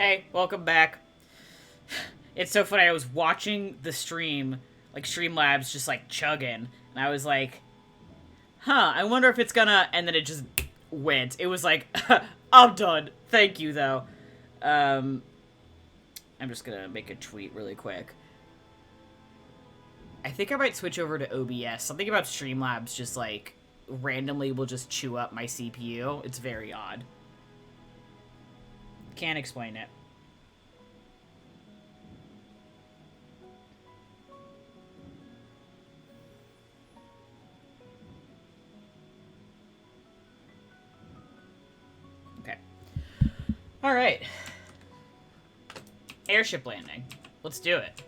Hey, welcome back. It's so funny, I was watching the stream, like Streamlabs just like chugging, and I was like, huh, I wonder if it's gonna, and then it just went. It was like, I'm done. Thank you, though. I'm just gonna make a tweet really quick. I think I might switch over to OBS. Something about Streamlabs just like randomly will just chew up my CPU. It's very odd. Can't explain it. Okay. All right. Airship landing. Let's do it.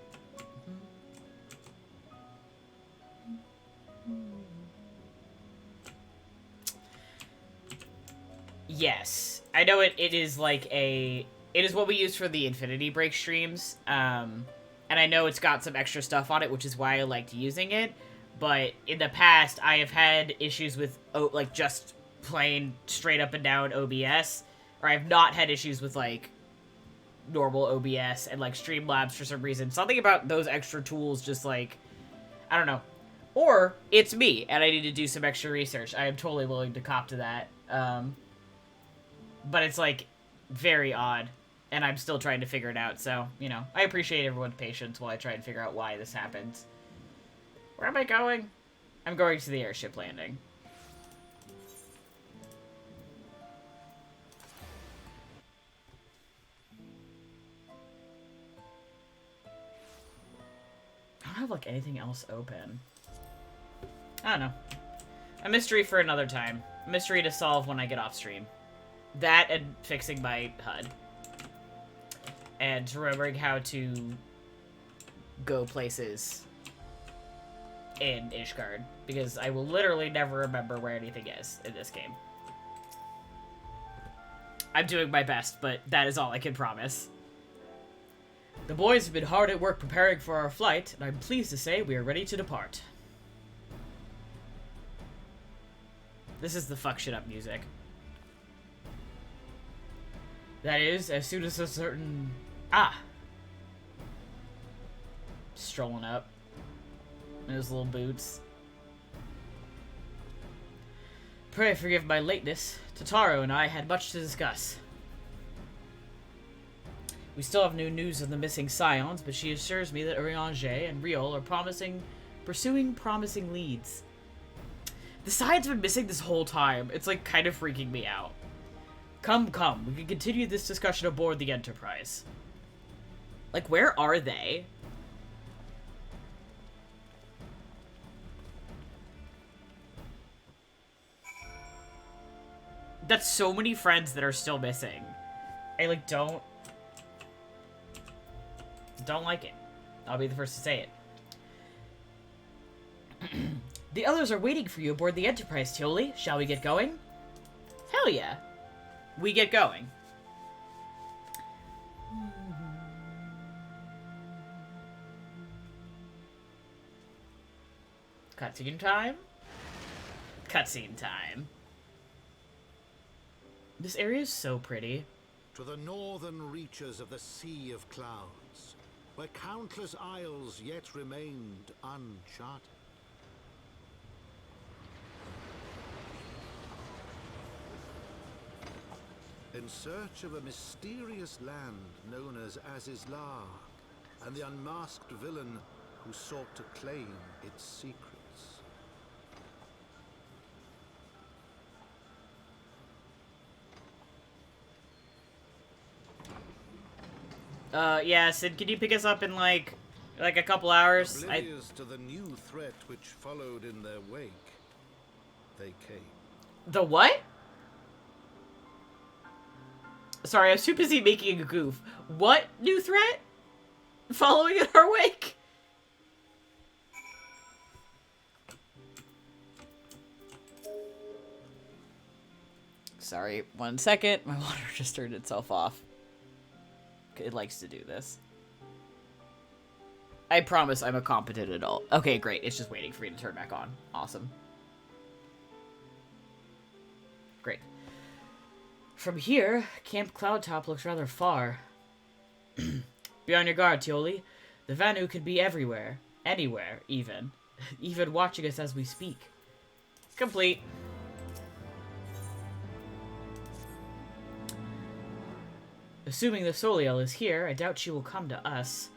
Yes. I know it is like a... It is what we use for the Infinity Break streams. And I know it's got some extra stuff on it, which is why I liked using it. But in the past, I have had issues with, like, just plain straight up and down OBS. Or I've not had issues with, like, normal OBS and, like, Streamlabs for some reason. Something about those extra tools just, like, I don't know. Or it's me, and I need to do some extra research. I am totally willing to cop to that. But it's, like, very odd, and I'm still trying to figure it out, so, you know, I appreciate everyone's patience while I try and figure out why this happens. Where am I going? I'm going to the airship landing. I don't have, like, anything else open. I don't know. A mystery for another time. A mystery to solve when I get off stream. That and fixing my HUD. And remembering how to go places in Ishgard. Because I will literally never remember where anything is in this game. I'm doing my best, but that is all I can promise. The boys have been hard at work preparing for our flight, and I'm pleased to say we are ready to depart. This is the fuck shit up music. That is, as soon as a certain... Ah! Strolling up. In his little boots. Pray forgive my lateness. Totaro and I had much to discuss. We still have no news of the missing Scions, but she assures me that Urianger and Riol are pursuing promising leads. The Scions have been missing this whole time. It's like kind of freaking me out. Come, we can continue this discussion aboard the Enterprise. Like, where are they? That's so many friends that are still missing. I, like, don't like it. I'll be the first to say it. The others are waiting for you aboard the Enterprise, Tioli. Shall we get going? Hell yeah. We get going. Cutscene time? Cutscene time. This area is so pretty. To the northern reaches of the Sea of Clouds, where countless isles yet remained uncharted. In search of a mysterious land known as Azizlar, and the unmasked villain who sought to claim its secrets. Yeah, Sid, can you pick us up in, like a couple hours? Oblivious to the new threat which followed in their wake, they came. The what? Sorry, I was too busy making a goof. What new threat? Following in our wake? Sorry, 1 second. My water just turned itself off. It likes to do this. I promise I'm a competent adult. Okay, great. It's just waiting for me to turn back on. Awesome. Great. From here, Camp Cloudtop looks rather far. Be on your guard, Tioli. The Vanu could be everywhere. Anywhere, even. Even watching us as we speak. Complete. Assuming the Soliel is here, I doubt she will come to us.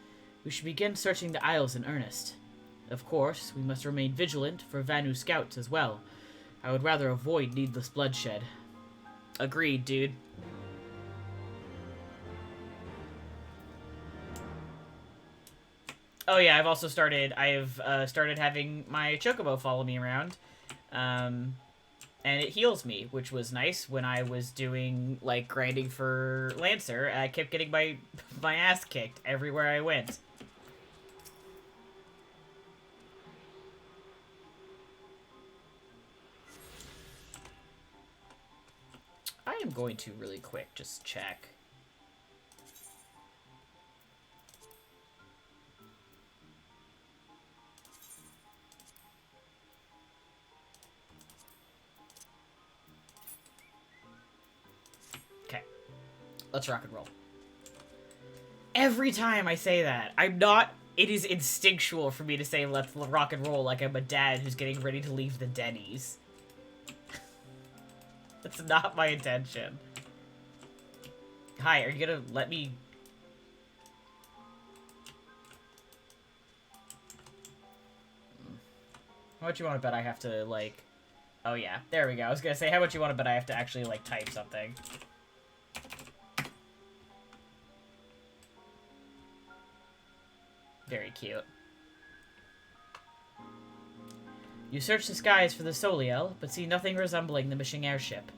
We should begin searching the Isles in earnest. Of course, we must remain vigilant for Vanu scouts as well. I would rather avoid needless bloodshed. Agreed, dude. Oh yeah, I've also started, started having my Chocobo follow me around. And it heals me, which was nice when I was doing, like, grinding for Lancer. I kept getting my ass kicked everywhere I went. I am going to really quick just check. Okay. Let's rock and roll. Every time I say that, I'm not... It is instinctual for me to say let's rock and roll like I'm a dad who's getting ready to leave the Denny's. That's not my intention. Hi, are you gonna let me... How much you want to bet I have to, like... Oh, yeah. There we go. I was gonna say, how much you want to bet I have to actually, like, type something? Very cute. You search the skies for the Soliel, but see nothing resembling the missing airship.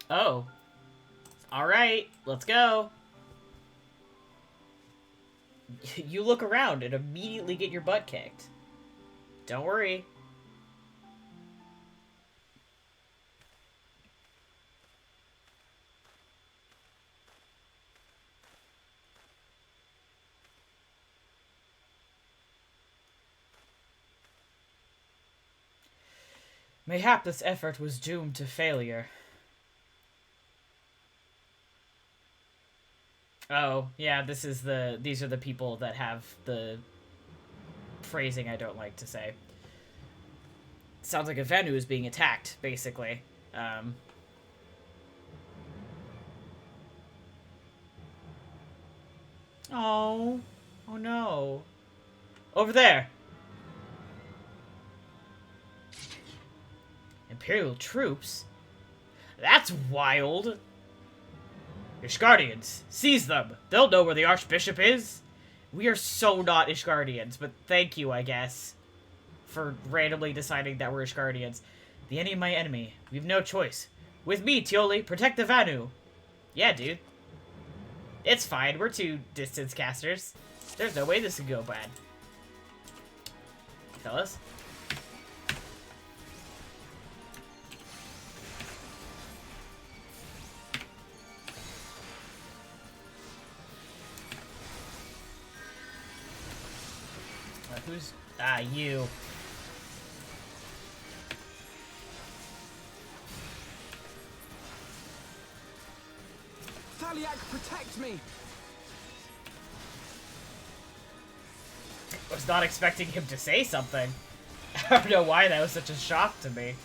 Oh. Alright, let's go. You look around and immediately get your butt kicked. Don't worry. Mayhap this effort was doomed to failure. Oh, yeah, these are the people that have the phrasing I don't like to say. Sounds like a Vanu is being attacked, basically. Oh. Oh no. Over there! Imperial troops? That's wild! Ishgardians, seize them! They'll know where the Archbishop is! We are so not Ishgardians, but thank you, I guess, for randomly deciding that we're Ishgardians. The enemy, my enemy. We've no choice. With me, Tioli, protect the Vanu. Yeah, dude. It's fine, we're two distance casters. There's no way this could go bad. Fellas? Who's... Ah, you. Taliak, protect me! I was not expecting him to say something. I don't know why that was such a shock to me.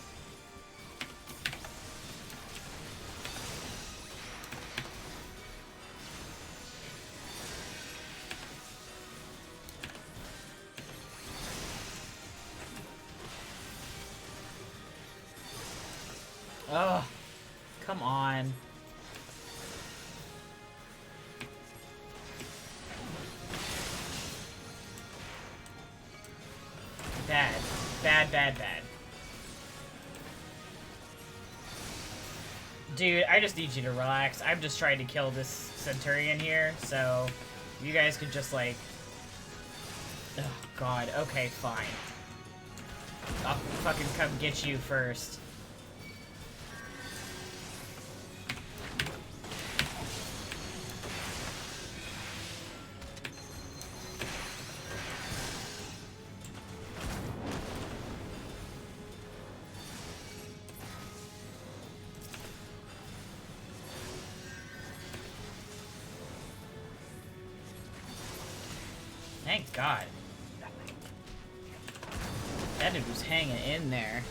Ugh. Come on. Bad. Bad, bad, bad. Dude, I just need you to relax. I'm just trying to kill this Centurion here, so you guys could just, like... Oh, God. Okay, fine. I'll fucking come get you first. Thank God. That dude was hanging in there.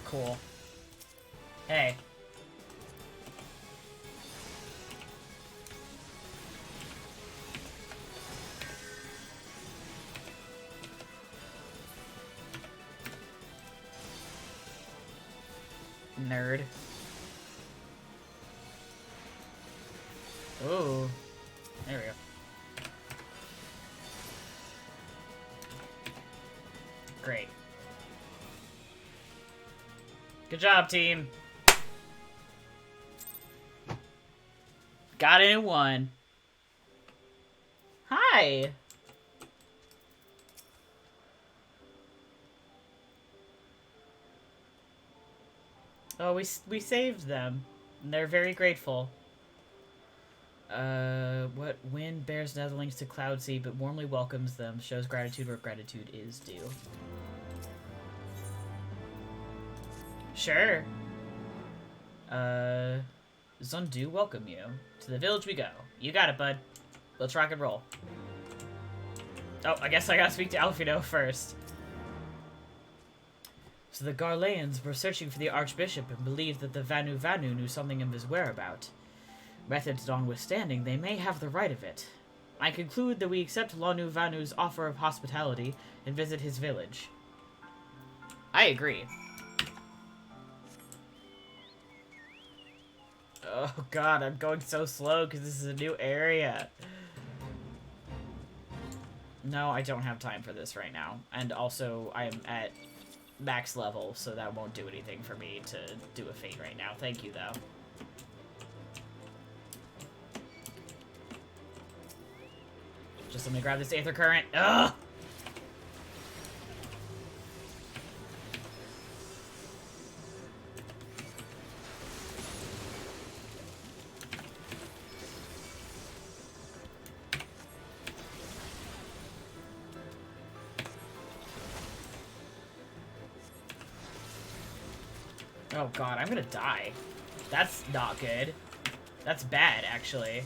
Cool. Hey. Nerd. Ooh. There we go. Great. Good job, team. Got it in one. Hi. Oh, we saved them. And they're very grateful. What wind bears netherlings to cloud sea, but warmly welcomes them, shows gratitude where gratitude is due. Sure. Zundu welcome you. To the village we go. You got it, bud. Let's rock and roll. Oh, I guess I gotta speak to Alfino first. So the Garleans were searching for the Archbishop and believed that the Vanu Vanu knew something of his whereabouts. Methods notwithstanding, they may have the right of it. I conclude that we accept Lanu Vanu's offer of hospitality and visit his village. I agree. Oh god, I'm going so slow because this is a new area. No, I don't have time for this right now. And also, I am at max level, so that won't do anything for me to do a fate right now. Thank you, though. Just let me grab this Aether Current. Ugh! Oh god, I'm gonna die. That's not good. That's bad, actually.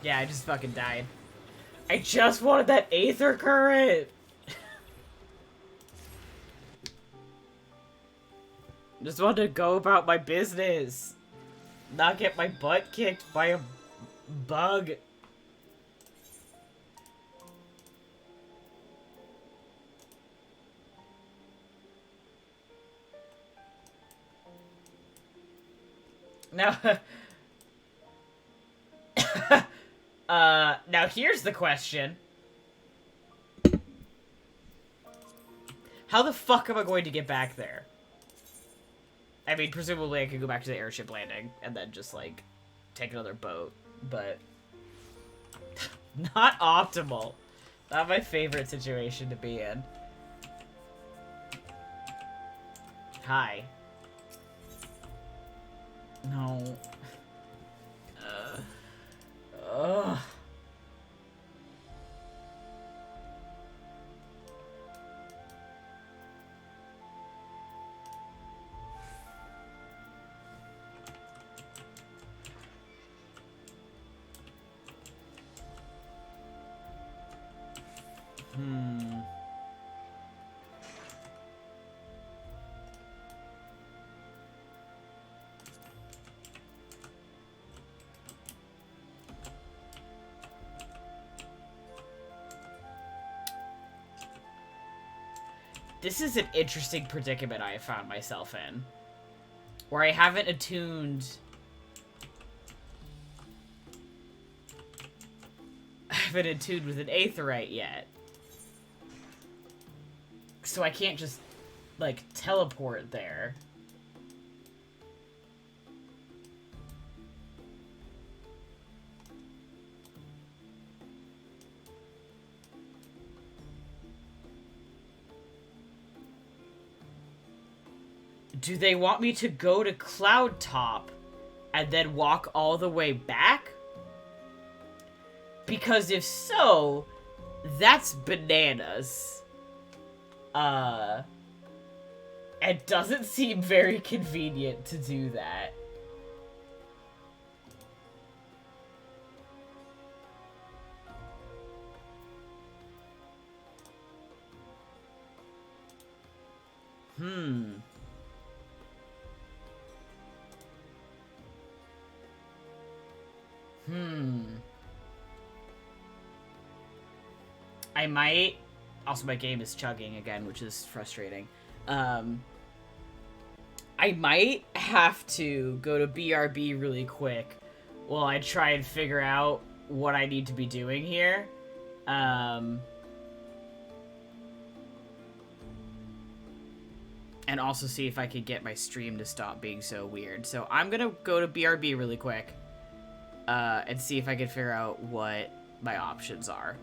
Yeah, I just fucking died. I just wanted that Aether Current! Just wanted to go about my business. Not get my butt kicked by a bug. Now, now here's the question. How the fuck am I going to get back there? I mean, presumably I could go back to the airship landing and then just, like, take another boat, but not optimal. Not my favorite situation to be in. Hi. No. Ugh. Hmm. This is an interesting predicament I have found myself in. Where I haven't attuned... I haven't attuned with an Aetheryte yet. So I can't just, like, teleport there. Do they want me to go to Cloud Top and then walk all the way back? Because if so, that's bananas. It doesn't seem very convenient to do that. I might... Also, my game is chugging again, which is frustrating. I might have to go to BRB really quick while I try and figure out what I need to be doing here. And also see if I could get my stream to stop being so weird. So I'm gonna go to BRB really quick and see if I can figure out what my options are.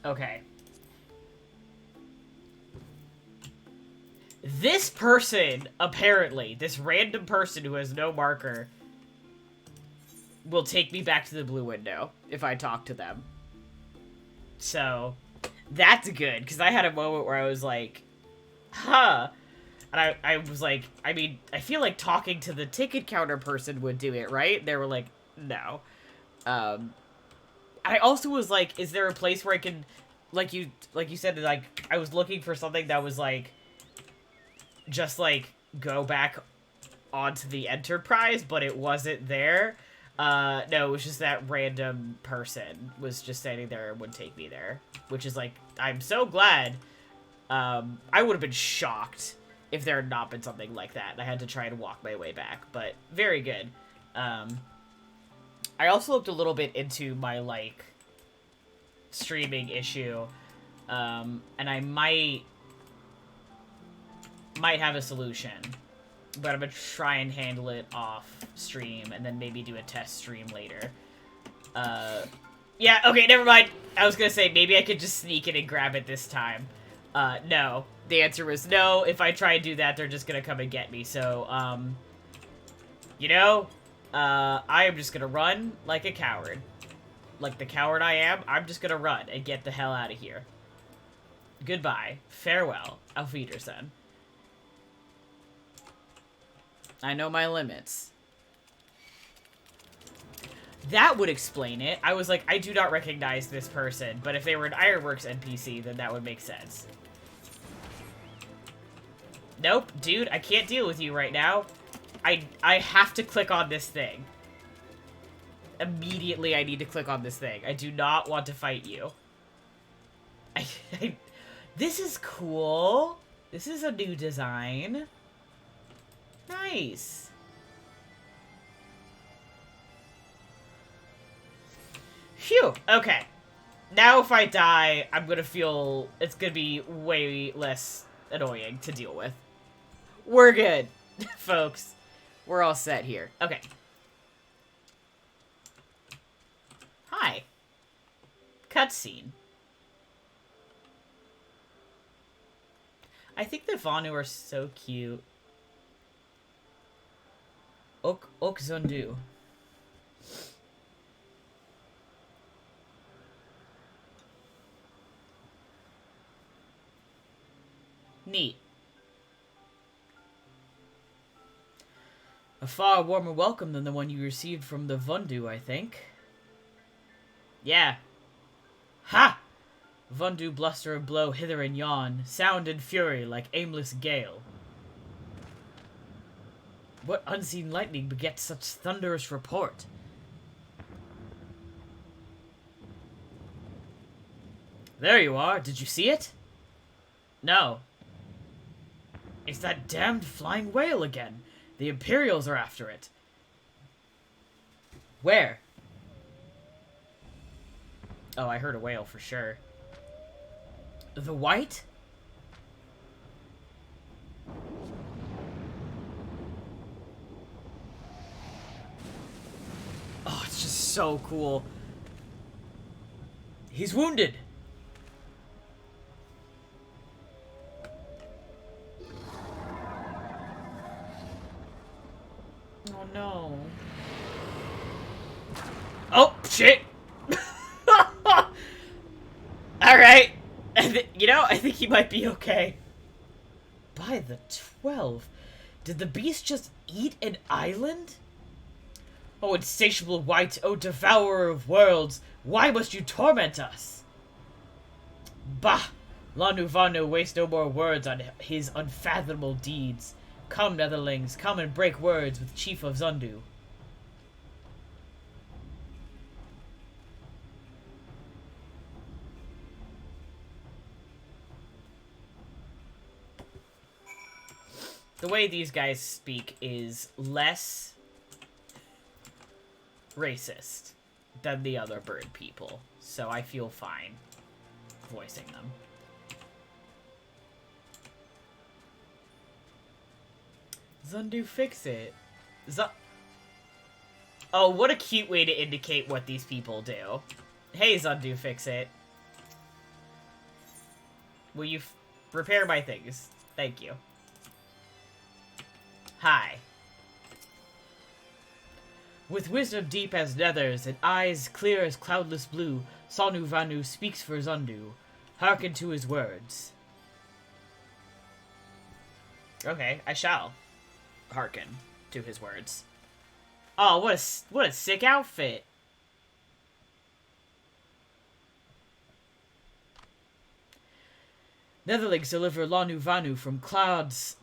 Okay. This person, apparently, this random person who has no marker, will take me back to the blue window if I talk to them. So, that's good, because I had a moment where I was like, huh. And I was like, I mean, I feel like talking to the ticket counter person would do it, right? They were like, no. I also was like, is there a place where I can, like you said, like, I was looking for something that was like, just like, go back onto the Enterprise, but it wasn't there. No, it was just that random person was just standing there and would take me there. Which is like, I'm so glad. I would have been shocked if there had not been something like that. I had to try and walk my way back, but very good. I also looked a little bit into my, like, streaming issue, and I might have a solution, but I'm gonna try and handle it off stream, and then maybe do a test stream later. Yeah, okay, never mind. I was gonna say, maybe I could just sneak in and grab it this time. No. The answer was no. If I try and do that, they're just gonna come and get me, so, you know, I am just gonna run like a coward. Like the coward I am, I'm just gonna run and get the hell out of here. Goodbye. Farewell. Auf Wiedersehen. I know my limits. That would explain it. I was like, I do not recognize this person, but if they were an Ironworks NPC, then that would make sense. Nope, dude, I can't deal with you right now. I have to click on this thing. Immediately, I need to click on this thing. I do not want to fight you. This is cool. This is a new design. Nice. Phew, okay. Now if I die, I'm gonna feel it's gonna be way less annoying to deal with. We're good, folks. We're all set here. Okay. Hi. Cutscene. I think the Vanu are so cute. Ok Zondu. Neat. A far warmer welcome than the one you received from the Vundu, I think. Yeah. Ha! Vundu bluster and blow hither and yon, sound and fury like aimless gale. What unseen lightning begets such thunderous report? There you are, did you see it? No. It's that damned flying whale again. The Imperials are after it. Where? Oh, I heard a whale for sure. The white? Oh, it's just so cool. He's wounded. Oh no. Oh, shit! Alright. You know, I think he might be okay. By the 12. Did the beast just eat an island? Oh, insatiable wight, oh devourer of worlds, why must you torment us? Bah! Lanu Vanu wastes no more words on his unfathomable deeds. Come, netherlings, come and break words with Chief of Zundu. The way these guys speak is less racist than the other bird people, so I feel fine voicing them. Zundu fix it. Oh, what a cute way to indicate what these people do. Hey, Zundu fix it. Will you repair my things? Thank you. Hi. With wisdom deep as nethers and eyes clear as cloudless blue, Sonu Vanu speaks for Zundu. Hearken to his words. Okay, I shall hearken to his words. Oh, what a sick outfit. Netherlings deliver Lanu Vanu from claws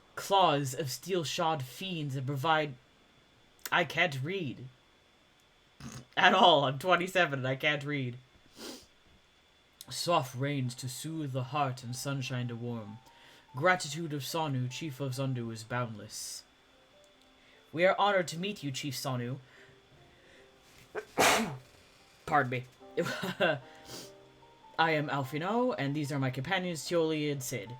of steel-shod fiends and provide... I can't read. At all. I'm 27 and I can't read. Soft rains to soothe the heart and sunshine to warm. Gratitude of Sonu, chief of Zundu, is boundless. We are honored to meet you, Chief Sonu. Pardon me. I am Alfino, and these are my companions, Tioli and Sid.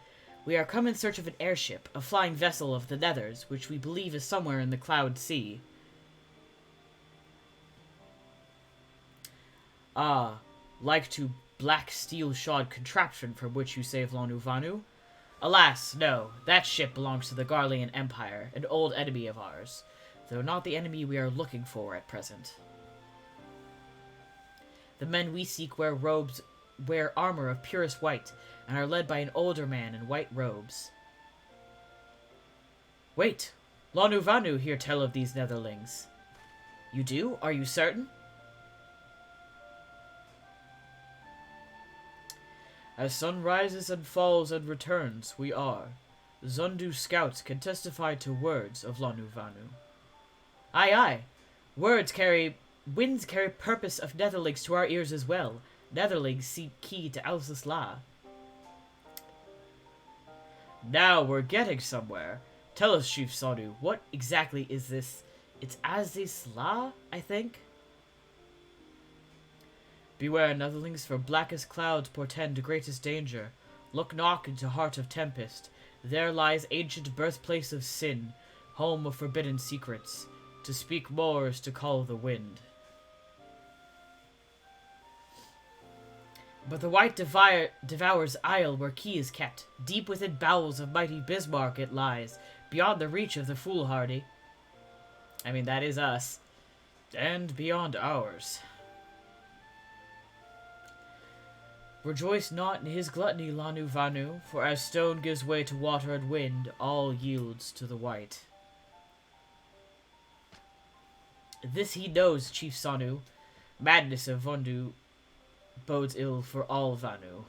We are come in search of an airship, a flying vessel of the Nethers, which we believe is somewhere in the Cloud Sea. Ah, like to black steel-shod contraption from which you save Lanu Vanu? Alas, no. That ship belongs to the Garlean Empire, an old enemy of ours, though not the enemy we are looking for at present. The men we seek wear armor of purest white, and are led by an older man in white robes. Wait! Lanu Vanu hear tell of these Netherlings. You do? Are you certain? As sun rises and falls and returns, we are. Zundu scouts can testify to words of Lanu Vanu. Aye, aye. Winds carry purpose of Netherlings to our ears as well. Netherlings seek key to Alsus La. Now we're getting somewhere. Tell us, Chief Sonu, what exactly is this? It's Aziz La, I think? Beware, Netherlings, for blackest clouds portend greatest danger. Look not into heart of tempest. There lies ancient birthplace of sin, home of forbidden secrets. To speak more is to call the wind. But the white devours isle where key is kept. Deep within bowels of mighty Bismarck it lies, beyond the reach of the foolhardy. I mean, that is us. And beyond ours. Rejoice not in his gluttony, Lanu Vanu, for as stone gives way to water and wind, all yields to the white. This he knows, Chief Sonu. Madness of Vundu bodes ill for all Vanu.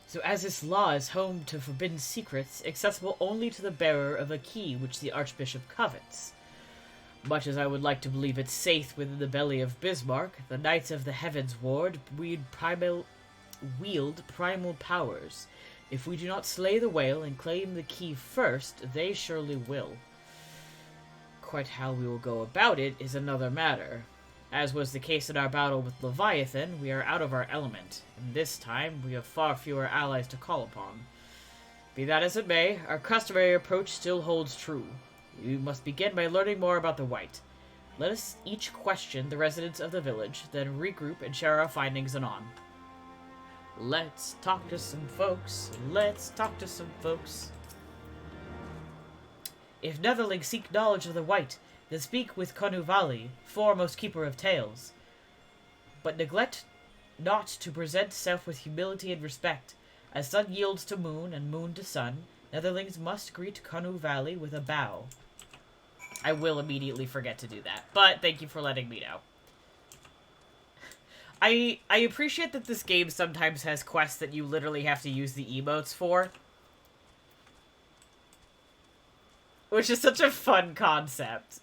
So as this law is home to forbidden secrets, accessible only to the bearer of a key which the Archbishop covets. Much as I would like to believe it's safe within the belly of Bismarck, the Knights of the Heavensward wield primal powers. If we do not slay the whale and claim the key first, they surely will. Quite how we will go about it is another matter. As was the case in our battle with Leviathan, we are out of our element, and this time we have far fewer allies to call upon. Be that as it may, our customary approach still holds true. We must begin by learning more about the White. Let us each question the residents of the village, then regroup and share our findings anon. Let's talk to some folks. Let's talk to some folks. If Netherlings seek knowledge of the White, then speak with Konuvali, foremost keeper of tales. But neglect not to present self with humility and respect. As sun yields to moon and moon to sun, Netherlings must greet Konuvali with a bow. I will immediately forget to do that, but thank you for letting me know. I appreciate that this game sometimes has quests that you literally have to use the emotes for. Which is such a fun concept.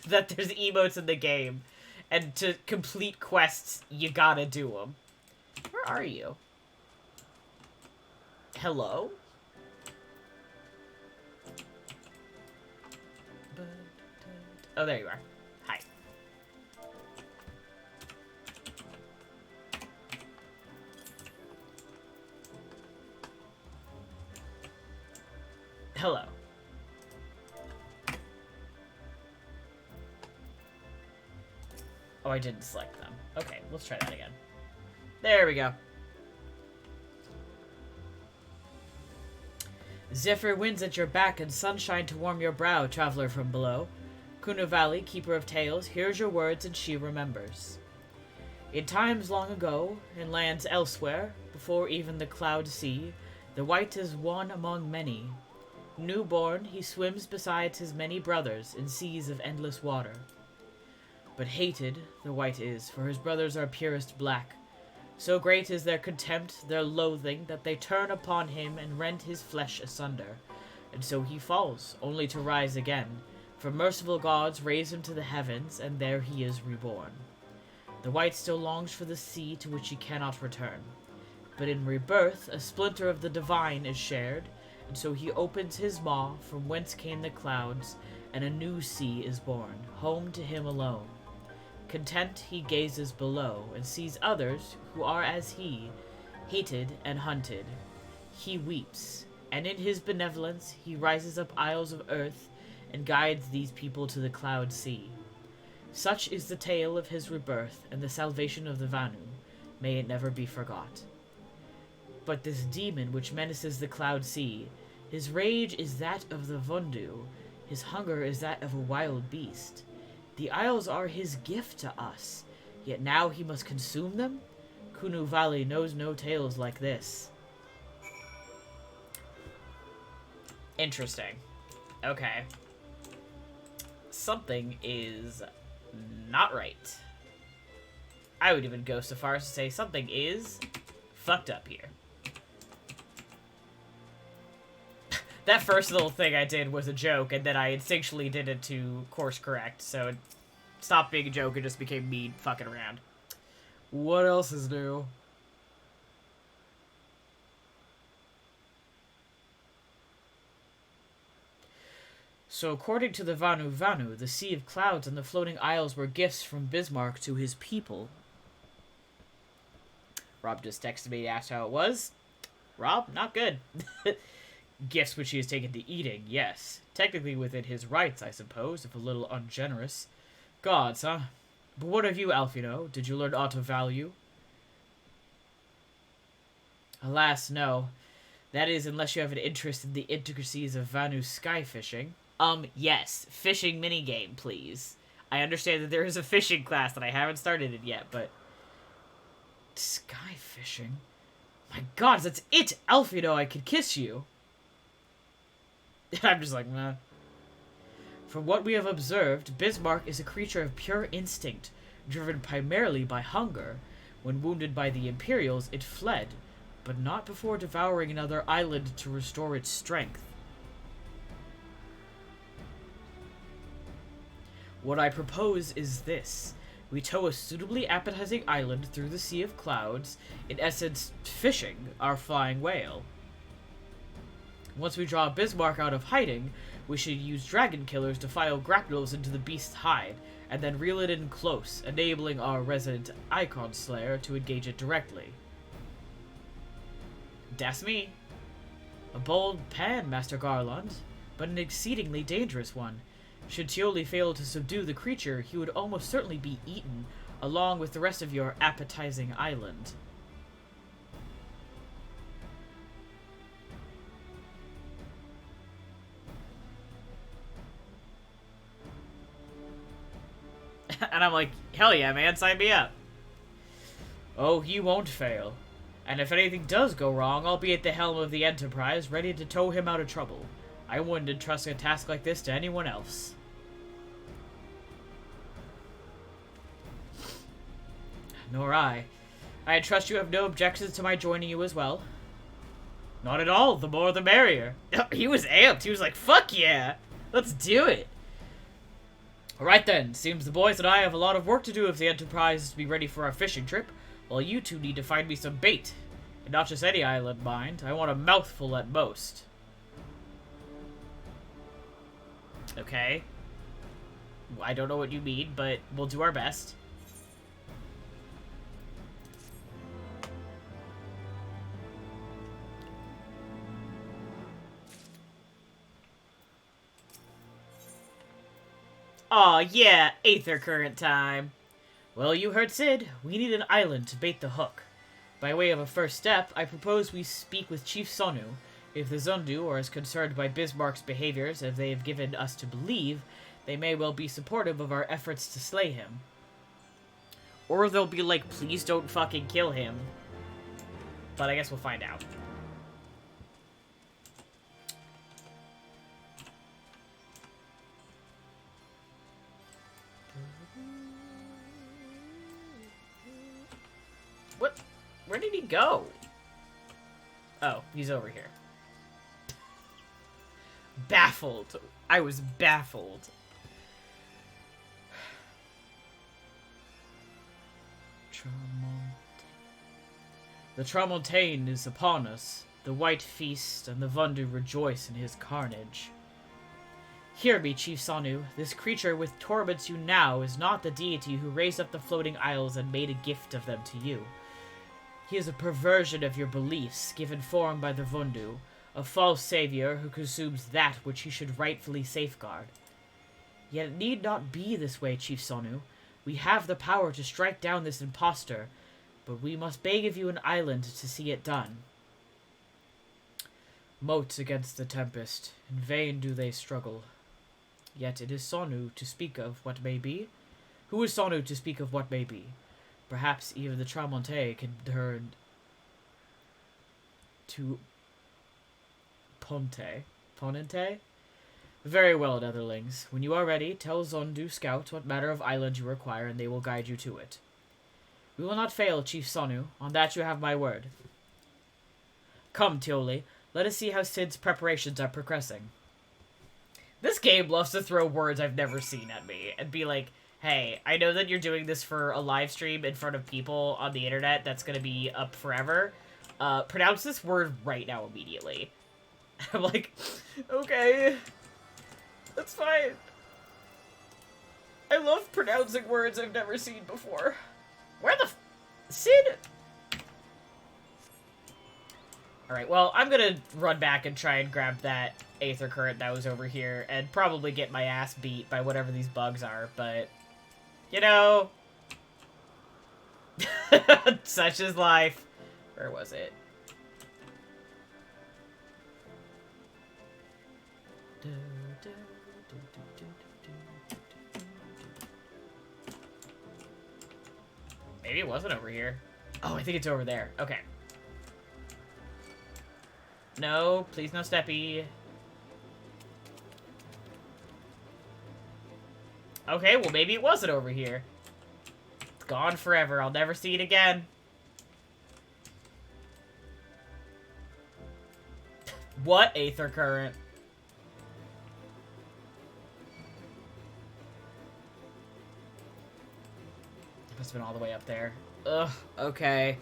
That there's emotes in the game, and to complete quests, you gotta do them. Where are you? Hello? Oh, there you are. Hi. Hello. Oh, I didn't select them. Okay, let's try that again. There we go. Zephyr winds at your back and sunshine to warm your brow, traveler from below. Kuna Valley, keeper of tales, hears your words and she remembers. In times long ago, in lands elsewhere, before even the cloud sea, the white is one among many. Newborn, he swims beside his many brothers in seas of endless water. But hated, the white is, for his brothers are purest black. So great is their contempt, their loathing, that they turn upon him and rend his flesh asunder. And so he falls, only to rise again. For merciful gods raise him to the heavens, and there he is reborn. The white still longs for the sea to which he cannot return. But in rebirth, a splinter of the divine is shared, and so he opens his maw from whence came the clouds, and a new sea is born, home to him alone. Content he gazes below, and sees others who are as he, hated and hunted. He weeps, and in his benevolence he rises up isles of earth, and guides these people to the cloud sea. Such is the tale of his rebirth, and the salvation of the Vanu. May it never be forgot. But this demon which menaces the cloud sea, his rage is that of the Vundu, his hunger is that of a wild beast. The isles are his gift to us, yet now he must consume them? Kunu Valley knows no tales like this. Interesting. Okay. Something is not right. I would even go so far as to say something is fucked up here. That first little thing I did was a joke, and then I instinctually did it to course correct, so it stopped being a joke and just became me fucking around. What else is new? So according to the Vanu, the Sea of Clouds and the Floating Isles were gifts from Bismarck to his people. Rob just texted me to ask how it was. Rob, not good. Gifts which he has taken to eating, yes. Technically within his rights, I suppose, if a little ungenerous. Gods, huh? But what of you, Alfino? Did you learn aught of value? Alas, no. That is, unless you have an interest in the intricacies of Vanu sky fishing. Yes. Fishing minigame, please. I understand that there is a fishing class that I haven't started it yet, but... Sky fishing? My god, that's it! Alfino, I could kiss you! I'm just like, man. From what we have observed, Bismarck is a creature of pure instinct, driven primarily by hunger. When wounded by the Imperials, it fled, but not before devouring another island to restore its strength. What I propose is this. We tow a suitably appetizing island through the Sea of Clouds, in essence, fishing our flying whale. Once we draw Bismarck out of hiding, we should use dragon killers to file grapnels into the beast's hide, and then reel it in close, enabling our resident Icon Slayer to engage it directly. That's me. A bold plan, Master Garland, but an exceedingly dangerous one. Should Tioli fail to subdue the creature, he would almost certainly be eaten, along with the rest of your appetizing island. And I'm like, hell yeah, man, sign me up. Oh, he won't fail. And if anything does go wrong, I'll be at the helm of the Enterprise, ready to tow him out of trouble. I wouldn't entrust a task like this to anyone else. Nor I. I trust you have no objections to my joining you as well. Not at all. The more the merrier. He was amped. He was like, fuck yeah. Let's do it. Alright then, seems the boys and I have a lot of work to do if the Enterprise is to be ready for our fishing trip, while you two need to find me some bait. And not just any island, mind. I want a mouthful at most. Okay. I don't know what you mean, but we'll do our best. Aw, yeah, Aether Current time. Well, you heard Sid. We need an island to bait the hook. By way of a first step, I propose we speak with Chief Sonu. If the Zundu are as concerned by Bismarck's behaviors as they have given us to believe, they may well be supportive of our efforts to slay him. Or they'll be like, please don't fucking kill him. But I guess we'll find out. What? Where did he go? Oh, he's over here. Baffled. I was baffled. The Tramontane is upon us. The White feast and the Vundu rejoice in his carnage. Hear me, Chief Sonu. This creature which torments you now is not the deity who raised up the floating isles and made a gift of them to you. He is a perversion of your beliefs, given form by the Vundu, a false savior who consumes that which he should rightfully safeguard. Yet it need not be this way, Chief Sonu. We have the power to strike down this impostor, but we must beg of you an island to see it done. Moats against the tempest, in vain do they struggle. Yet it is Sonu to speak of what may be. Who is Sonu to speak of what may be? Perhaps even the Tramonte can turn to Ponente? Very well, Netherlings. When you are ready, tell Zondu Scout what manner of island you require, and they will guide you to it. We will not fail, Chief Sonu. On that you have my word. Come, Tioli. Let us see how Sid's preparations are progressing. This game loves to throw words I've never seen at me, and be like, hey, I know that you're doing this for a live stream in front of people on the internet that's gonna be up forever. Pronounce this word right now immediately. I'm like, okay, that's fine. I love pronouncing words I've never seen before. Where the Sid? Alright, well, I'm gonna run back and try and grab that Aether Current that was over here and probably get my ass beat by whatever these bugs are, but, you know, such is life. Where was it? Maybe it wasn't over here. Oh, I think it's over there. Okay. No, please no steppy. Okay, well maybe it wasn't over here. It's gone forever. I'll never see it again. What Aether Current? Must have been all the way up there. Ugh, okay.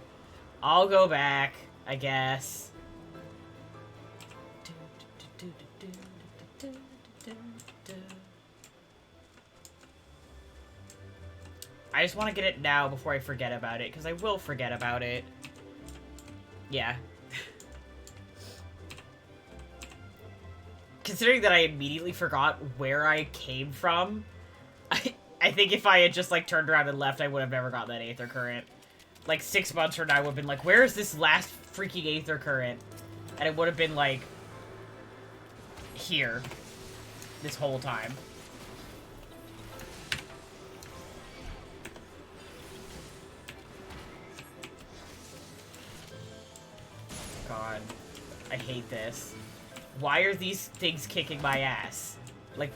I'll go back, I guess. I just want to get it now before I forget about it, because I will forget about it. Yeah. Considering that I immediately forgot where I came from, I think if I had just, like, turned around and left, I would have never got that Aether Current. Like, 6 months from now, I would have been like, where is this last freaking Aether Current? And it would have been, like, here. This whole time. God. I hate this. Why are these things kicking my ass? Like,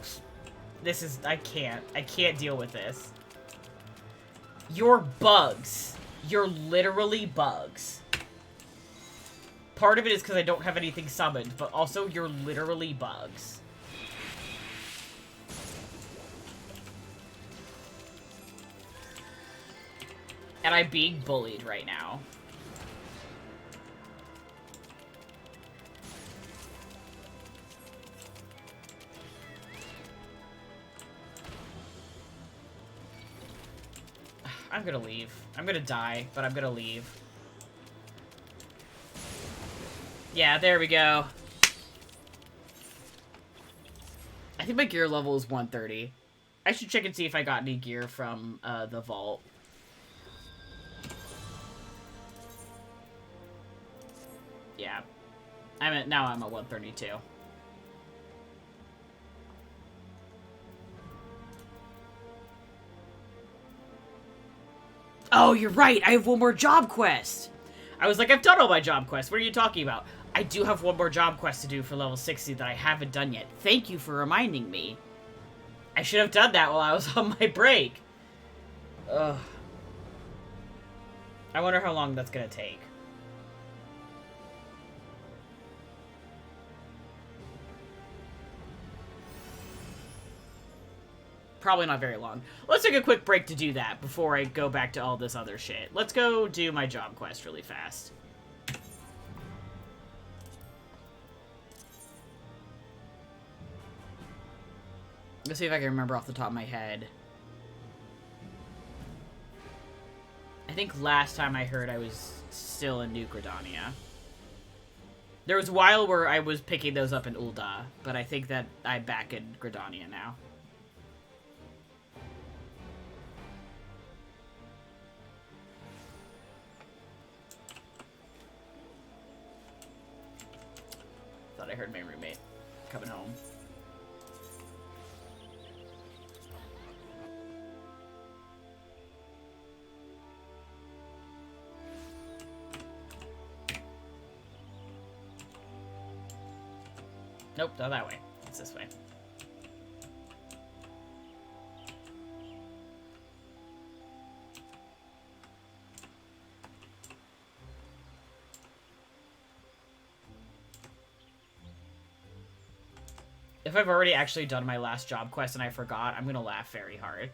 this is... I can't deal with this. You're bugs. You're literally bugs. Part of it is because I don't have anything summoned, but also you're literally bugs. And I'm being bullied right now. I'm gonna leave. I'm gonna die, but I'm gonna leave. Yeah, there we go. I think my gear level is 130. I should check and see if I got any gear from the vault. Yeah. Now I'm at 132. Oh, you're right. I have one more job quest. I was like, I've done all my job quests. What are you talking about? I do have one more job quest to do for level 60 that I haven't done yet. Thank you for reminding me. I should have done that while I was on my break. Ugh. I wonder how long that's gonna take. Probably not very long. Let's take a quick break to do that before I go back to all this other shit. Let's go do my job quest really fast. Let's see if I can remember off the top of my head. I think last time I heard I was still in New Gridania. There was a while where I was picking those up in Ul'dah, but I think that I'm back in Gridania now. Thought I heard my roommate coming home. Nope, not that way. It's this way. If I've already actually done my last job quest and I forgot, I'm gonna laugh very hard.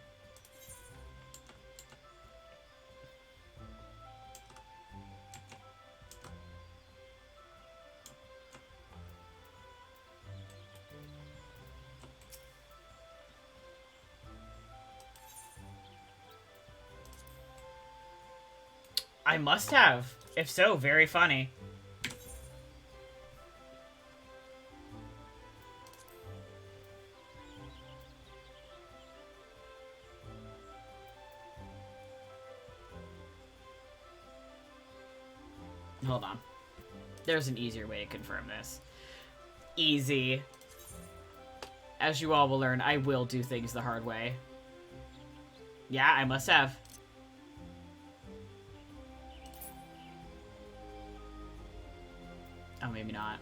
I must have. If so, very funny. Hold on. There's an easier way to confirm this. Easy. As you all will learn, I will do things the hard way. Yeah, I must have. Oh, maybe not.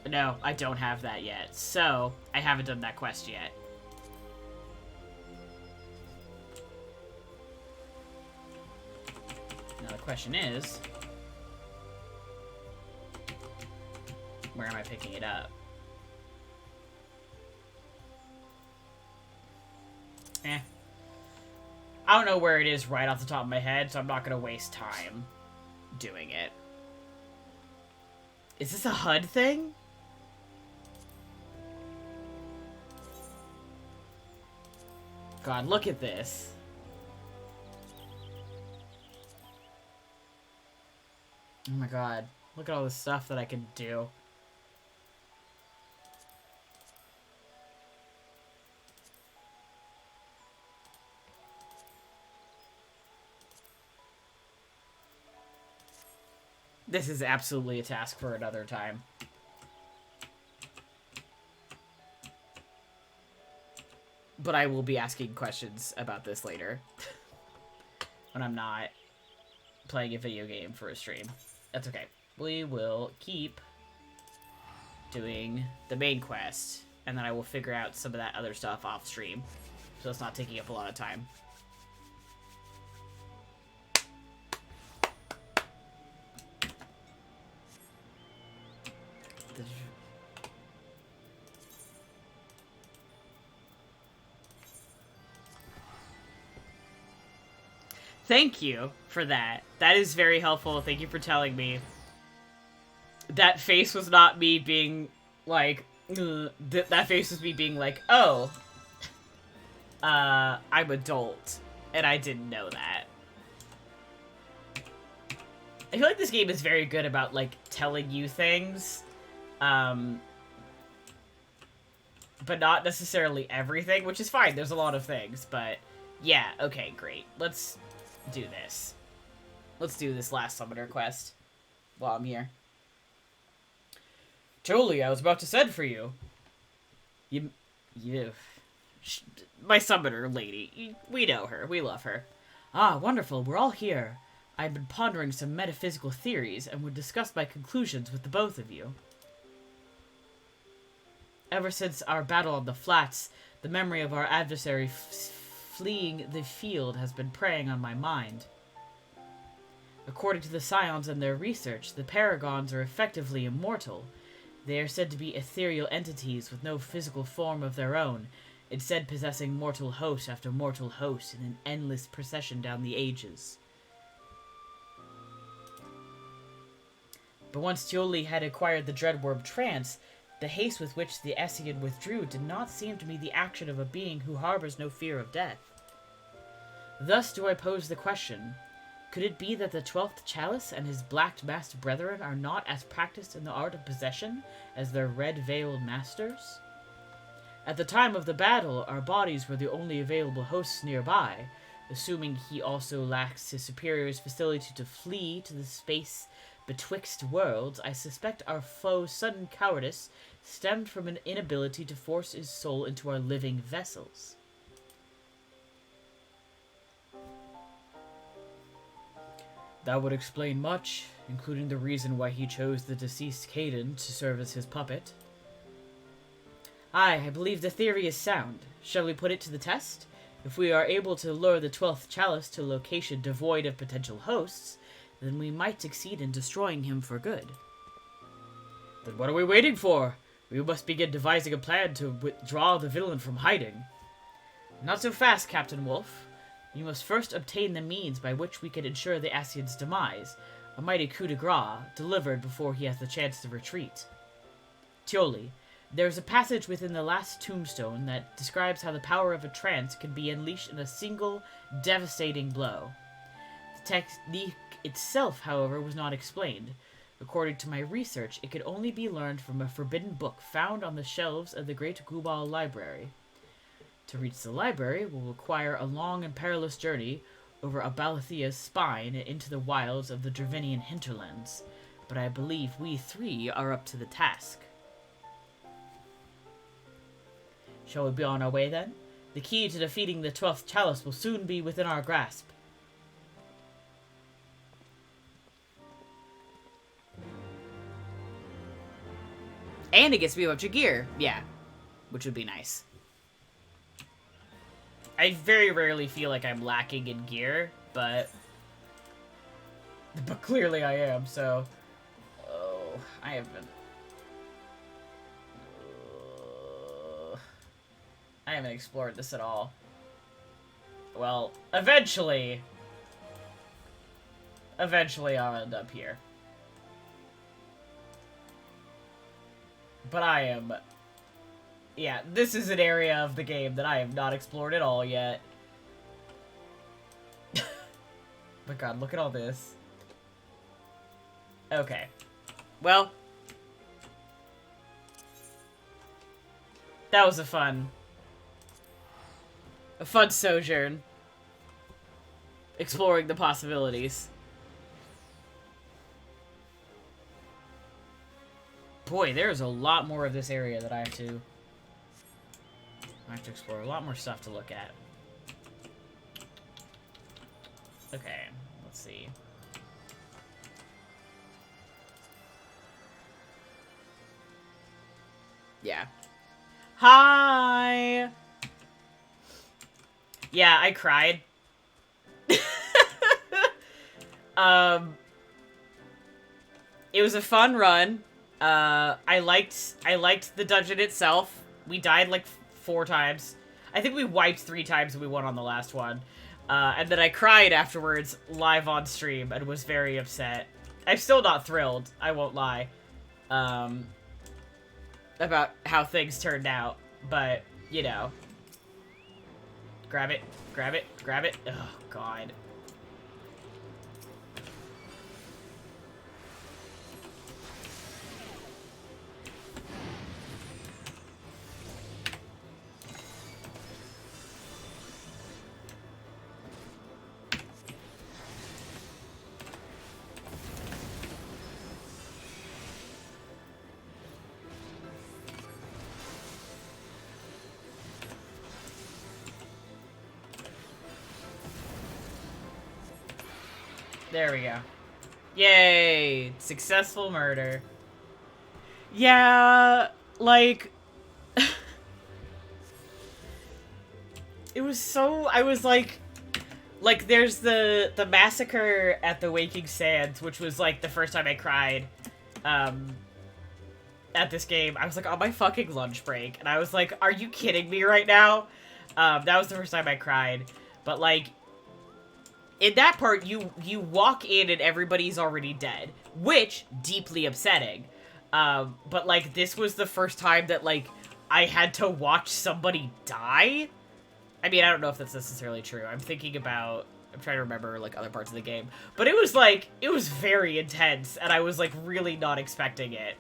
No, I don't have that yet. So, I haven't done that quest yet. Now the question is, where am I picking it up? I don't know where it is right off the top of my head, so I'm not gonna waste time doing it. Is this a HUD thing? God, look at this. Oh my god. Look at all this stuff that I can do. This is absolutely a task for another time. But I will be asking questions about this later. When I'm not playing a video game for a stream. That's okay. We will keep doing the main quest, and then I will figure out some of that other stuff off stream, so it's not taking up a lot of time. Thank you for that. That is very helpful. Thank you for telling me. That face was not me being like, that face was me being like, oh, I'm adult, and I didn't know that. I feel like this game is very good about, like, telling you things, but not necessarily everything, which is fine. There's a lot of things, but yeah, okay, great. Let's do this. Let's do this last summoner quest while I'm here. Jolie, I was about to send for you. You, my summoner lady. We know her. We love her. Ah, wonderful. We're all here. I've been pondering some metaphysical theories and would discuss my conclusions with the both of you. Ever since our battle on the flats, the memory of our adversary fleeing the field has been preying on my mind. According to the Scions and their research, the Paragons are effectively immortal. They are said to be ethereal entities with no physical form of their own, instead possessing mortal host after mortal host in an endless procession down the ages. But once Jolie had acquired the Dreadworm trance, the haste with which the Essien withdrew did not seem to be the action of a being who harbors no fear of death. Thus do I pose the question, could it be that the 12th Chalice and his black-masked brethren are not as practiced in the art of possession as their red-veiled masters? At the time of the battle, our bodies were the only available hosts nearby. Assuming he also lacks his superior's facility to flee to the space betwixt worlds, I suspect our foe's sudden cowardice stemmed from an inability to force his soul into our living vessels. That would explain much, including the reason why he chose the deceased Caden to serve as his puppet. Aye, I believe the theory is sound. Shall we put it to the test? If we are able to lure the 12th Chalice to a location devoid of potential hosts, then we might succeed in destroying him for good. Then what are we waiting for? We must begin devising a plan to withdraw the villain from hiding. Not so fast, Captain Wolf. You must first obtain the means by which we can ensure the Essien's demise, a mighty coup de grace, delivered before he has the chance to retreat. Tioli, there is a passage within the last tombstone that describes how the power of a trance can be unleashed in a single, devastating blow. The technique itself, however, was not explained. According to my research, it could only be learned from a forbidden book found on the shelves of the Great Gubal Library. To reach the library will require a long and perilous journey over Abalathea's spine and into the wilds of the Dravinian hinterlands, but I believe we three are up to the task. Shall we be on our way then? The key to defeating the 12th Chalice will soon be within our grasp. And it gets me a bunch of gear. Yeah. Which would be nice. I very rarely feel like I'm lacking in gear, but clearly I am, so... Oh, I haven't... I haven't explored this at all. Well, eventually I'll end up here. But I am... Yeah, this is an area of the game that I have not explored at all yet. But god, look at all this. Okay. Well. That was a fun sojourn. Exploring the possibilities. Boy, there's a lot more of this area that I have to explore. A lot more stuff to look at. Okay, let's see. Yeah. Hi! Yeah, I cried. It was a fun run. I liked the dungeon itself. We died like 4 times. I think we wiped 3 times and we won on the last one. And then I cried afterwards live on stream and was very upset. I'm still not thrilled, I won't lie, about how things turned out. But, you know. Grab it, grab it, grab it. Oh, God. There we go. Yay! Successful murder. Yeah, like... it was so... I was like... Like, there's the massacre at the Waking Sands, which was, like, the first time I cried, at this game. I was, like, on my fucking lunch break, and I was like, are you kidding me right now? That was the first time I cried. But, like, in that part, you walk in and everybody's already dead, which, deeply upsetting. But, like, this was the first time that, like, I had to watch somebody die. I mean, I don't know if that's necessarily true. I'm trying to remember, like, other parts of the game. But it was, like, it was very intense, and I was, like, really not expecting it.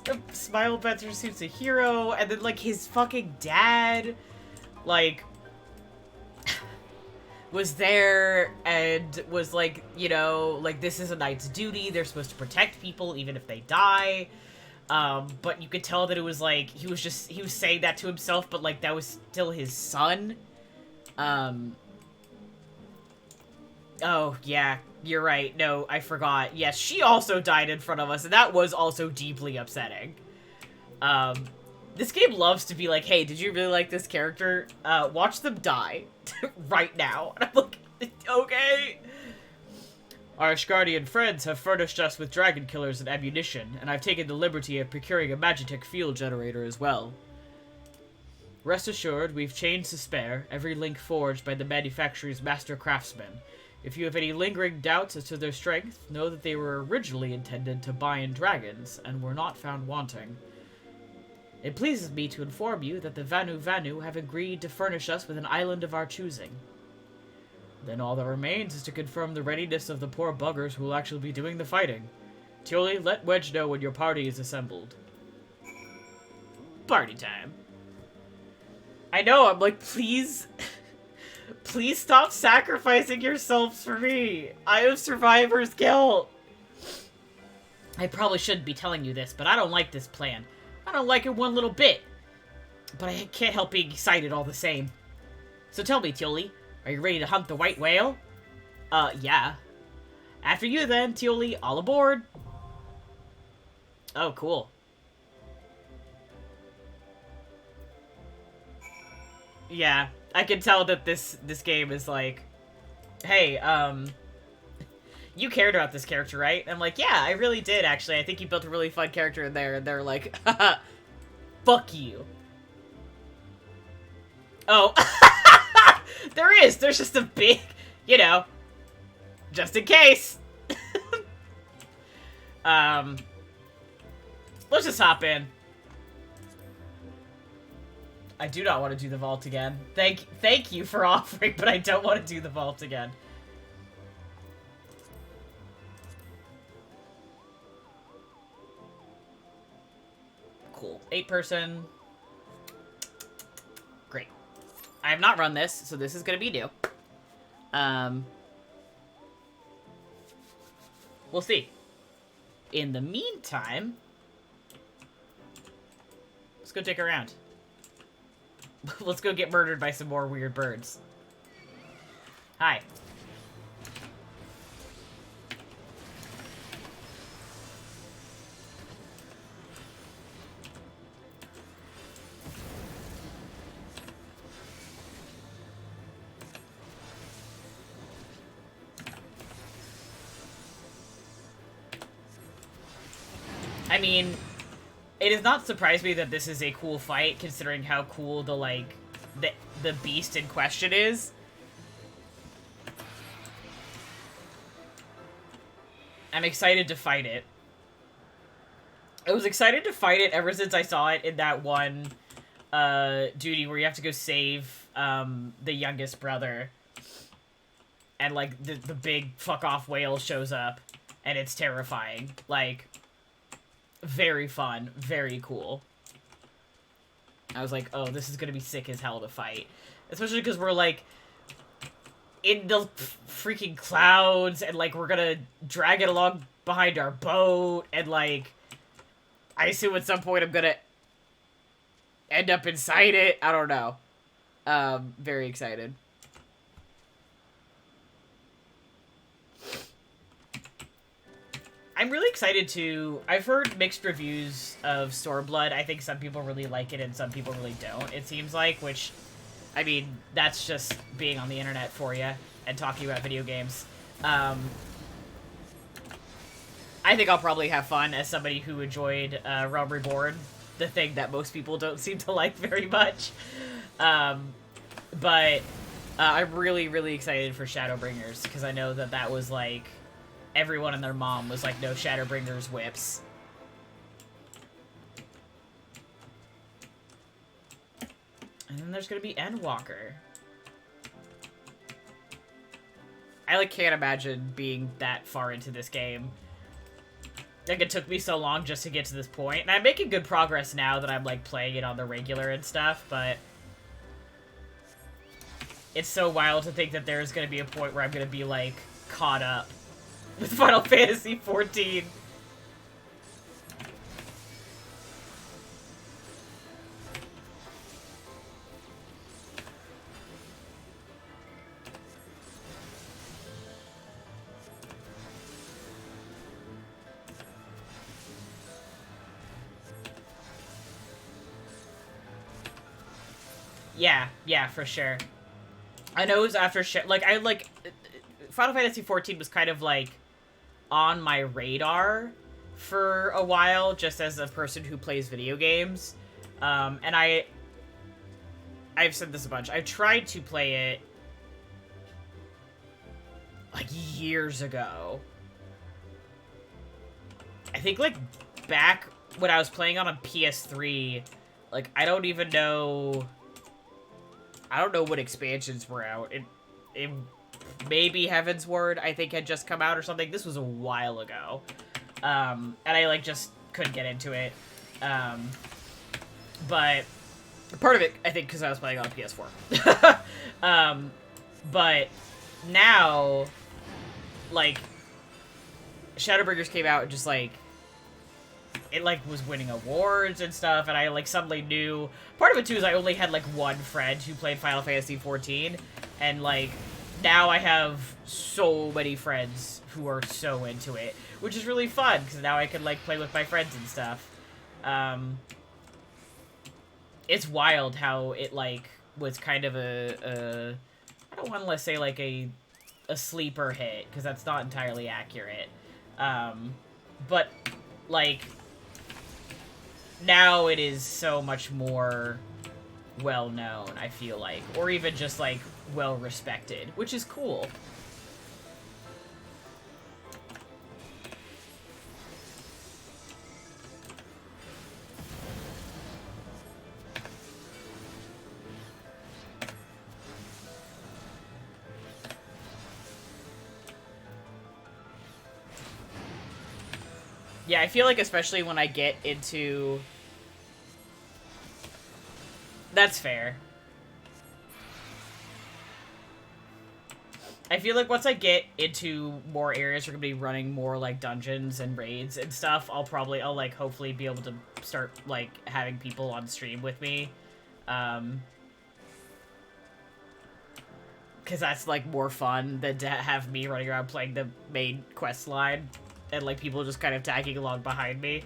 The Smile Benzer suit's a hero, and then, like, his fucking dad, like, was there, and was, like, you know, like, this is a knight's duty, they're supposed to protect people even if they die. But you could tell that it was, like, he was saying that to himself, but, like, that was still his son. Oh, yeah, you're right. No, I forgot. Yes, she also died in front of us, and that was also deeply upsetting. This game loves to be like, hey, did you really like this character? Watch them die right now. And I'm like, okay. Our Ashgardian friends have furnished us with dragon killers and ammunition, and I've taken the liberty of procuring a Magitech field generator as well. Rest assured, we've chains to spare, every link forged by the manufacturer's master craftsmen. If you have any lingering doubts as to their strength, know that they were originally intended to bind dragons, and were not found wanting. It pleases me to inform you that the Vanu have agreed to furnish us with an island of our choosing. Then all that remains is to confirm the readiness of the poor buggers who will actually be doing the fighting. Tioli, let Wedge know when your party is assembled. Party time. I know, I'm like, please... please stop sacrificing yourselves for me. I have survivor's guilt. I probably shouldn't be telling you this, but I don't like this plan. I don't like it one little bit. But I can't help being excited all the same. So tell me, Tioli, are you ready to hunt the white whale? Yeah. After you then, Tioli, all aboard. Oh, cool. Yeah, I can tell that this game is like, hey, you cared about this character, right? And I'm like, yeah, I really did, actually. I think you built a really fun character in there. And they're like, haha, fuck you. Oh. There's just a big, you know, just in case. Let's just hop in. I do not want to do the vault again. Thank you for offering, but I don't want to do the vault again. Cool. 8-person. Great. I have not run this, so this is going to be new. We'll see. In the meantime, let's go take a round. Let's go get murdered by some more weird birds. Hi. I mean, it does not surprise me that this is a cool fight, considering how cool the, like, the beast in question is. I'm excited to fight it. I was excited to fight it ever since I saw it in that one, duty where you have to go save, the youngest brother. And, like, the big fuck-off whale shows up, and it's terrifying. Like... very fun, very cool. I was like, oh, this is gonna be sick as hell to fight. Especially because we're, like, in the freaking clouds, and, like, we're gonna drag it along behind our boat, and, like, I assume at some point I'm gonna end up inside it. I don't know. Very excited. I'm really excited to... I've heard mixed reviews of Storeblood. I think some people really like it and some people really don't, it seems like, which, I mean, that's just being on the internet for you and talking about video games. I think I'll probably have fun as somebody who enjoyed Realm Reborn, the thing that most people don't seem to like very much. But I'm really, really excited for Shadowbringers, because I know that that was, like, everyone and their mom was like, no Shadowbringers whips. And then there's gonna be Endwalker. I, like, can't imagine being that far into this game. Like, it took me so long just to get to this point. And I'm making good progress now that I'm, like, playing it on the regular and stuff, but... it's so wild to think that there's gonna be a point where I'm gonna be, like, caught up with Final Fantasy XIV. Yeah, for sure. I know it was after Final Fantasy XIV was kind of, like, on my radar for a while, just as a person who plays video games. And I've said this a bunch. I tried to play it, like, years ago. I think, like, back when I was playing on a PS3, like, I don't know what expansions were out. It maybe Heavensward, I think, had just come out or something. This was a while ago. And I, like, just couldn't get into it. But part of it, I think, because I was playing on PS4. But now, like, Shadowbringers came out and just, like, it, like, was winning awards and stuff, and I, like, suddenly knew... Part of it, too, is I only had, like, one friend who played Final Fantasy XIV, and, like, now I have so many friends who are so into it, which is really fun, because now I can, like, play with my friends and stuff. It's wild how it, like, was kind of I don't want to say, like, a sleeper hit, because that's not entirely accurate. But, like... now it is so much more well-known, I feel like. Or even just, like, well-respected, which is cool. Yeah, I feel like especially when I get into... That's fair. I feel like once I get into more areas, we're gonna be running more, like, dungeons and raids and stuff, I'll, like, hopefully be able to start, like, having people on stream with me. Because that's, like, more fun than to have me running around playing the main quest line. And, like, people just kind of tagging along behind me.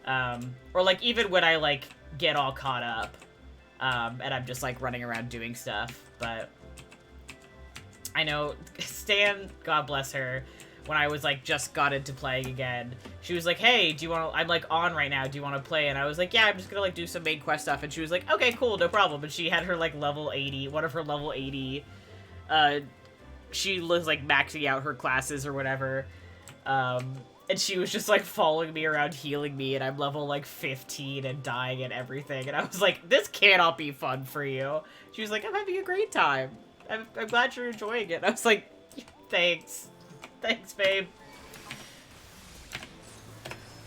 Or, like, even when I, like, get all caught up. And I'm just, like, running around doing stuff. But I know Stan, God bless her, when I was, like, just got into playing again, she was like, hey, do you want to... I'm, like, on right now. Do you want to play? And I was like, yeah, I'm just gonna, like, do some main quest stuff. And she was like, okay, cool, no problem. And she had her, like, level 80... one of her level 80... she was, like, maxing out her classes or whatever. And she was just, like, following me around, healing me, and I'm level, like, 15 and dying and everything. And I was like, this cannot be fun for you. She was like, I'm having a great time. I'm glad you're enjoying it. And I was like, thanks. Thanks, babe.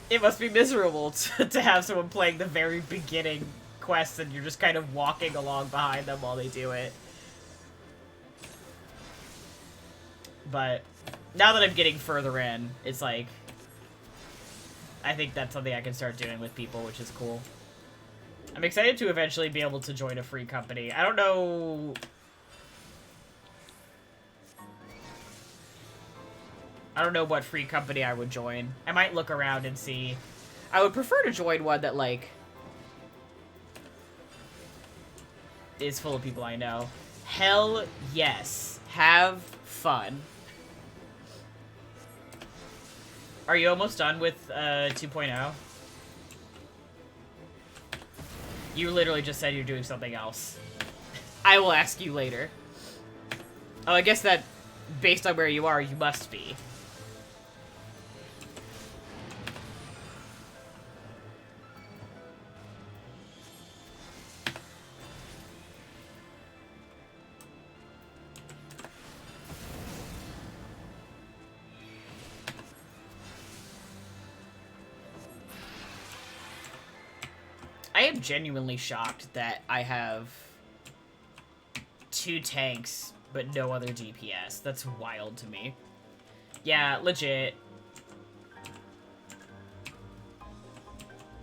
It must be miserable to have someone playing the very beginning quests and you're just kind of walking along behind them while they do it. But now that I'm getting further in, it's like... I think that's something I can start doing with people, which is cool. I'm excited to eventually be able to join a free company. I don't know... I don't know what free company I would join. I might look around and see. I would prefer to join one that, like, is full of people I know. Hell yes. Have fun. Are you almost done with 2.0? You literally just said you're doing something else. I will ask you later. Oh, I guess that, based on where you are, you must be. I am genuinely shocked that I have 2 tanks, but no other DPS. That's wild to me. Yeah, legit.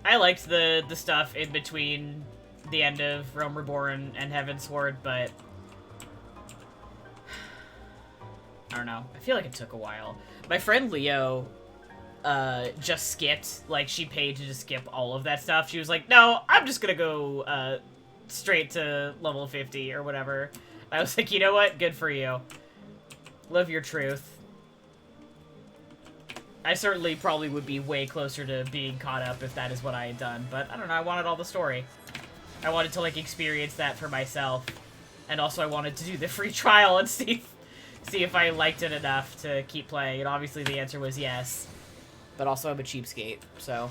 I liked the stuff in between the end of Realm Reborn and Heavensward, but I don't know. I feel like it took a while. My friend Leo just skipped, like, she paid to just skip all of that stuff. She was like, no, I'm just gonna go, straight to level 50 or whatever. I was like, you know what? Good for you. Live your truth. I certainly probably would be way closer to being caught up if that is what I had done, but I don't know, I wanted all the story. I wanted to, like, experience that for myself. And also I wanted to do the free trial and see if I liked it enough to keep playing, and obviously the answer was yes. But also I'm a cheapskate, so...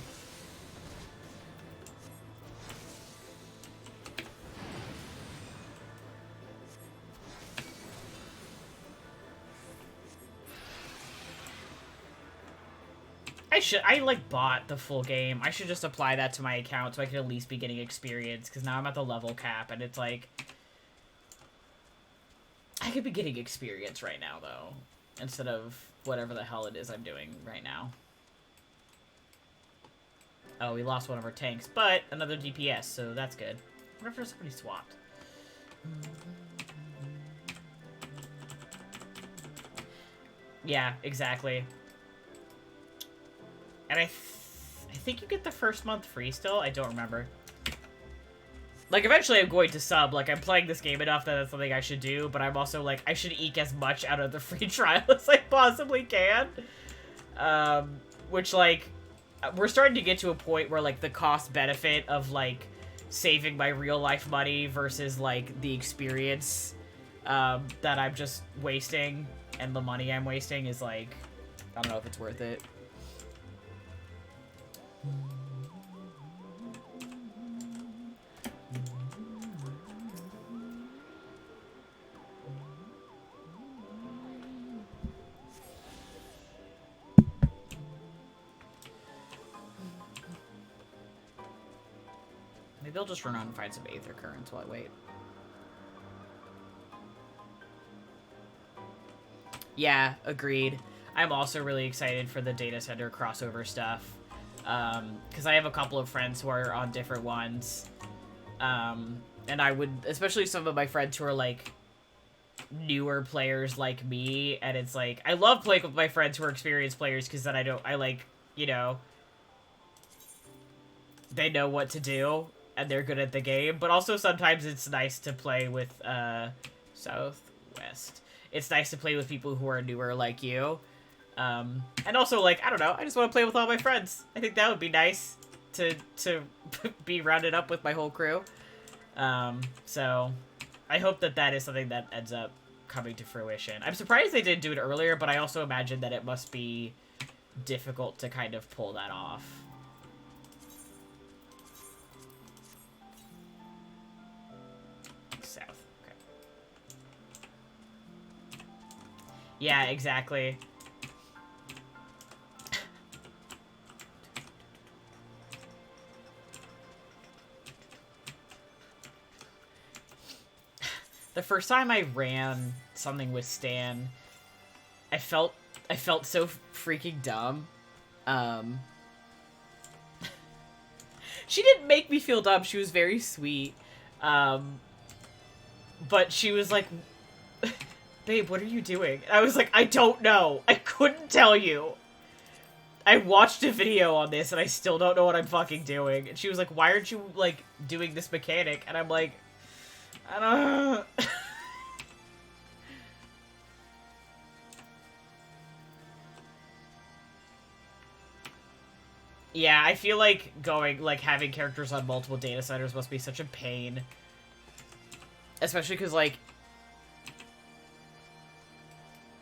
I, like, bought the full game. I should just apply that to my account so I can at least be getting experience, because now I'm at the level cap, and it's like... I could be getting experience right now, though, instead of whatever the hell it is I'm doing right now. Oh, we lost one of our tanks, but another DPS, so that's good. I wonder if somebody swapped. Yeah, exactly. And I think you get the first month free still? I don't remember. Like, eventually I'm going to sub. Like, I'm playing this game enough that that's something I should do, but I'm also, like, I should eke as much out of the free trial as I possibly can. Which, like... We're starting to get to a point where, like, the cost-benefit of, like, saving my real-life money versus, like, the experience that I'm just wasting and the money I'm wasting is, like, I don't know if it's worth it. Maybe I'll just run out and find some Aether Currents while I wait. Yeah, agreed. I'm also really excited for the data center crossover stuff. Because I have a couple of friends who are on different ones. And I would, especially some of my friends who are, like, newer players like me. And it's like, I love playing with my friends who are experienced players because then I like, you know, they know what to do. And they're good at the game, but also sometimes it's nice to play with, Southwest. It's nice to play with people who are newer like you. And also, like, I don't know, I just want to play with all my friends. I think that would be nice to be rounded up with my whole crew. So, I hope that that is something that ends up coming to fruition. I'm surprised they didn't do it earlier, but I also imagine that it must be difficult to kind of pull that off. South. Okay. Yeah, exactly. The first time I ran something with Stan, I felt so freaking dumb. She didn't make me feel dumb. She was very sweet. But she was like, babe, what are you doing? And I was like, I don't know. I couldn't tell you. I watched a video on this and I still don't know what I'm fucking doing. And she was like, why aren't you, like, doing this mechanic? And I'm like, I don't know. Yeah, I feel like having characters on multiple data centers must be such a pain. Especially because, like,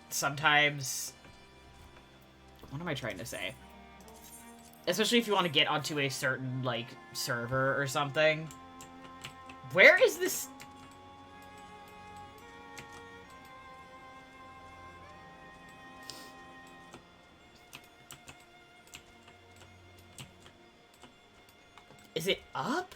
sometimes... What am I trying to say? Especially if you want to get onto a certain, like, server or something. Where is this... Is it up?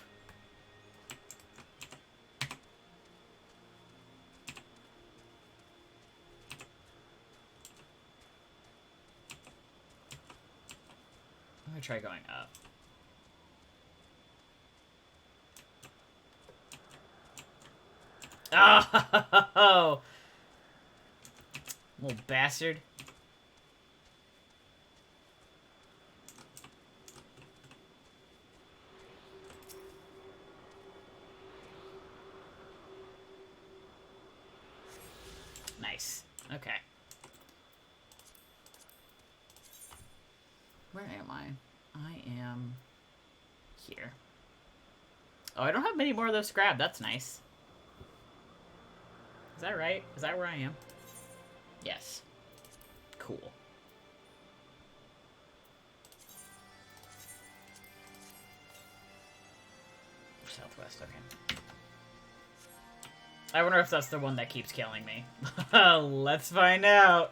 I'm gonna try going up. Oh! Little bastard. Nice. Okay. Where am I? I am here. Oh, I don't have many more of those scrap. That's nice. Is that right? Is that where I am? Yes. Cool. Southwest, okay. I wonder if that's the one that keeps killing me. Let's find out.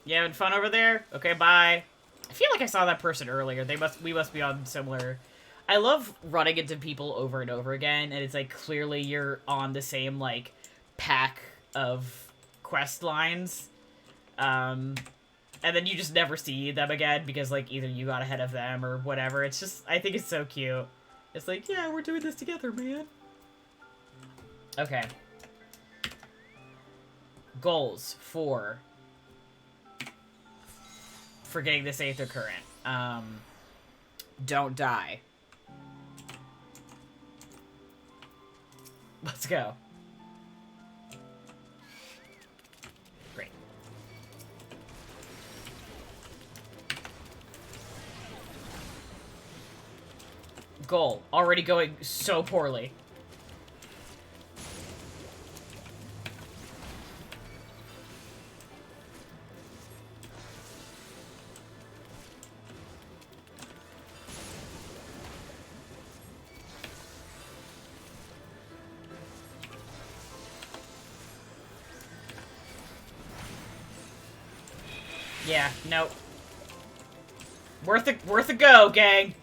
You having fun over there? Okay, bye. I feel like I saw that person earlier. We must be on similar... I love running into people over and over again, and it's like, clearly you're on the same, like, pack of quest lines. And then you just never see them again, because, like, either you got ahead of them or whatever. It's just, I think it's so cute. It's like, yeah, we're doing this together, man. Okay. Goals for getting this Aether Current. Don't die. Let's go. Great. Goal. Already going so poorly. Yeah, nope. Worth a go, gang.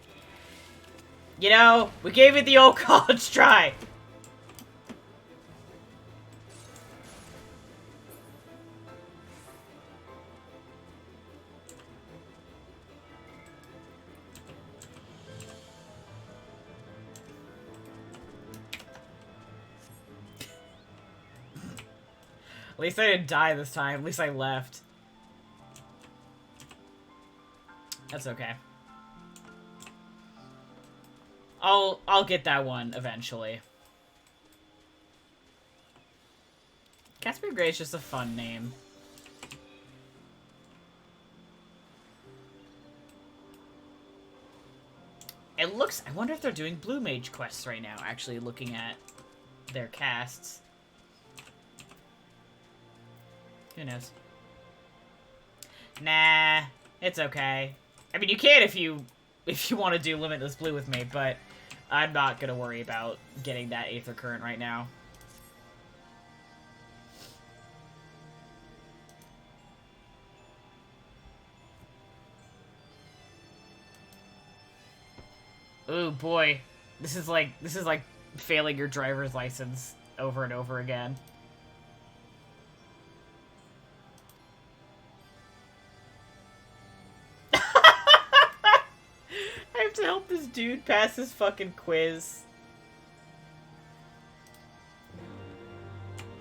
You know, we gave it the old college try. At least I didn't die this time. At least I left. That's okay. I'll get that one eventually. Casper Grey is just a fun name. It looks... I wonder if they're doing Blue Mage quests right now, actually looking at their casts. Who knows? Nah, it's okay. I mean, you can if you want to do Limitless Blue with me, but I'm not gonna worry about getting that Aether Current right now. Oh boy. This is like failing your driver's license over and over again. I have to help this dude pass his fucking quiz.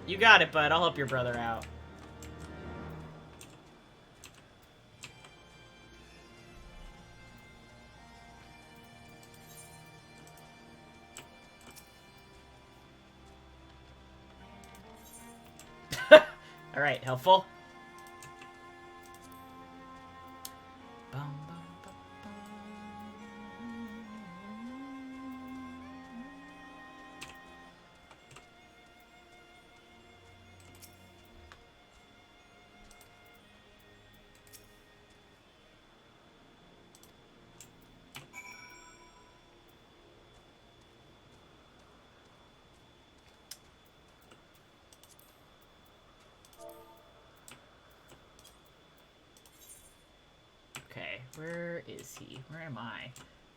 You got it, bud. I'll help your brother out. Alright, helpful. Okay, where is he? Where am I?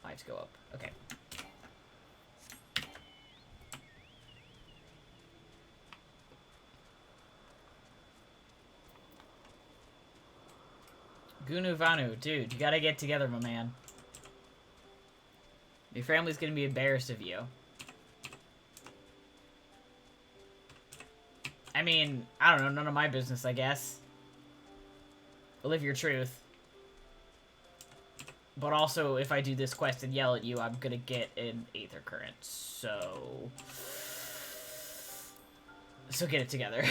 I have to go up. Okay. Gunu Vanu, dude, you gotta get together, my man. Your family's gonna be embarrassed of you. I mean, I don't know, none of my business, I guess. Live your truth. But also, if I do this quest and yell at you, I'm gonna get an Aether Current, so... So get it together.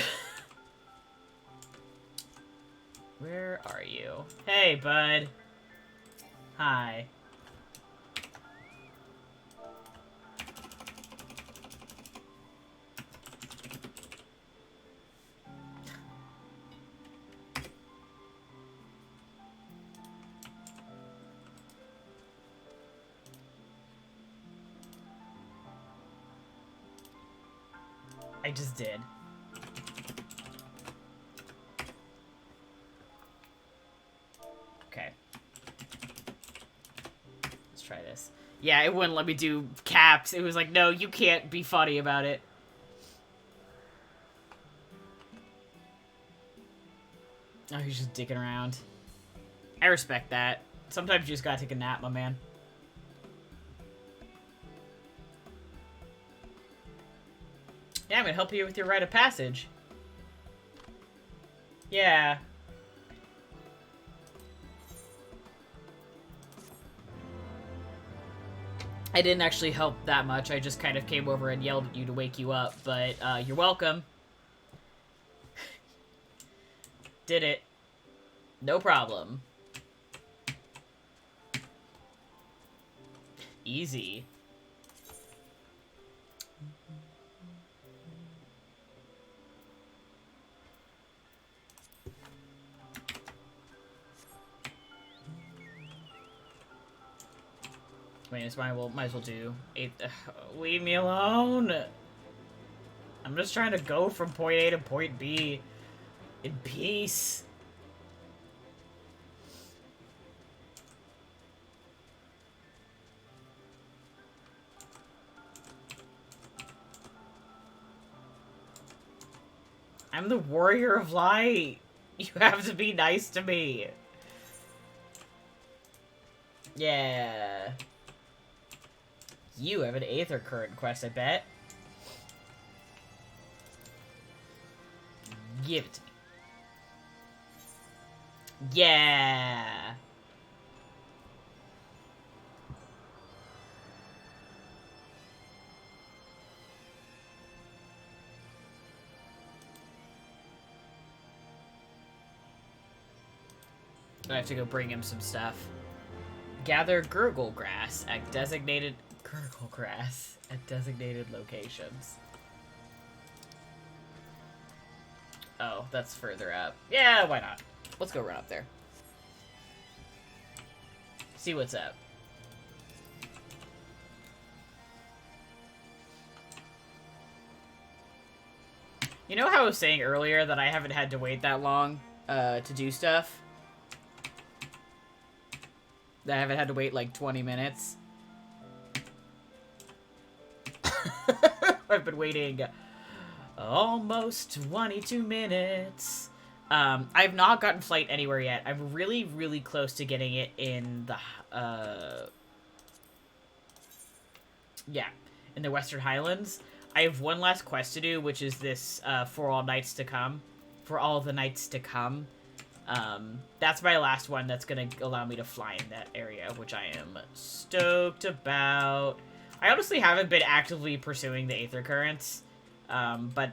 Where are you? Hey, bud. Hi. I just did. Okay. Let's try this. Yeah, it wouldn't let me do caps. It was like, no, you can't be funny about it. Oh, he's just dicking around. I respect that. Sometimes you just gotta take a nap, my man. Yeah, I'm gonna help you with your rite of passage. Yeah. I didn't actually help that much. I just kind of came over and yelled at you to wake you up, but you're welcome. Did it. No problem. Easy. I mean, it's might as well do 8. Leave me alone. I'm just trying to go from point A to point B in peace. I'm the warrior of light. You have to be nice to me. Yeah. You have an Aether Current quest, I bet. Give it to me. Yeah. I have to go bring him some stuff. Gather gurgle grass at designated locations. Oh, that's further up. Yeah, why not? Let's go run up there. See what's up. You know how I was saying earlier that I haven't had to wait that long to do stuff? That I haven't had to wait like 20 minutes? I've been waiting almost 22 minutes. I've not gotten flight anywhere yet. I'm really, really close to getting it in the, yeah, in the Western Highlands. I have one last quest to do, which is this, For All Nights to Come. For All the Nights to Come. That's my last one that's gonna allow me to fly in that area, which I am stoked about. I honestly haven't been actively pursuing the Aether Currents, but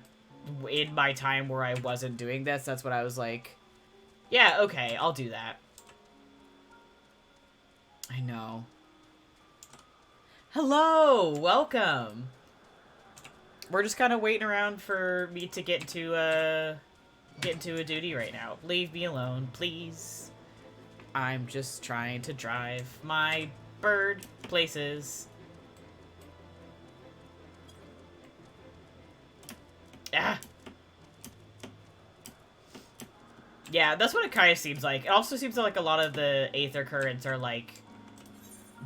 in my time where I wasn't doing this, that's what I was like, yeah, okay, I'll do that. I know. Hello! Welcome! We're just kind of waiting around for me to get into a duty right now. Leave me alone, please. I'm just trying to drive my bird places. Ah! Yeah, that's what it kind of seems like. It also seems like a lot of the Aether Currents are, like,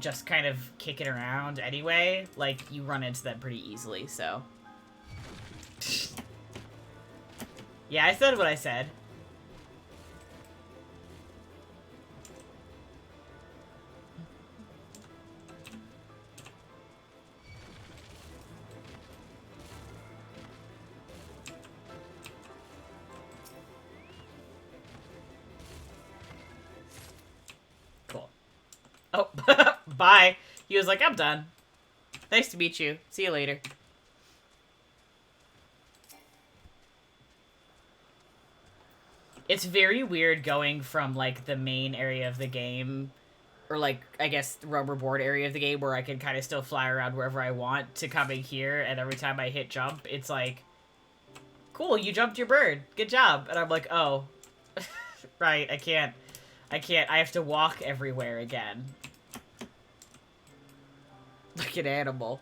just kind of kicking around anyway. Like, you run into them pretty easily, so... Yeah, I said what I said. Cool. Oh, bye. He was like, I'm done. Nice to meet you. See you later. It's very weird going from, like, the main area of the game, or, like, I guess, the rubber board area of the game where I can kind of still fly around wherever I want, to coming here, and every time I hit jump, it's like, cool, you jumped your bird. Good job. And I'm like, oh. Right, I can't. I have to walk everywhere again. Like an animal.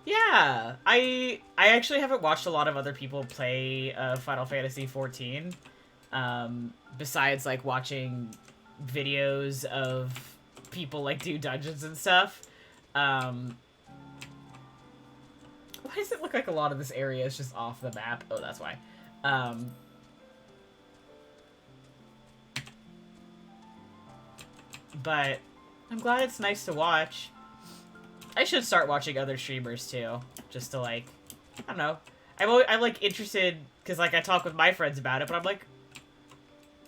Yeah, I actually haven't watched a lot of other people play Final Fantasy XIV, besides, like, watching videos of people, like, do dungeons and stuff. Why does it look like a lot of this area is just off the map? Oh, that's why. But I'm glad it's nice to watch. I should start watching other streamers too, just to, like, I don't know. I'm like interested because, like, I talk with my friends about it, but I'm like,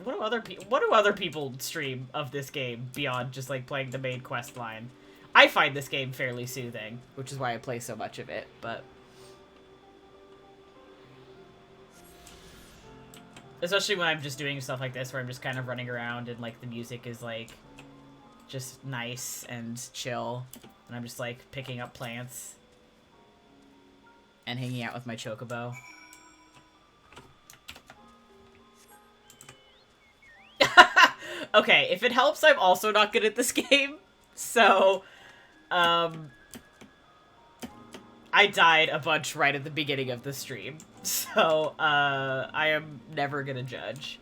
what do other people stream of this game beyond just, like, playing the main quest line? I find this game fairly soothing, which is why I play so much of it. But especially when I'm just doing stuff like this, where I'm just kind of running around and, like, the music is, like, just nice and chill. And I'm just, like, picking up plants and hanging out with my chocobo. Okay, if it helps, I'm also not good at this game. So, I died a bunch right at the beginning of the stream. So, I am never gonna judge.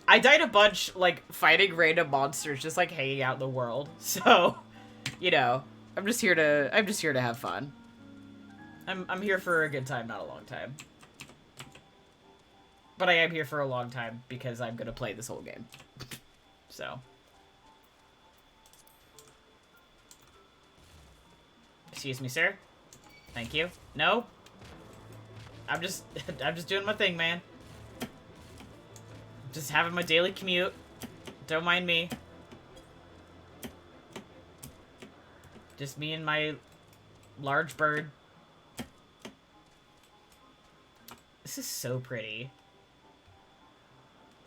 I died a bunch, like, fighting random monsters, just, like, hanging out in the world. So... You know, I'm just here to have fun. I'm here for a good time, not a long time. But I am here for a long time because I'm gonna play this whole game. So. Excuse me, sir. Thank you. No. I'm just doing my thing, man. Just having my daily commute. Don't mind me. Just me and my large bird. This is so pretty.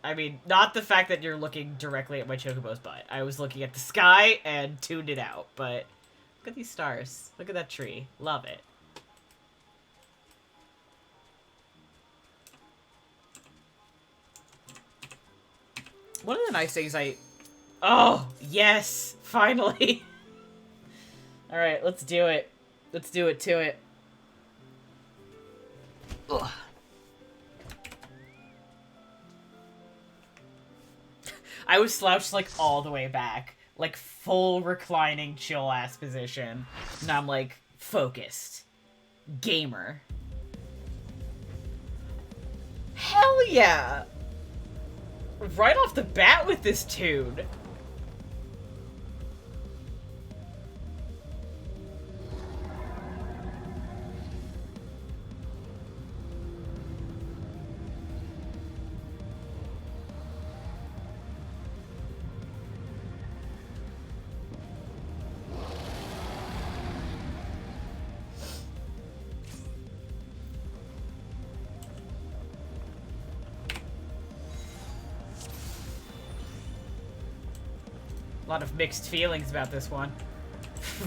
I mean, not the fact that you're looking directly at my chocobo's butt. I was looking at the sky and tuned it out, but look at these stars. Look at that tree. Love it. One of the nice things Oh, yes! Finally! Alright, let's do it. Let's do it to it. Ugh. I was slouched, like, all the way back. Like, full reclining chill-ass position. And I'm, like, focused. Gamer. Hell yeah! Right off the bat with this tune. A lot of mixed feelings about this one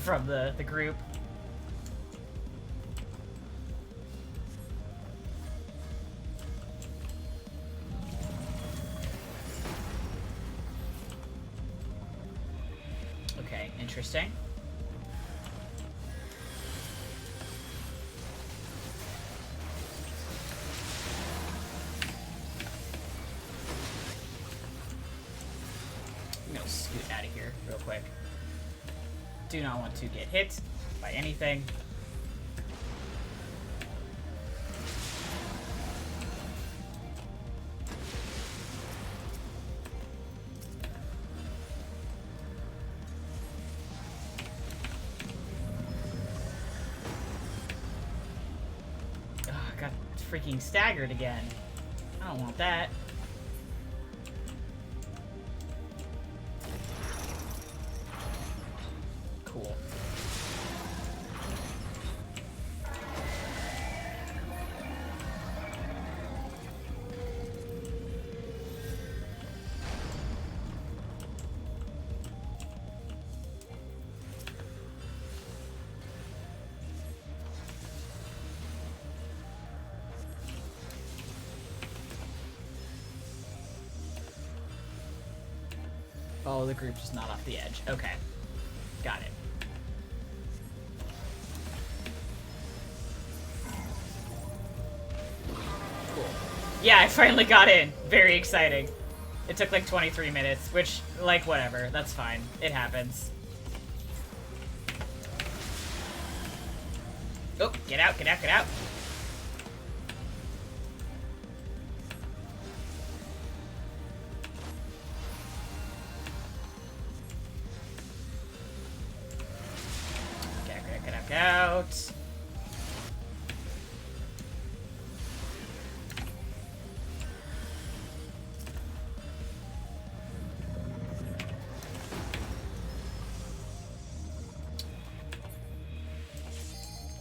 from the group. Okay, interesting. I'm gonna scoot out of here real quick. Do not want to get hit by anything. Ugh, I got freaking staggered again. I don't want that. Cool. Follow the group, just not off the edge. Okay. Got it. Cool. Yeah, I finally got in. Very exciting. It took like 23 minutes, which, like, whatever. That's fine. It happens. Oh, get out, get out, get out. Get out.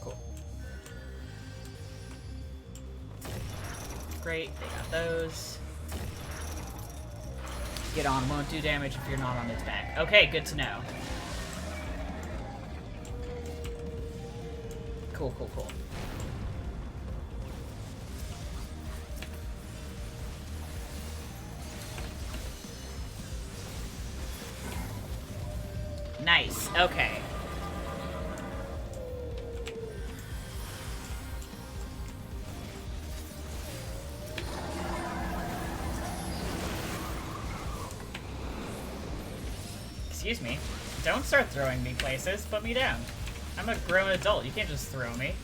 Cool. Great, they got those. Get on, won't do damage if you're not on its back. Okay, good to know. Cool, cool, cool. Nice, okay. Excuse me. Don't start throwing me places. Put me down. I'm a grown adult. You can't just throw me.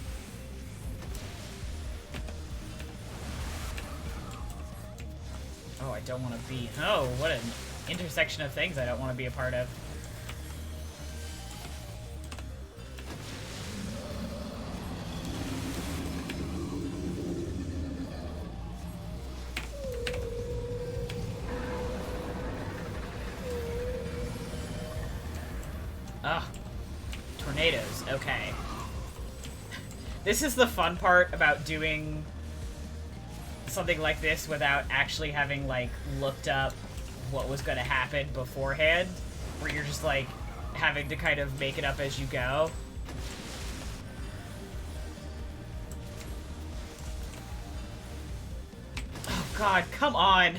Oh, I don't want to be... Oh, what an intersection of things I don't want to be a part of. Ugh. Tornadoes. Okay. This is the fun part about doing something like this without actually having, like, looked up what was going to happen beforehand, where you're just, like, having to kind of make it up as you go. Oh god, come on!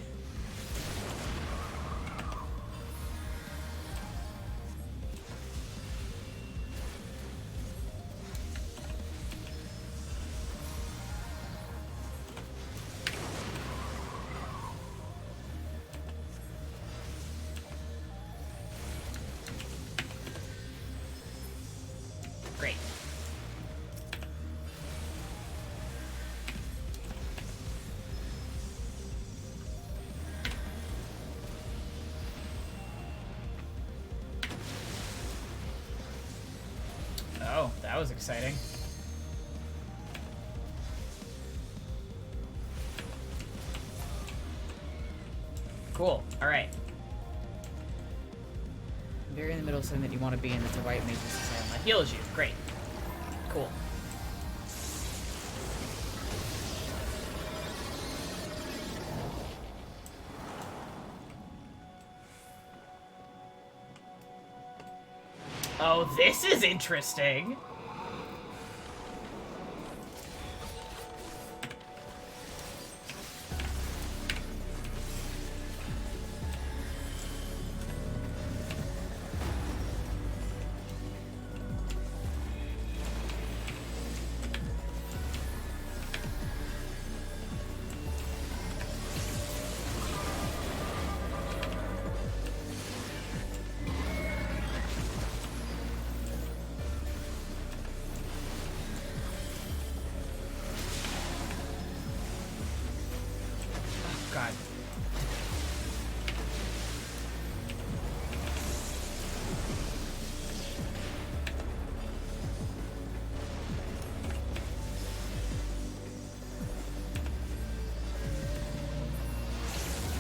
That was exciting. Cool. Alright. Very in the middle of something that you want to be in that's a white mage's asylum that heals you. Great. Cool. Oh, this is interesting. God.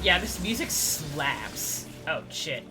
Yeah, this music slaps. Oh, shit.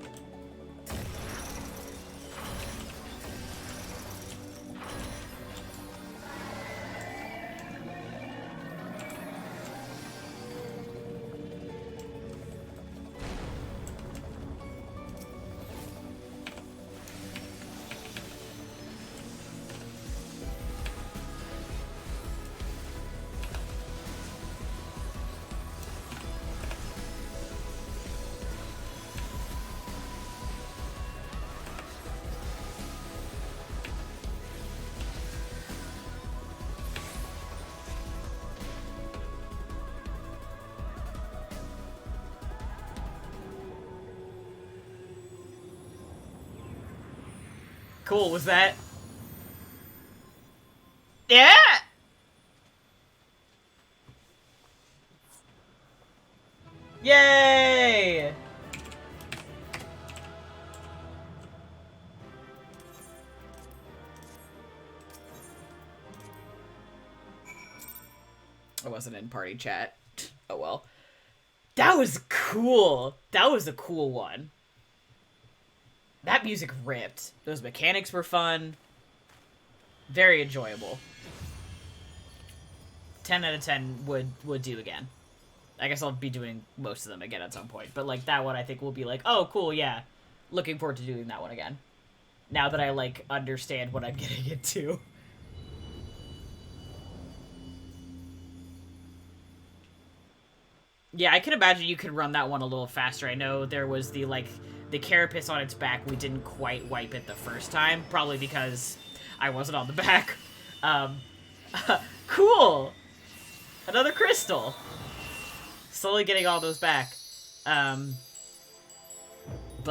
Cool, was that? Yeah! Yay! I wasn't in party chat. Oh well. That was cool. That was a cool one. That music ripped. Those mechanics were fun. Very enjoyable. 10 out of 10 would do again. I guess I'll be doing most of them again at some point. But, like, that one I think will be like, oh, cool, yeah. Looking forward to doing that one again. Now that I, like, understand what I'm getting into. Yeah, I can imagine you could run that one a little faster. I know there was the, like, the carapace on its back. We didn't quite wipe it the first time. Probably because I wasn't on the back. Cool! Another crystal! Slowly getting all those back. But,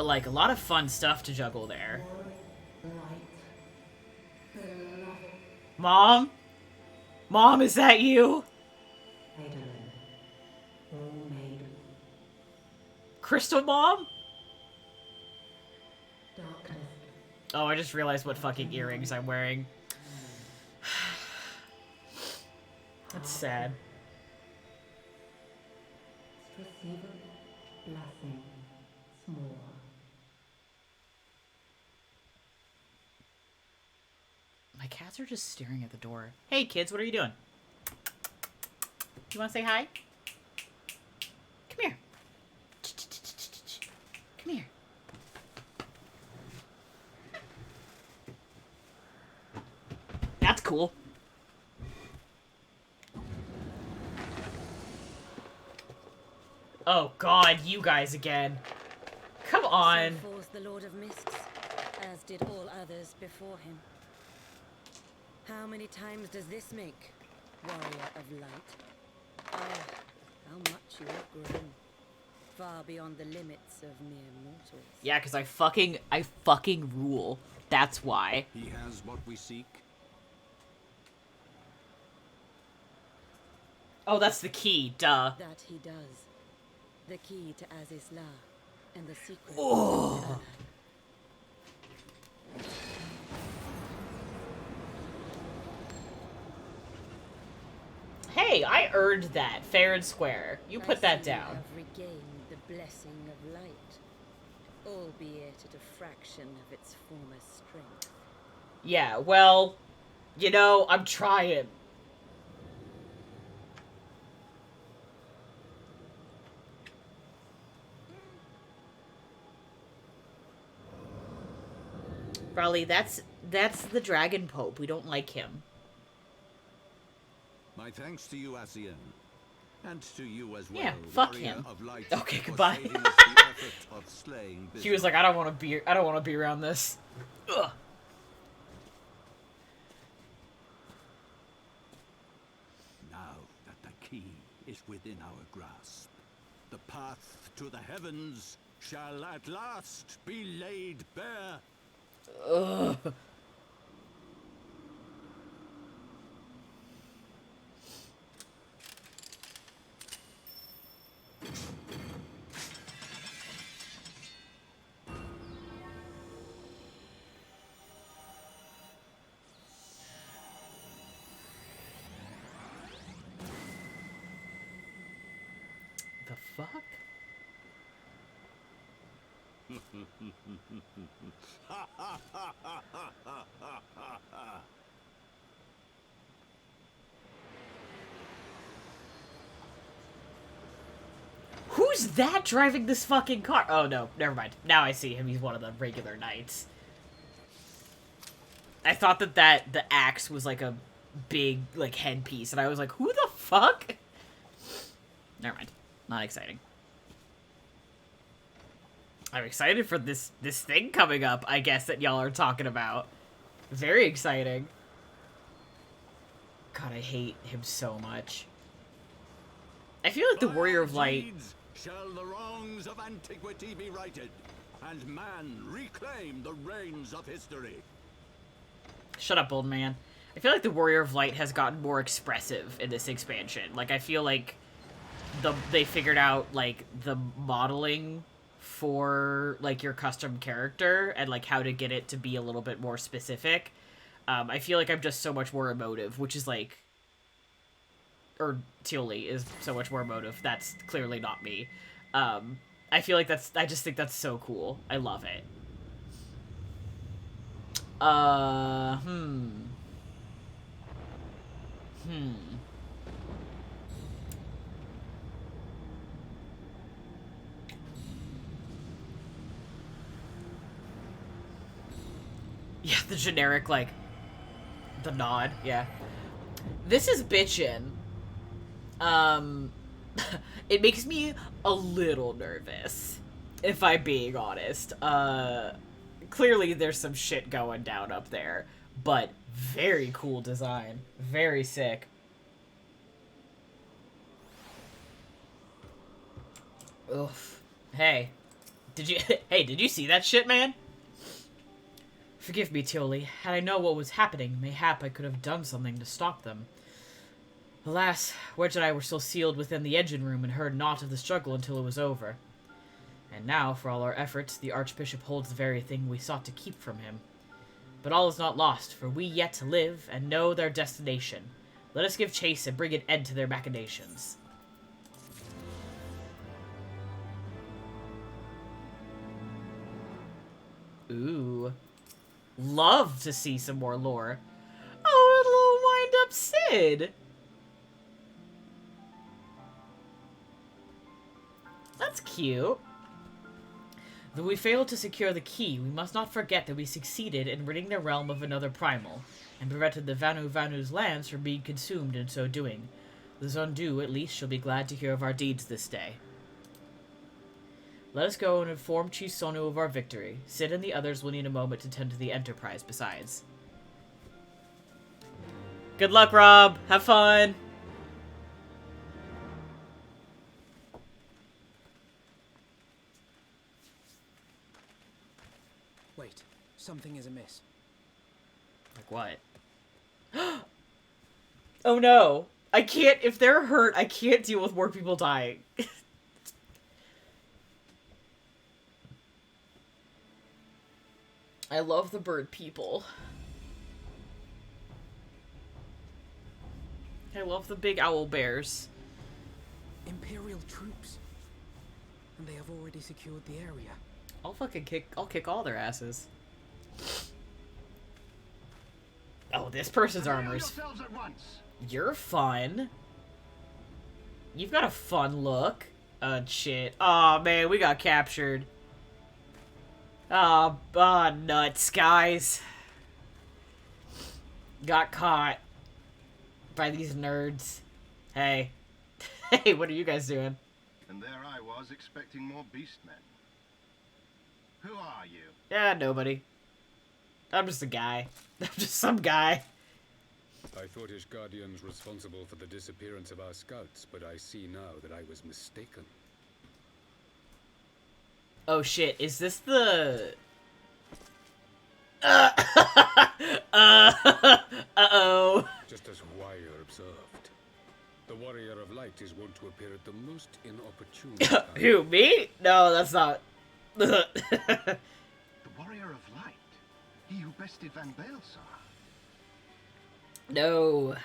like, a lot of fun stuff to juggle there. Mom? Mom, is that you? Crystal Mom? Oh, I just realized what fucking earrings I'm wearing. That's sad. My cats are just staring at the door. Hey kids, what are you doing? You want to say hi? Come here. Come here. That's cool. Oh god, you guys again. Come on. So falls the Lord of Mists, as did all others before him. How many times does this make, warrior of light? Ah, how much you have grown. Far beyond the limits of mere mortals. Yeah, because I fucking rule. That's why. He has what we seek. Oh, that's the key, duh. That he does. The key to Azizla and the secret. Oh. earned that, fair and square. You put that I down. have regained the blessing of light, albeit at a fraction of its former strength. Yeah, well, you know, I'm trying. Raleigh, that's the Dragon Pope. We don't like him. My thanks to you, Asian. And to you as well, Yeah, fuck warrior him. of light, Okay, for goodbye. saving us the effort of slaying She was like, I don't want to be around this. Ugh. Now that the key is within our grasp, the path to the heavens shall at last be laid bare. Ugh. The fuck? Who's that driving this fucking car? Oh no, never mind. Now I see him. He's one of the regular knights. I thought that the axe was like a big like headpiece, and I was like, who the fuck? Never mind. Not exciting. I'm excited for this thing coming up, I guess, that y'all are talking about. Very exciting. God, I hate him so much. I feel like the Warrior of Light... Shall the wrongs of antiquity be righted, and man reclaim the reins of history. Shut up, old man. I feel like the Warrior of Light has gotten more expressive in this expansion. Like, I feel like they figured out, like, the modeling for, like, your custom character and, like, how to get it to be a little bit more specific. I feel like I'm just so much more emotive, which is, like... Or Teoli is so much more emotive. That's clearly not me. I feel like I just think that's so cool. I love it. Yeah, the generic, like, the nod, yeah. This is bitchin'. It makes me a little nervous, if I'm being honest. Clearly there's some shit going down up there, but very cool design. Very sick. Oof. Hey. Did you see that shit, man? Forgive me, Teoli. Had I known what was happening, mayhap I could have done something to stop them. Alas, Wedge and I were still sealed within the engine room and heard naught of the struggle until it was over. And now, for all our efforts, the Archbishop holds the very thing we sought to keep from him. But all is not lost, for we yet live and know their destination. Let us give chase and bring an end to their machinations. Ooh. Love to see some more lore. Oh, a little wind-up Sid! That's cute. Though we failed to secure the key, we must not forget that we succeeded in ridding the realm of another primal, and prevented the Vanu's lands from being consumed in so doing. The Zondu, at least, shall be glad to hear of our deeds this day. Let us go and inform Chief Sonu of our victory. Sid and the others will need a moment to tend to the Enterprise besides. Good luck, Rob! Have fun! Wait, something is amiss. Like what? Oh no! I can't, if they're hurt, I can't deal with more people dying. I love the bird people. I love the big owl bears. Imperial troops. And they have already secured the area. I'll kick all their asses. Oh, this person's armor's... You're fun. You've got a fun look. Shit. Oh man, we got captured. Oh, nuts, guys. Got caught by these nerds. Hey. Hey, what are you guys doing? And there I was, expecting more beastmen. Who are you? Yeah, nobody. I'm just a guy. I'm just some guy. I thought Ishgardians responsible for the disappearance of our scouts, but I see now that I was mistaken. Oh shit, is this the... Uh-oh. Just as Wire observed, the Warrior of Light is wont to appear at the most inopportune time. Who, me? No, that's not... The Warrior of Light? He who bested Van Baelsar? No.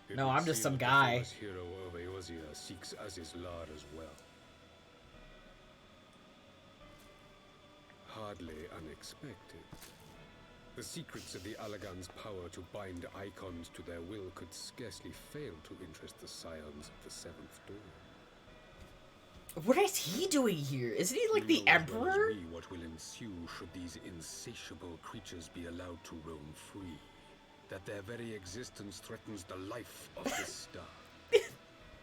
It No, would I'm just seem some that guy. The famous hero of Eorzea seeks Azizlar as well. Hardly unexpected. The secrets of the Allagan's power to bind icons to their will could scarcely fail to interest the scions of the Seventh Dawn. What is he doing here? Isn't he like the You know as well as Emperor? we what will ensue should these insatiable creatures be allowed to roam free. That their very existence threatens the life of this star.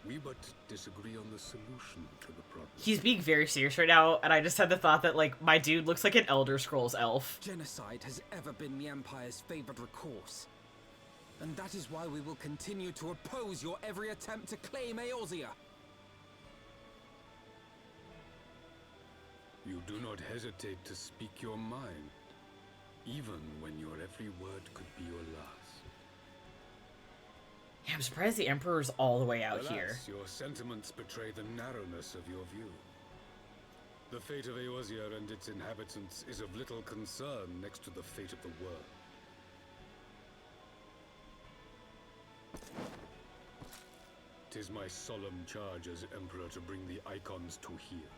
We but disagree on the solution to the problem. He's being very serious right now, and I just had the thought that, like, my dude looks like an Elder Scrolls elf. Genocide has ever been the Empire's favored recourse. And that is why we will continue to oppose your every attempt to claim Eorzea. You do not hesitate to speak your mind, even when your every word could be your last. Yeah, I'm surprised the Emperor's all the way out Alas, here. your sentiments betray the narrowness of your view. The fate of Eorzea and its inhabitants is of little concern next to the fate of the world. Tis my solemn charge as Emperor to bring the icons to here.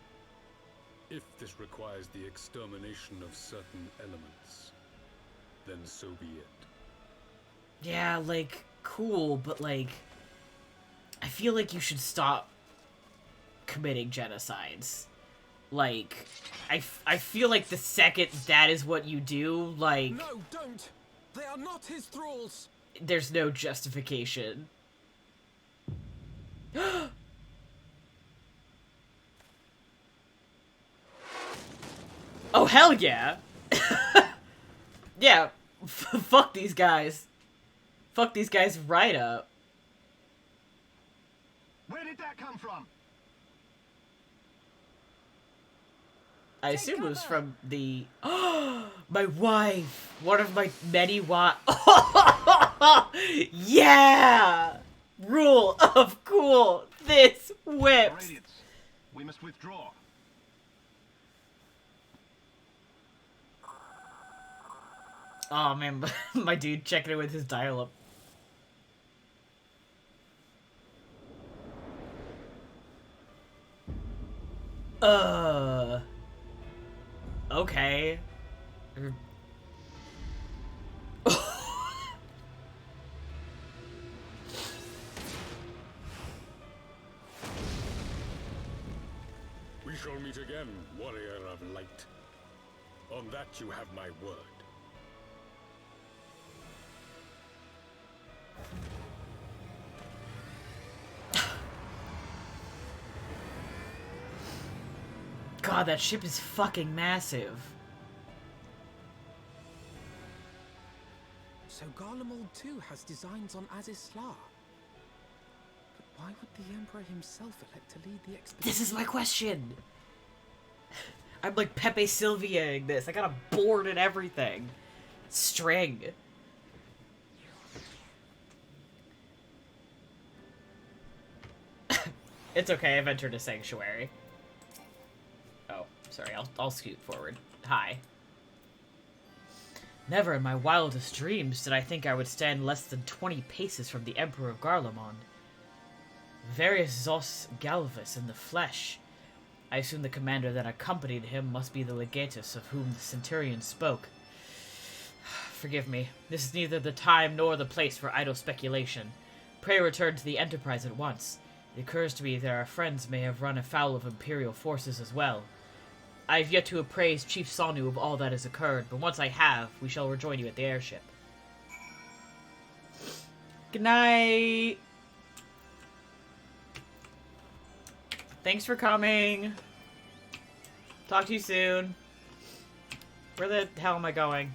If this requires the extermination of certain elements, then so be it. Yeah, like, cool, but, like, I feel like you should stop committing genocides. Like, I feel like the second that is what you do, like... No, don't! They are not his thralls! There's no justification. Oh, hell yeah! Yeah, fuck these guys. Fuck these guys right up. Where did that come from? I assume it was from the... my wife! One of my many wives. Yeah! Rule of cool. This whips. Radiance. We must withdraw. Oh man, my dude checking in with his dial-up. Okay. We shall meet again, Warrior of Light. On that you have my word. God, that ship is fucking massive. So Garlemald too has designs on Azizlar. But why would the Emperor himself elect to lead the expedition? This is my question. I'm like Pepe Sylviaing this. I got a board and everything. String. It's okay, I've entered a sanctuary. Oh, sorry, I'll scoot forward. Hi. Never in my wildest dreams did I think I would stand less than 20 paces from the Emperor of Garlemald. Various Zos Galvus in the flesh. I assume the commander that accompanied him must be the legatus of whom the centurion spoke. Forgive me. This is neither the time nor the place for idle speculation. Pray return to the Enterprise at once. It occurs to me that our friends may have run afoul of Imperial forces as well. I have yet to appraise Chief Sanu of all that has occurred, but once I have, we shall rejoin you at the airship. Good night! Thanks for coming! Talk to you soon. Where the hell am I going?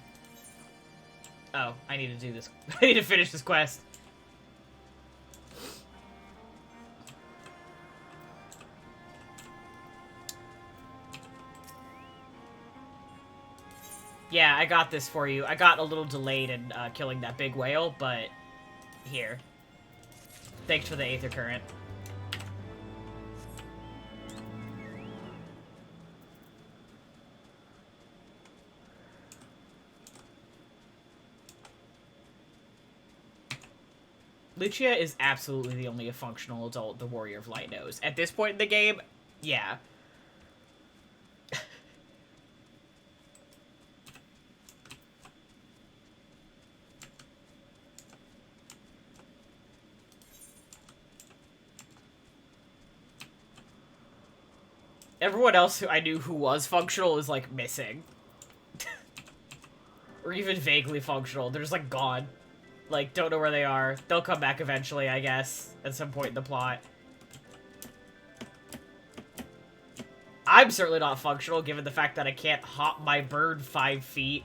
Oh, I need to do this. I need to finish this quest. Yeah, I got this for you. I got a little delayed in killing that big whale, but here. Thanks for the Aether Current. Lucia is absolutely the only functional adult the Warrior of Light knows. At this point in the game, yeah. Everyone else who I knew who was functional is, like, missing. Or even vaguely functional. They're just, like, gone. Like, don't know where they are. They'll come back eventually, I guess, at some point in the plot. I'm certainly not functional, given the fact that I can't hop my bird 5 feet.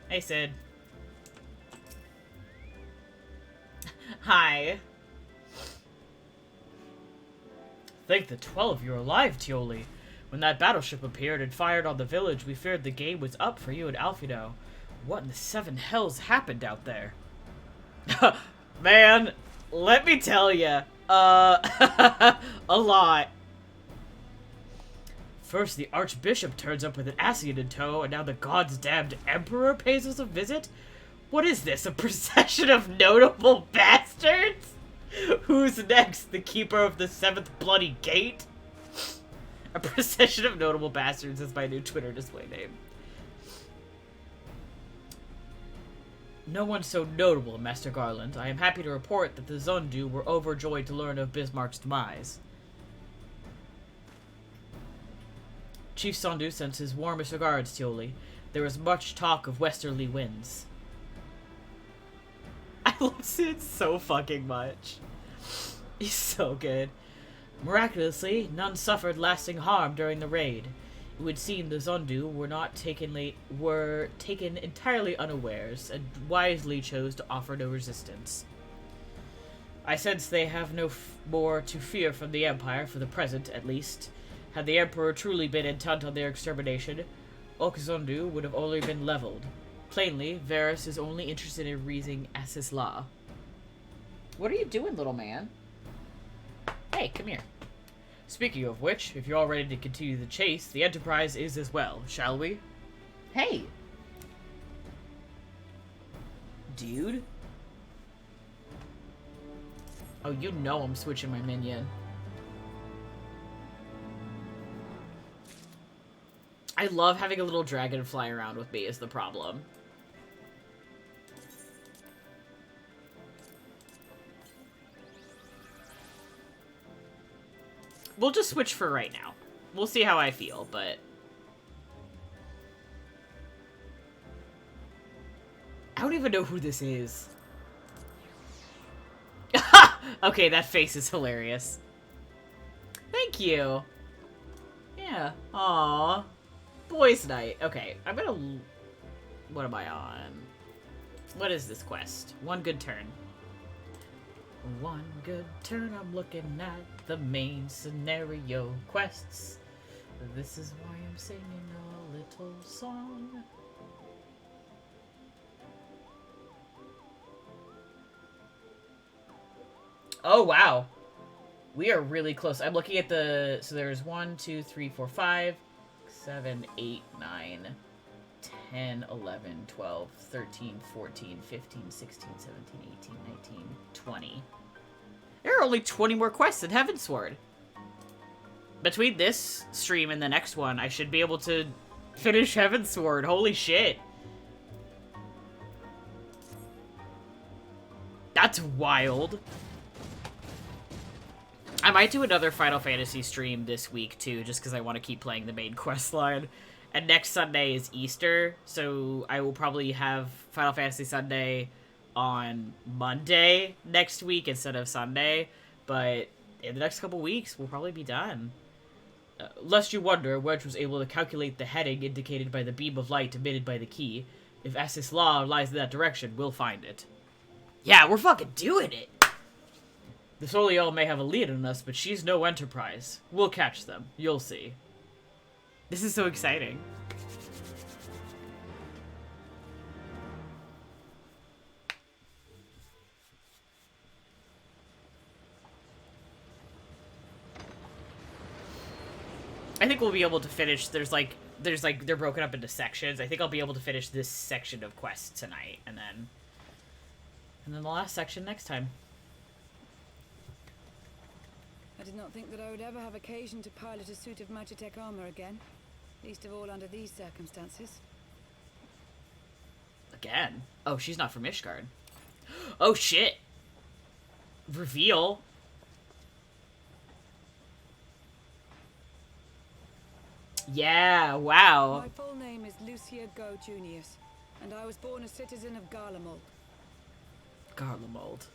Hey, Sid. Hi. Thank the 12 you're alive, Tioli. When that battleship appeared and fired on the village, we feared the game was up for you and Alfino. What in the 7 hells happened out there? Man, let me tell ya. A lot. First, the Archbishop turns up with an Ascian in tow, and now the God's damned Emperor pays us a visit? What is this, a procession of notable bastards? Who's next? The Keeper of the 7th Bloody Gate? A procession of notable bastards is my new Twitter display name. No one so notable, Master Garland. I am happy to report that the Zundu were overjoyed to learn of Bismarck's demise. Chief Sondu sends his warmest regards, Tioli. There is much talk of westerly winds. I love Sid so fucking much. He's so good. Miraculously, none suffered lasting harm during the raid. It would seem the Zundu were taken entirely unawares, and wisely chose to offer no resistance. I sense they have no more to fear from the Empire, for the present, at least. Had the Emperor truly been intent on their extermination, Okzundu would have only been leveled. Plainly, Varys is only interested in raising Asisla. What are you doing, little man? Hey, come here. Speaking of which, if you're all ready to continue the chase, the Enterprise is as well, shall we? Hey! Dude? Oh, you know I'm switching my minion. I love having a little dragon fly around with me is the problem. We'll just switch for right now. We'll see how I feel, but... I don't even know who this is. Okay, that face is hilarious. Thank you. Yeah. Aww. Boys' night. Okay, I'm gonna... What am I on? What is this quest? One good turn. One good turn, I'm looking at the main scenario quests. This is why I'm singing a little song. Oh, wow. We are really close. I'm looking at the... So there's 1, 2, 3, 4, 5, 7, 8, 9, 10, 11, 12, 13, 14, 15, 16, 17, 18, 19, 20. There are only 20 more quests in Heavensward. Between this stream and the next one, I should be able to finish Heavensward. Holy shit. That's wild. I might do another Final Fantasy stream this week, too, just because I want to keep playing the main quest line. And next Sunday is Easter, so I will probably have Final Fantasy Sunday on Monday next week instead of Sunday. But in the next couple weeks, we'll probably be done. Lest you wonder, Wedge was able to calculate the heading indicated by the beam of light emitted by the key. If Estes Law lies in that direction, we'll find it. Yeah, we're fucking doing it! The Soliel may have a lead on us, but she's no Enterprise. We'll catch them. You'll see. This is so exciting. I think we'll be able to finish, they're broken up into sections. I think I'll be able to finish this section of quests tonight, and then the last section next time. I did not think that I would ever have occasion to pilot a suit of Magitech armor again. Least of all under these circumstances. Again? Oh, she's not from Ishgard. Oh, shit! Reveal. Yeah, wow. My full name is Lucia Go Junius, and I was born a citizen of Garlemald. Garlemald.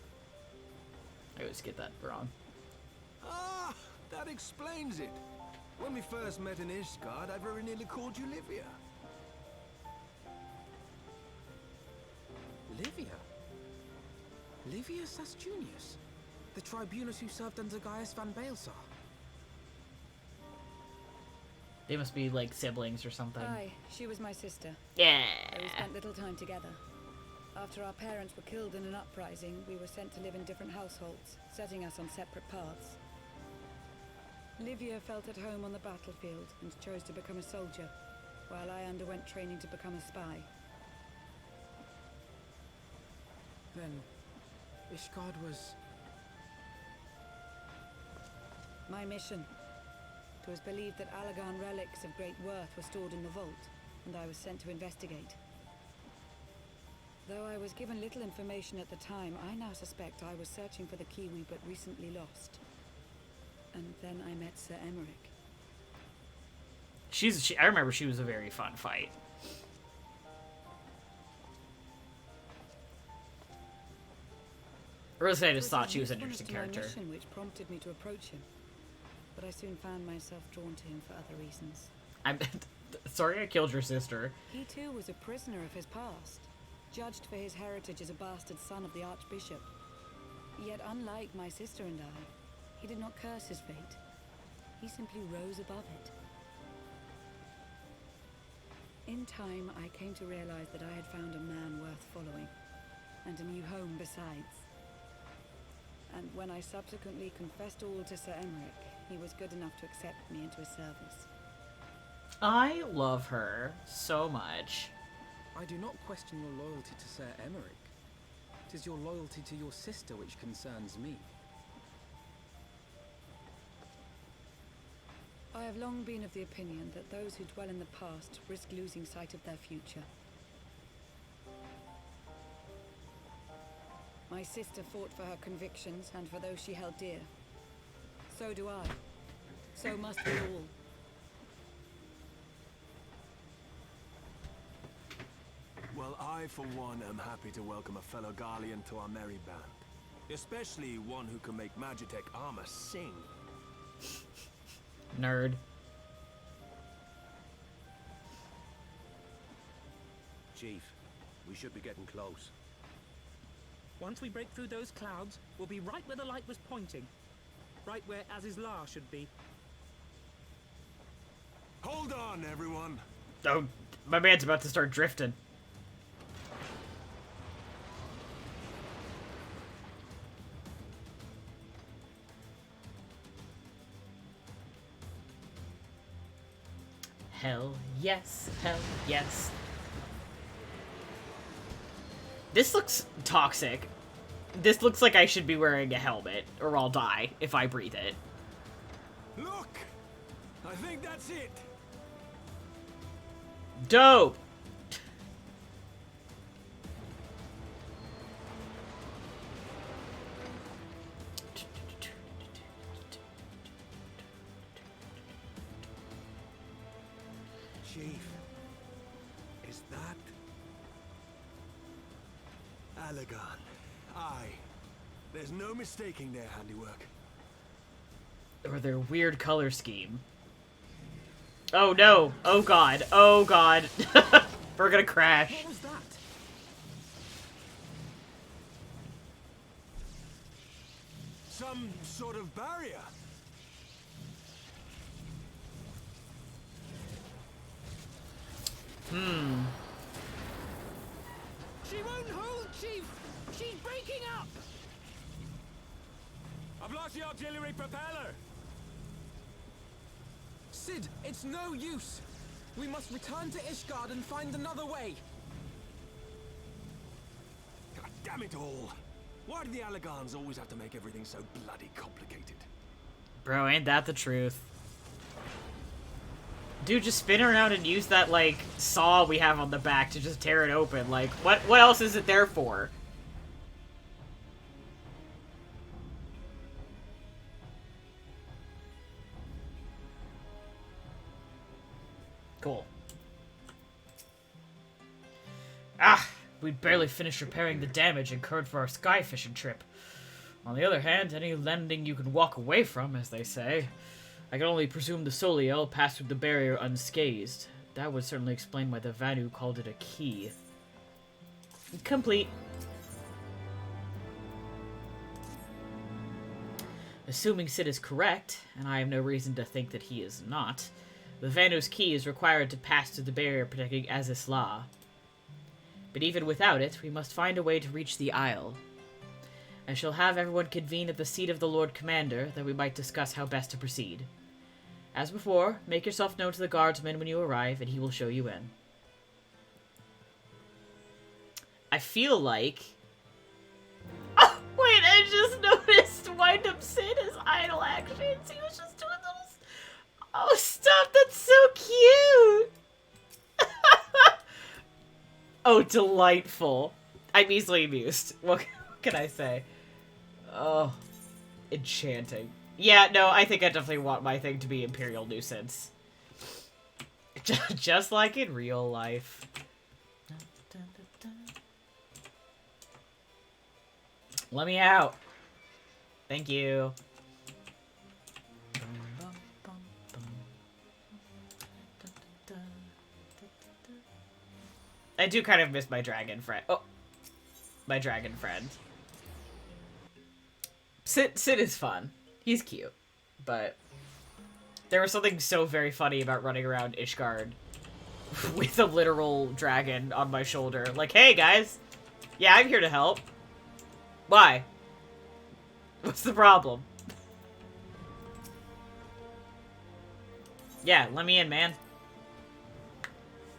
I always get that wrong. Ah, that explains it. When we first met in Ishgard, I very nearly called you Livia. Livia? Livia Sasjunius? The tribunus who served under Gaius van Baelsar? They must be, like, siblings or something. Aye, she was my sister. Yeah. We spent little time together. After our parents were killed in an uprising, we were sent to live in different households, setting us on separate paths. Livia felt at home on the battlefield and chose to become a soldier, while I underwent training to become a spy. Then, Ishgard was... My mission. It was believed that Allagan relics of great worth were stored in the vault, and I was sent to investigate. Though I was given little information at the time, I now suspect I was searching for the key we but recently lost. And then I met Sir Emmerich. I remember she was a very fun fight. Or at least I just thought she was an interesting character. Mission which prompted me to approach him, but I soon found myself drawn to him for other reasons. I'm sorry I killed your sister. He too was a prisoner of his past, judged for his heritage as a bastard son of the Archbishop. Yet unlike my sister and I, he did not curse his fate. He simply rose above it. In time, I came to realize that I had found a man worth following, and a new home besides. And when I subsequently confessed all to Sir Emmerich, he was good enough to accept me into his service. I love her so much. I do not question your loyalty to Sir Emmerich. It is your loyalty to your sister which concerns me. I have long been of the opinion that those who dwell in the past risk losing sight of their future. My sister fought for her convictions and for those she held dear. So do I. So must we all. Well, I, for one, am happy to welcome a fellow Garlean to our merry band. Especially one who can make Magitech armor sing. Nerd. Chief, we should be getting close. Once we break through those clouds, we'll be right where the light was pointing. Right where Azizlar should be. Hold on, everyone! Oh, my man's about to start drifting. Hell yes, hell yes. This looks toxic. This looks like I should be wearing a helmet, or I'll die if I breathe it. Look! I think that's it. Dope! Chief, is that Allegan? Aye. There's no mistaking their handiwork. Or their weird color scheme. Oh no! Oh god! Oh god! We're gonna crash. What was that? Some sort of barrier. She won't hold, Chief! She's breaking up! I've lost the artillery propeller. Sid, it's no use. We must return to Ishgard and find another way. God damn it all. Why do the Allegans always have to make everything so bloody complicated? Bro, ain't that the truth? Dude, just spin around and use that, like, saw we have on the back to just tear it open. Like, what else is it there for? Cool. Ah! We'd barely finished repairing the damage incurred for our sky fishing trip. On the other hand, any landing you can walk away from, as they say. I can only presume the Soliel passed through the barrier unscathed. That would certainly explain why the Vanu called it a key. Complete. Assuming Sid is correct, and I have no reason to think that he is not, the Vanu's key is required to pass through the barrier protecting Azisla. But even without it, we must find a way to reach the Isle. I shall have everyone convene at the seat of the Lord Commander, that we might discuss how best to proceed. As before, make yourself known to the guardsman when you arrive, and he will show you in. I feel like... Oh, wait, I just noticed Wind Up Sid as idle actions. He was just doing those... Oh, stop, that's so cute! Oh, delightful. I'm easily amused. What can I say? Oh, enchanting. Yeah, no, I think I definitely want my thing to be Imperial Nuisance. Just like in real life. Let me out. Thank you. I do kind of miss my dragon friend. Oh, my dragon friend. Sid is fun. He's cute. But there was something so very funny about running around Ishgard with a literal dragon on my shoulder. Like, hey, guys. Yeah, I'm here to help. Why? What's the problem? Yeah, let me in, man.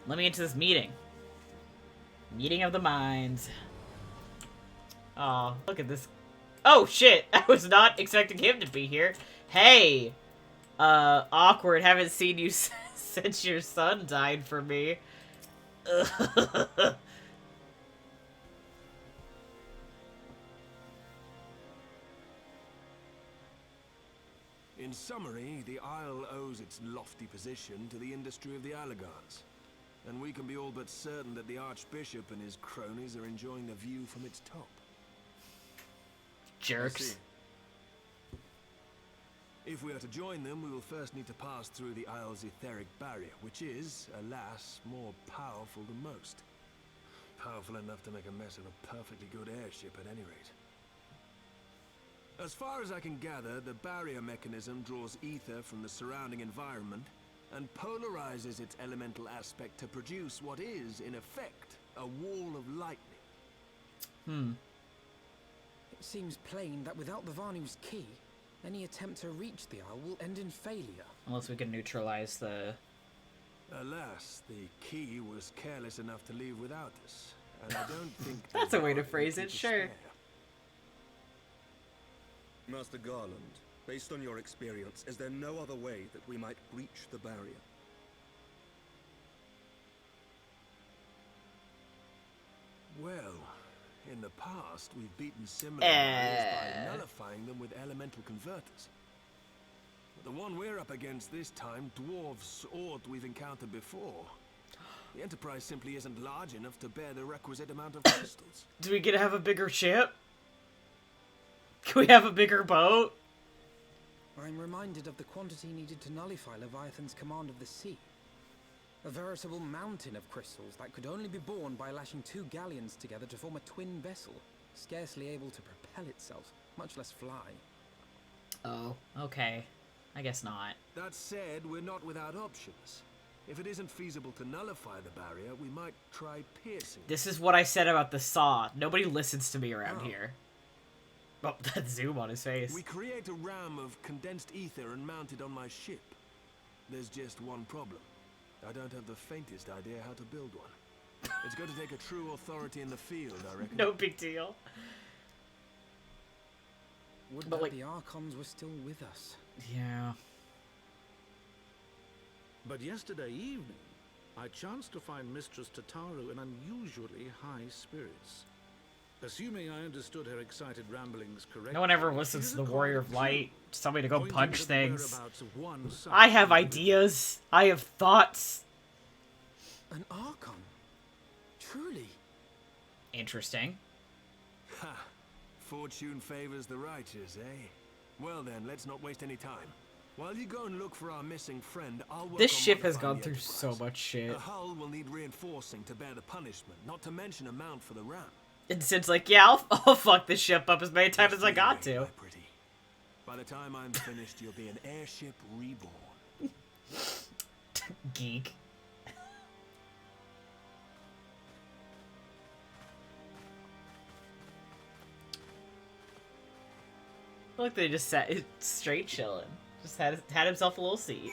Let me into this meeting. Meeting of the minds. Aw, look at this. Oh, shit! I was not expecting him to be here. Hey! Awkward. Haven't seen you since your son died for me. In summary, the Isle owes its lofty position to the industry of the Allegans. And we can be all but certain that the Archbishop and his cronies are enjoying the view from its top. Jerks. If we are to join them, we will first need to pass through the Isle's etheric barrier, which is, alas, more powerful than most. Powerful enough to make a mess of a perfectly good airship at any rate. As far as I can gather, the barrier mechanism draws ether from the surrounding environment and polarizes its elemental aspect to produce what is, in effect, a wall of lightning. It seems plain that without the Vanu's key, any attempt to reach the Isle will end in failure. Unless we can neutralize the Alas, the key was careless enough to leave without us, and I don't think That's a way to phrase it, sure. Master Garland, based on your experience, is there no other way that we might breach the barrier? Well, in the past, we've beaten similar barriers by nullifying them with elemental converters. The one we're up against this time, dwarves, Ort we've encountered before. The Enterprise simply isn't large enough to bear the requisite amount of crystals. Do we get to have a bigger ship? Can we have a bigger boat? I'm reminded of the quantity needed to nullify Leviathan's command of the sea. A veritable mountain of crystals that could only be borne by lashing 2 galleons together to form a twin vessel, scarcely able to propel itself, much less fly. Oh, okay. I guess not. That said, we're not without options. If it isn't feasible to nullify the barrier, we might try piercing. This is what I said about the saw. Nobody listens to me around here. Oh, that zoom on his face. We create a ram of condensed ether and mount it on my ship. There's just one problem. I don't have the faintest idea how to build one. It's going to take a true authority in the field, I reckon. No big deal. Would that the Archons were still with us? Yeah. But yesterday evening, I chanced to find Mistress Tataru in unusually high spirits. Assuming I understood her excited ramblings correctly... No one ever listens to the Warrior of Light. Somebody to go pointing punch to the things. whereabouts of one such I have ideas. I have thoughts. An Archon? Truly? Interesting. Ha! Fortune favors the righteous, eh? Well then, let's not waste any time. While you go and look for our missing friend, I'll work This on ship has modifying gone the through Enterprise. so much shit. The hull will need reinforcing to bear the punishment, not to mention a mount for the ram. And Sid's like, yeah, I'll fuck this ship up as many times as I got to. Pretty. By the time I'm finished, you'll be an airship reborn. Geek. Look, they just sat straight chilling. Just had himself a little seat.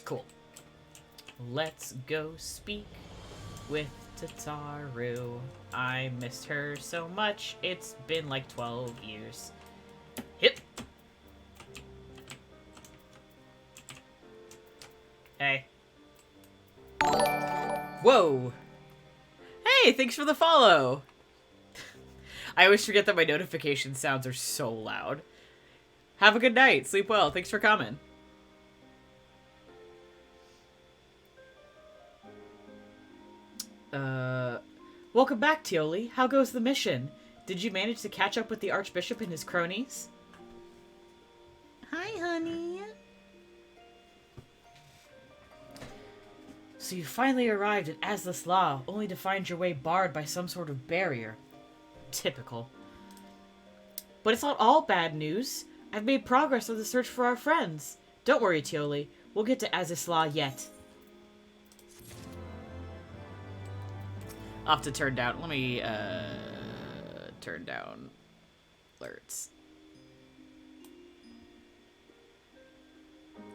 Cool. Let's go speak with Tataru. I missed her so much. It's been like 12 years. Hip. Hey. Whoa. Hey, thanks for the follow. I always forget that my notification sounds are so loud. Have a good night. Sleep well. Thanks for coming. Welcome back, Tioli. How goes the mission? Did you manage to catch up with the Archbishop and his cronies? Hi, honey. So you finally arrived at Aslas Law, only to find your way barred by some sort of barrier. Typical. But it's not all bad news. I've made progress on the search for our friends. Don't worry, Tioli. We'll get to Aslas Law yet. I'll have to turn down. Let me, turn down alerts.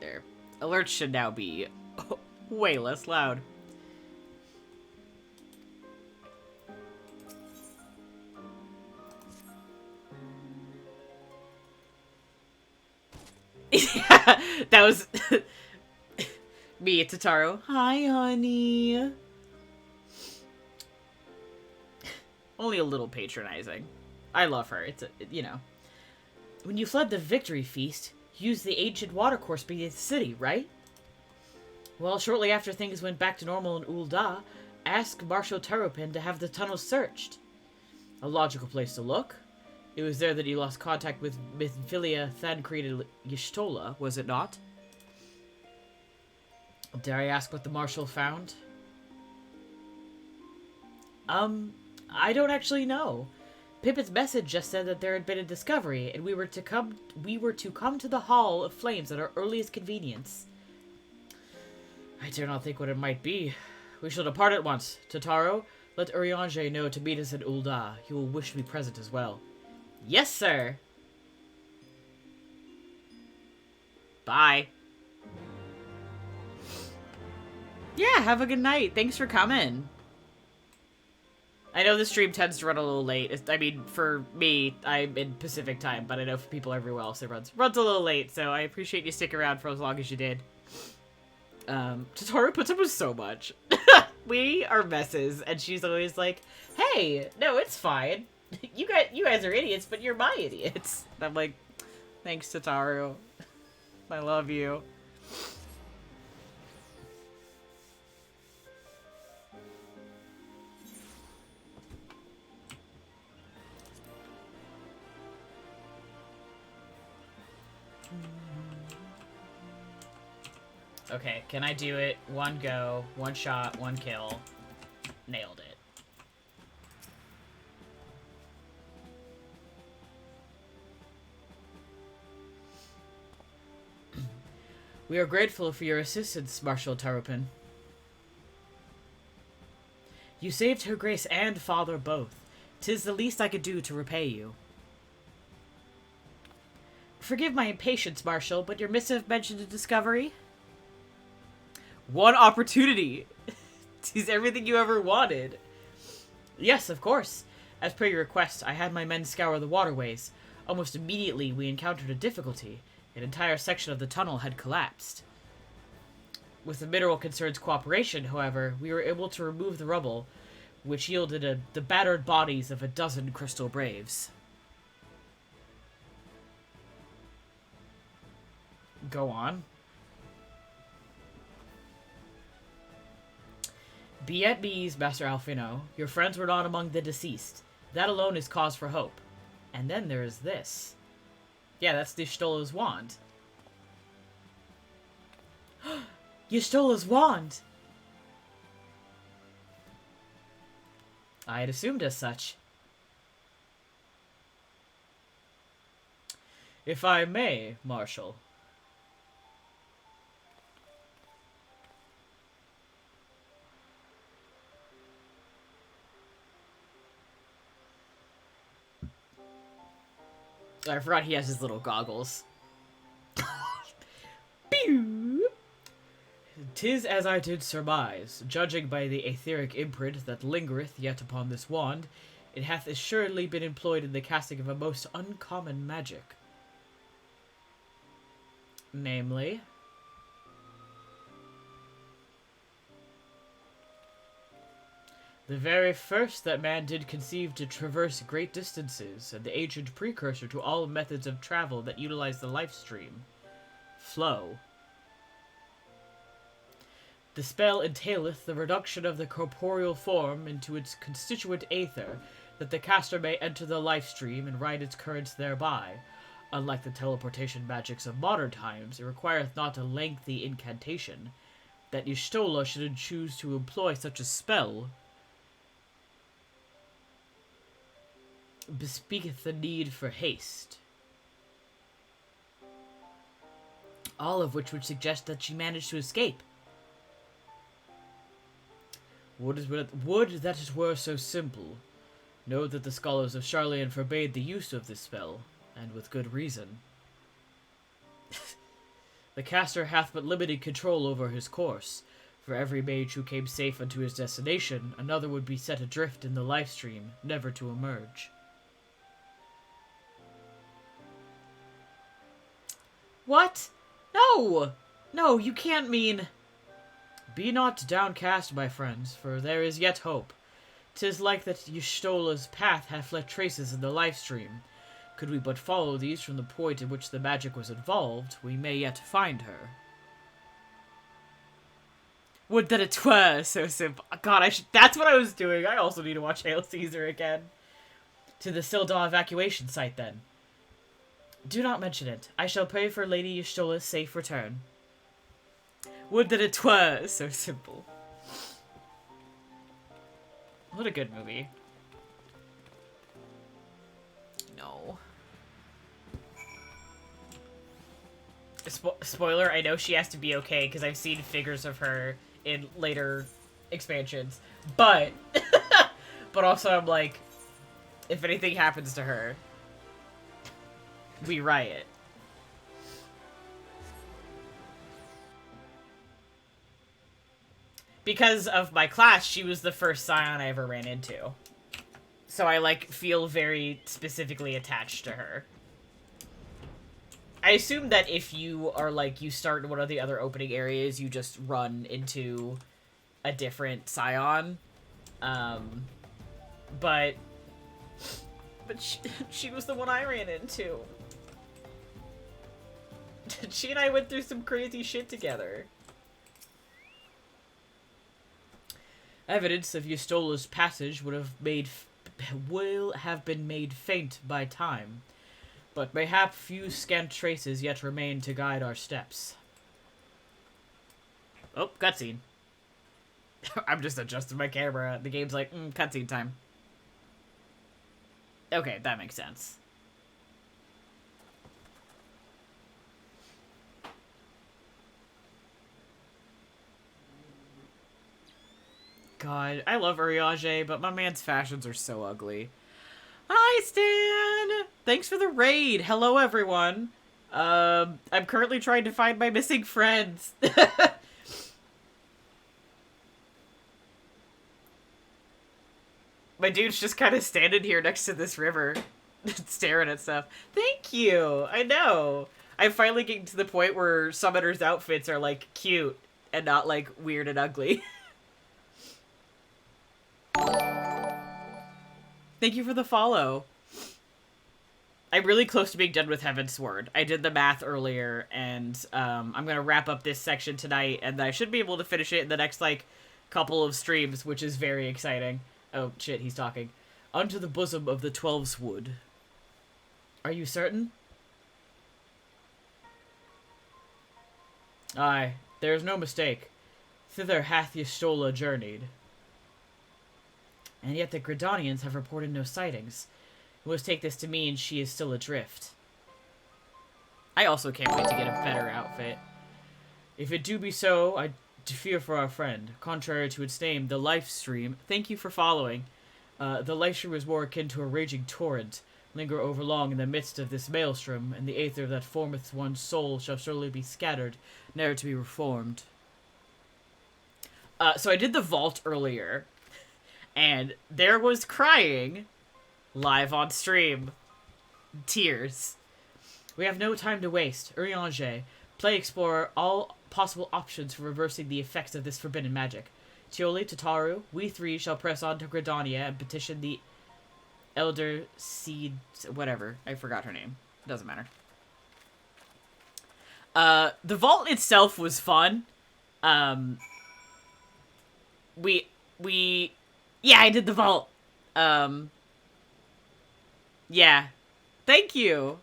There. Alerts should now be way less loud. Yeah, that was me, Tataru. Hi, honey. Only a little patronizing. I love her. It's you know. When you fled the victory feast, you used the ancient watercourse beneath the city, right? Well, shortly after things went back to normal in Ul'dah, asked Marshal Terrapin to have the tunnels searched. A logical place to look. It was there that he lost contact with Mythilia Thancred Y'shtola, was it not? Dare I ask what the Marshal found? I don't actually know. Pippin's message just said that there had been a discovery, and we were to come to the Hall of Flames at our earliest convenience. I dare not think what it might be. We shall depart at once. Tataru, let Urianger know to meet us at Ul'dah. He will wish to be present as well. Yes, sir! Bye. Yeah, have a good night. Thanks for coming. I know the stream tends to run a little late. I mean, for me, I'm in Pacific time, but I know for people everywhere else it runs a little late, so I appreciate you sticking around for as long as you did. Totoro puts up with so much. We are messes, and she's always like, hey, no, it's fine. You guys are idiots, but you're my idiots. And I'm like, thanks, Totoro. I love you. Okay, can I do it? One go, one shot, one kill. Nailed it. We are grateful for your assistance, Marshal Tarupin. You saved Her Grace and Father both. 'Tis the least I could do to repay you. Forgive my impatience, Marshal, but your missive mentioned a discovery? One opportunity! 'Tis everything you ever wanted. Yes, of course. As per your request, I had my men scour the waterways. Almost immediately, we encountered a difficulty. An entire section of the tunnel had collapsed. With the Mineral Concern's cooperation, however, we were able to remove the rubble, which yielded the battered bodies of a dozen Crystal Braves. Go on. Be at ease, Master Alfino. Your friends were not among the deceased. That alone is cause for hope. And then there is this. Yeah, that's Y'shtola's wand. Y'shtola's wand! I had assumed as such. If I may, Marshal. I forgot he has his little goggles. Pew! 'Tis as I did surmise, judging by the aetheric imprint that lingereth yet upon this wand, it hath assuredly been employed in the casting of a most uncommon magic. Namely... the very first that man did conceive to traverse great distances, and the ancient precursor to all methods of travel that utilize the life stream. Flow. The spell entaileth the reduction of the corporeal form into its constituent aether, that the caster may enter the life stream and ride its currents thereby. Unlike the teleportation magics of modern times, it requireth not a lengthy incantation. That Y'shtola should choose to employ such a spell bespeaketh the need for haste. All of which would suggest that she managed to escape. Would that it were so simple. Know that the scholars of Charlian forbade the use of this spell, and with good reason. The caster hath but limited control over his course. For every mage who came safe unto his destination, another would be set adrift in the life stream, never to emerge. What? No! No, you can't mean... Be not downcast, my friends, for there is yet hope. 'Tis like that Y'shtola's path hath left traces in the life stream. Could we but follow these from the point in which the magic was involved, we may yet find her. Would that it were so simple. God, that's what I was doing. I also need to watch Hail Caesar again. To the Sildar evacuation site, then. Do not mention it. I shall pray for Lady Y'shtola's safe return. Would that it were so simple. What a good movie. No. Spoiler, I know she has to be okay because I've seen figures of her in later expansions. But, but also I'm like, if anything happens to her, we riot. because of my class, she was the first Scion I ever ran into. So I, like, feel very specifically attached to her. I assume that if you are, like, you start in one of the other opening areas, you just run into a different Scion. But she was the one I ran into. She and I went through some crazy shit together. Evidence of Ystola's passage will have been made faint by time, but mayhap few scant traces yet remain to guide our steps. Oh, cutscene. I'm just adjusting my camera. The game's like, cutscene time. Okay, that makes sense. God, I love Urianger, but my man's fashions are so ugly. Hi, Stan! Thanks for the raid. Hello, everyone. I'm currently trying to find my missing friends. My dude's just kind of standing here next to this river, staring at stuff. Thank you! I know! I'm finally getting to the point where Summoner's outfits are, like, cute and not, like, weird and ugly. Thank you for the follow. I'm really close to being done with Heavensward. I did the math earlier, and I'm going to wrap up this section tonight, and I should be able to finish it in the next, like, couple of streams, which is very exciting. Oh, shit, he's talking. Unto the bosom of the Twelveswood. Are you certain? Aye, there is no mistake. Thither hath Y'shtola journeyed. And yet the Gridanians have reported no sightings. We must take this to mean she is still adrift. I also can't wait to get a better outfit. If it do be so, I fear for our friend. Contrary to its name, the life stream. Thank you for following. The life stream is more akin to a raging torrent. Linger overlong in the midst of this maelstrom, and the aether that formeth one's soul shall surely be scattered, ne'er to be reformed. So I did the vault earlier, and there was crying live on stream. Tears. We have no time to waste. Urianger, play explore all possible options for reversing the effects of this forbidden magic. Tioli, Tataru, we three shall press on to Gridania and petition the Elder Seed... whatever. I forgot her name. Doesn't matter. The vault itself was fun. Yeah, I did the vault. Yeah. Thank you.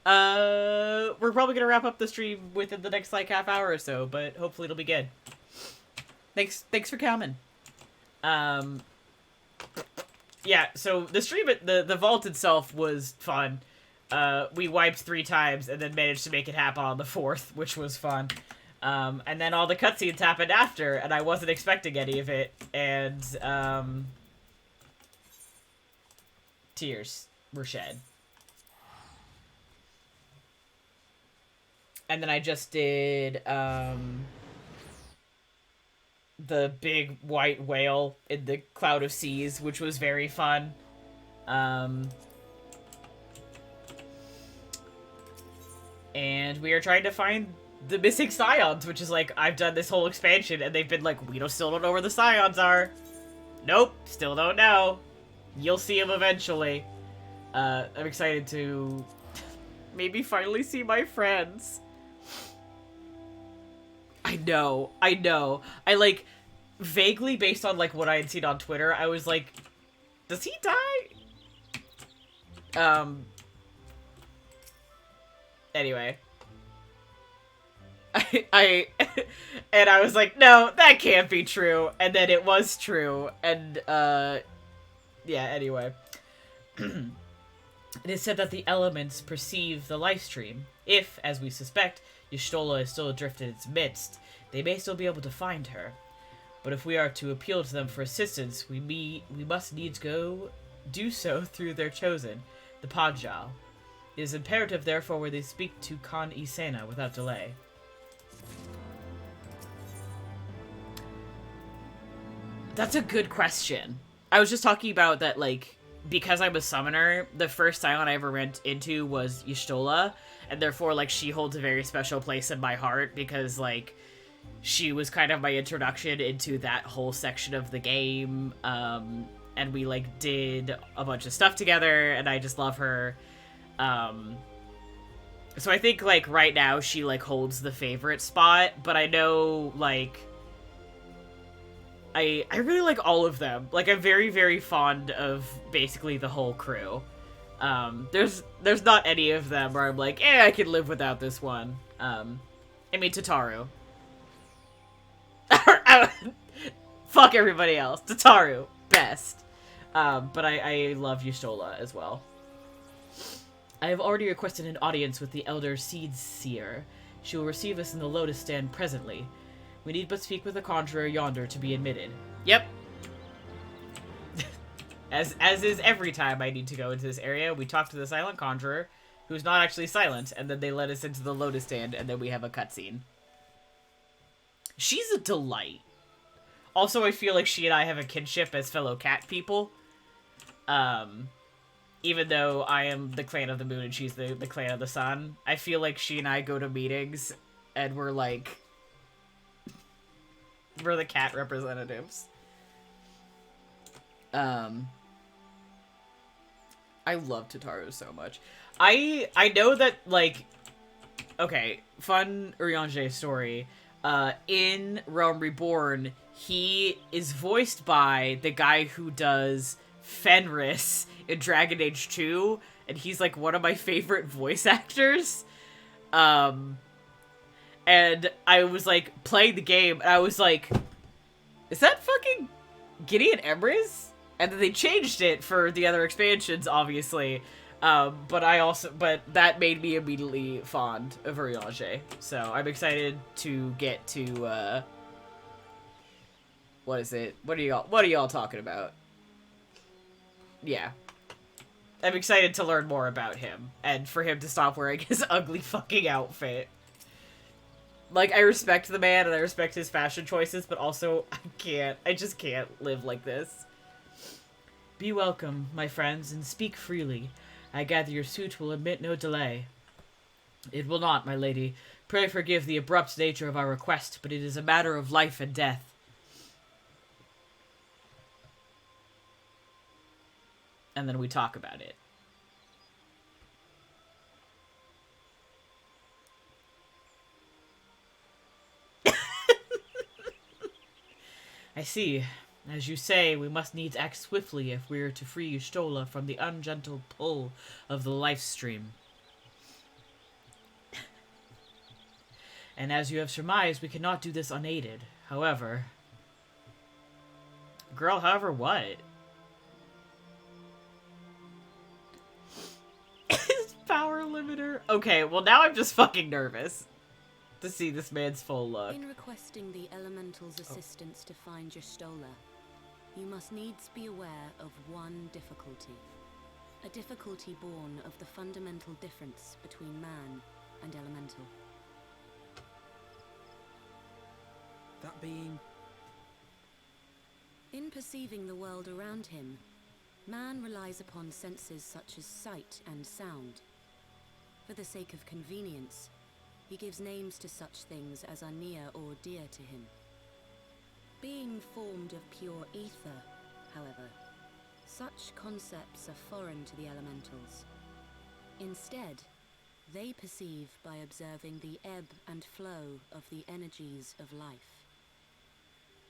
We're probably gonna wrap up the stream within the next, like, half hour or so, but hopefully it'll be good. Thanks for coming. Yeah, so the stream, the vault itself was fun. We wiped 3 times and then managed to make it happen on the 4th, which was fun. And then all the cutscenes happened after, and I wasn't expecting any of it, and, tears were shed. And then I just did, the big white whale in the Cloud of Seas, which was very fun. And we are trying to find the missing Scions, which is like, I've done this whole expansion, and they've been like, we still don't know where the Scions are. Nope, still don't know. You'll see them eventually. I'm excited to maybe finally see my friends. I know. I, like, vaguely, based on, like, what I had seen on Twitter, I was like, does he die? Anyway. And I was like, no, that can't be true. And then it was true. And, yeah, anyway. It is said that the elements perceive the life stream. If, as we suspect, Y'shtola is still adrift in its midst, they may still be able to find her. But if we are to appeal to them for assistance, we must needs do so through their chosen, the Padjal. It is imperative, therefore, where they speak to Khan Isena without delay. That's a good question. I was just talking about that, like, because I'm a summoner, the first Silent I ever went into was Y'shtola, and therefore, like, she holds a very special place in my heart because, like, she was kind of my introduction into that whole section of the game, and we, like, did a bunch of stuff together, and I just love her. So I think, like, right now she, like, holds the favorite spot, but I know, like, I really like all of them. Like, I'm very, very fond of basically the whole crew. There's not any of them where I'm like, I could live without this one. I mean, Tataru. Fuck everybody else. Tataru, best. But I love Y'shtola as well. I have already requested an audience with the Elder Seed Seer. She will receive us in the Lotus Stand presently. We need but speak with the Conjurer yonder to be admitted. Yep. As is every time I need to go into this area, we talk to the Silent Conjurer, who's not actually silent, and then they let us into the Lotus Stand, and then we have a cutscene. She's a delight. Also, I feel like she and I have a kinship as fellow cat people. Even though I am the Clan of the Moon and she's the Clan of the Sun, I feel like she and I go to meetings and we're like... we're the cat representatives. I love Tataru so much. I know that, like... Okay, fun Urianger story. In Realm Reborn, he is voiced by the guy who does Fenris in Dragon Age 2, and he's like one of my favorite voice actors. And I was like playing the game, and I was like, is that fucking Gideon Emrys? And then they changed it for the other expansions, obviously. But that made me immediately fond of Urianger. So I'm excited to get to, what is it? What are y'all talking about? Yeah. I'm excited to learn more about him, and for him to stop wearing his ugly fucking outfit. Like, I respect the man, and I respect his fashion choices, but also, I just can't live like this. Be welcome, my friends, and speak freely. I gather your suit will admit no delay. It will not, my lady. Pray forgive the abrupt nature of our request, but it is a matter of life and death. And then we talk about it. I see. As you say, we must needs act swiftly if we are to free Y'shtola from the ungentle pull of the life stream. And as you have surmised, we cannot do this unaided. However... Girl, however what? Power limiter. Okay, well now I'm just fucking nervous to see this man's full look. In requesting the Elemental's assistance to find Y'shtola, you must needs be aware of one difficulty. A difficulty born of the fundamental difference between man and elemental. That being... In perceiving the world around him, man relies upon senses such as sight and sound. For the sake of convenience, he gives names to such things as are near or dear to him. Being formed of pure ether, however, such concepts are foreign to the elementals. Instead, they perceive by observing the ebb and flow of the energies of life.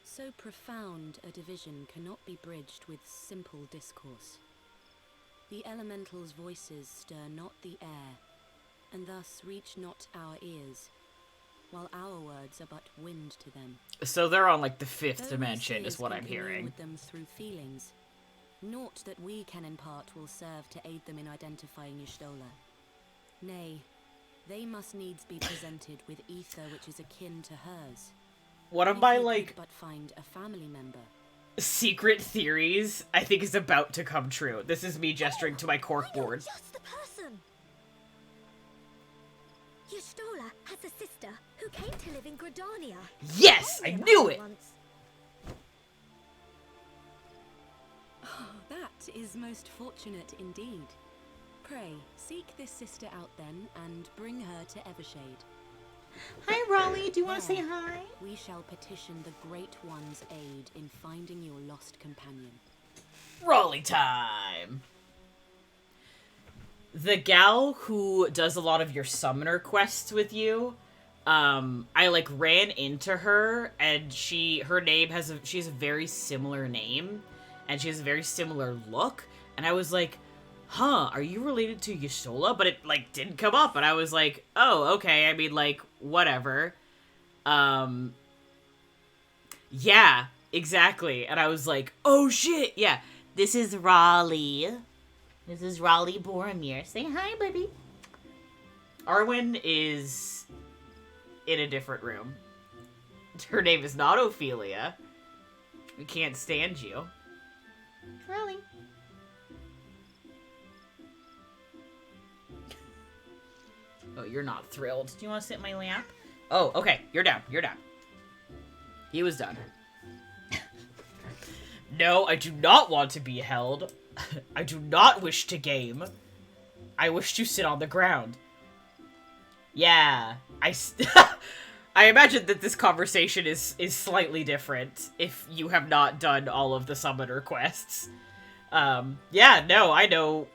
So profound a division cannot be bridged with simple discourse. The elementals' voices stir not the air, and thus reach not our ears, while our words are but wind to them. So they're on, like, the fifth Though dimension, is what I'm hearing. With them through feelings, naught that we can impart will serve to aid them in identifying Y'shtola. Nay, they must needs be presented with ether which is akin to hers. One of my, like, but find a family member. Secret theories, I think, is about to come true. This is me gesturing to my corkboard. Just the person. Y'shtola has a sister who came to live in Gridania. Yes, I knew it. Once. That is most fortunate indeed. Pray, seek this sister out then, and bring her to Evershade. Hi, Raleigh. Do you want to say hi? We shall petition the Great One's aid in finding your lost companion. Raleigh time! The gal who does a lot of your summoner quests with you, I, like, ran into her, and her name she has a very similar name, and she has a very similar look, and I was like, huh, are you related to Yustola? But it, like, didn't come up, and I was like, oh, okay, I mean, like, whatever. Yeah, exactly, and I was like, oh shit, yeah, this is Raleigh. This is Raleigh Boromir. Say hi, buddy. Arwen is in a different room. Her name is not Ophelia. We can't stand you. Raleigh. Oh, you're not thrilled. Do you want to sit in my lap? Oh, okay. You're down. You're down. He was done. No, I do not want to be held. I do not wish to game. I wish to sit on the ground. Yeah, I imagine that this conversation is slightly different if you have not done all of the summoner quests. Yeah, no, I know.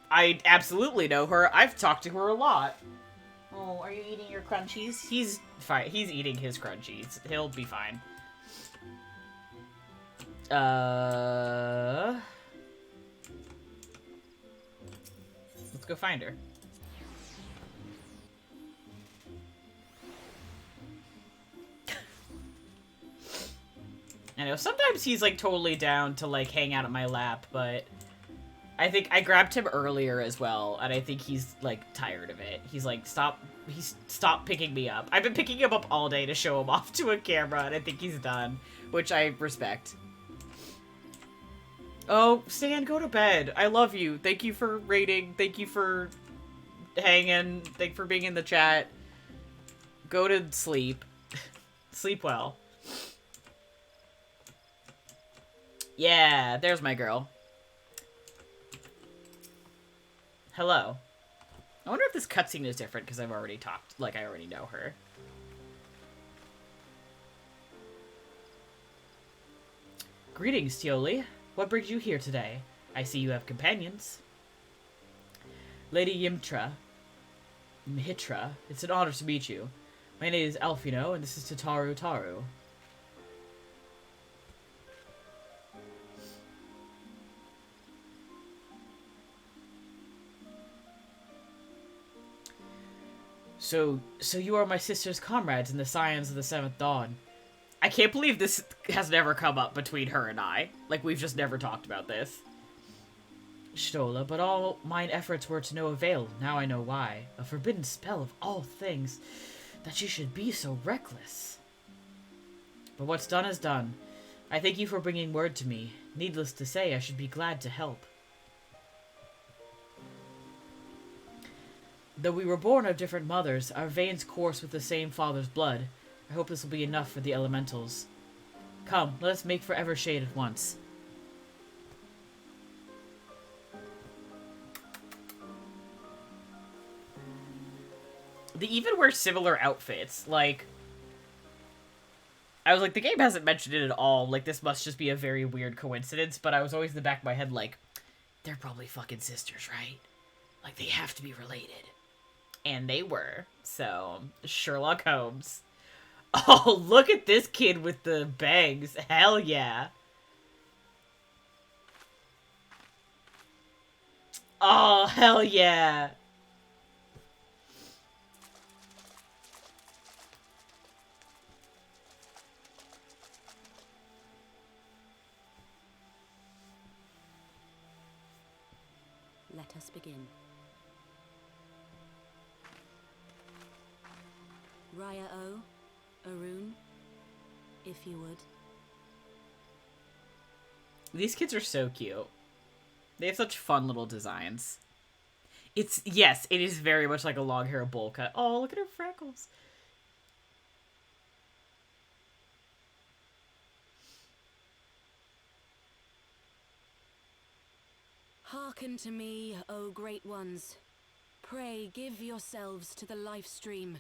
I absolutely know her. I've talked to her a lot. Oh, are you eating your crunchies? He's fine. He's eating his crunchies. He'll be fine. Let's go find her. I know, sometimes he's, like, totally down to, like, hang out at my lap, but I think I grabbed him earlier as well, and I think he's, like, tired of it. He's like, stop picking me up. I've been picking him up all day to show him off to a camera, and I think he's done, which I respect. Oh, Stan, go to bed. I love you. Thank you for rating. Thank you for hanging. Thank you for being in the chat. Go to sleep. Sleep well. Yeah, there's my girl. Hello. I wonder if this cutscene is different because I've already talked, like I already know her. Greetings, Tioli. What brings you here today? I see you have companions. Lady Mhitra, it's an honor to meet you. My name is Alfino, and this is Tataru Taru. So you are my sister's comrades in the Scions of the Seventh Dawn. I can't believe this has never come up between her and I. Like, we've just never talked about this. Stola, but all mine efforts were to no avail. Now I know why. A forbidden spell of all things. That she should be so reckless. But what's done is done. I thank you for bringing word to me. Needless to say, I should be glad to help. Though we were born of different mothers, our veins course with the same father's blood. I hope this will be enough for the elementals. Come, let us make for Evershade at once. They even wear similar outfits. Like, I was like, the game hasn't mentioned it at all. Like, this must just be a very weird coincidence. But I was always in the back of my head like, they're probably fucking sisters, right? Like, they have to be related. And they were. So, Sherlock Holmes. Oh, look at this kid with the bangs. Hell yeah. Oh, hell yeah. Let us begin. Raya O, Arun, if you would. These kids are so cute. They have such fun little designs. Yes, it is very much like a long hair bowl cut. Oh, look at her freckles. Hearken to me, O great ones. Pray give yourselves to the life stream,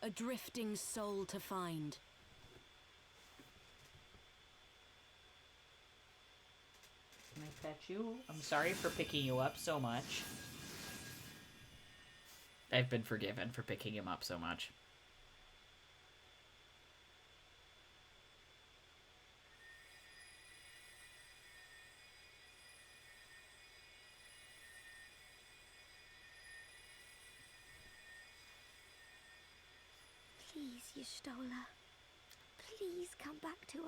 a drifting soul to find. Can I pet you? I'm sorry for picking you up so much. I've been forgiven for picking him up so much. Please, Y'shtola. Please come back to us.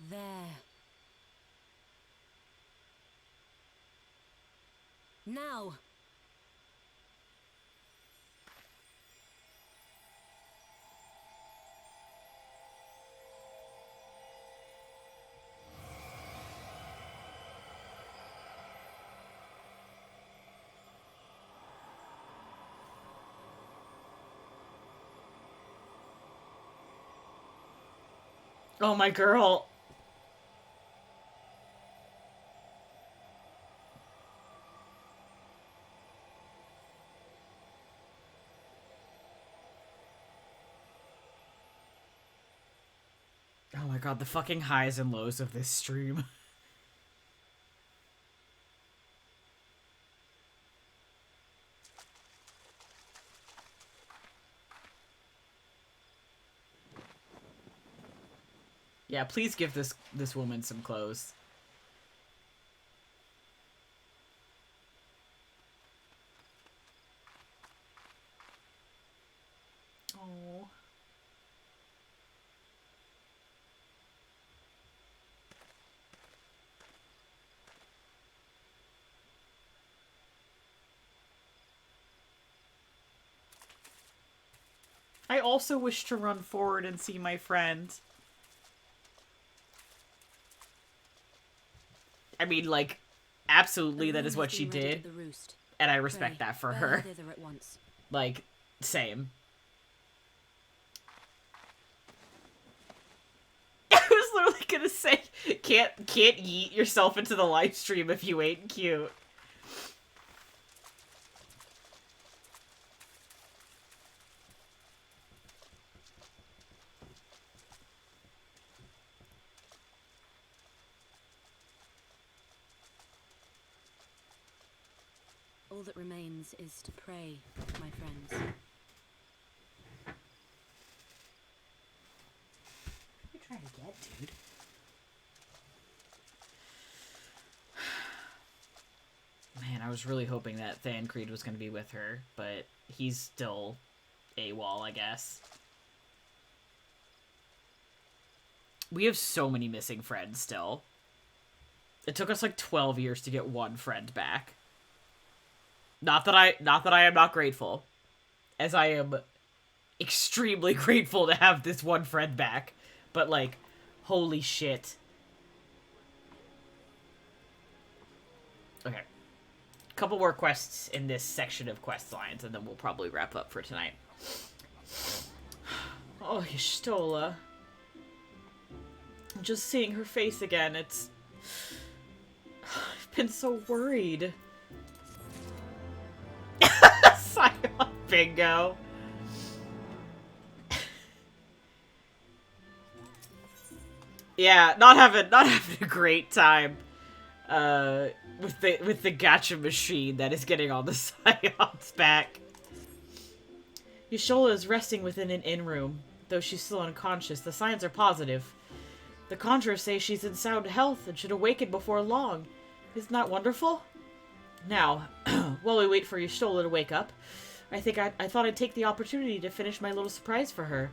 There. Now! Oh, my girl. Oh my god, the fucking highs and lows of this stream. Yeah, please give this woman some clothes. Oh. I also wish to run forward and see my friend. I mean, like, absolutely that is what she did. And I respect that for her. Like, same. I was literally gonna say, can't yeet yourself into the live stream if you ain't cute. All that remains is to pray, my friends. What are you trying to get, dude? Man, I was really hoping that Thancred was going to be with her, but he's still AWOL, I guess. We have so many missing friends still. It took us like 12 years to get one friend back. Not that I am not grateful, as I am extremely grateful to have this one friend back, but like, holy shit. Okay. Couple more quests in this section of quest lines, and then we'll probably wrap up for tonight. Oh, Y'shtola. Just seeing her face again, it's... I've been so worried. Scion bingo. Yeah, not having a great time with the gacha machine that is getting all the Scions back. Y'shtola is resting within an inn room, though she's still unconscious. The signs are positive. The conjurers say she's in sound health and should awaken before long. Isn't that wonderful? Now, while we wait for Y'shtola to wake up, I thought I'd take the opportunity to finish my little surprise for her.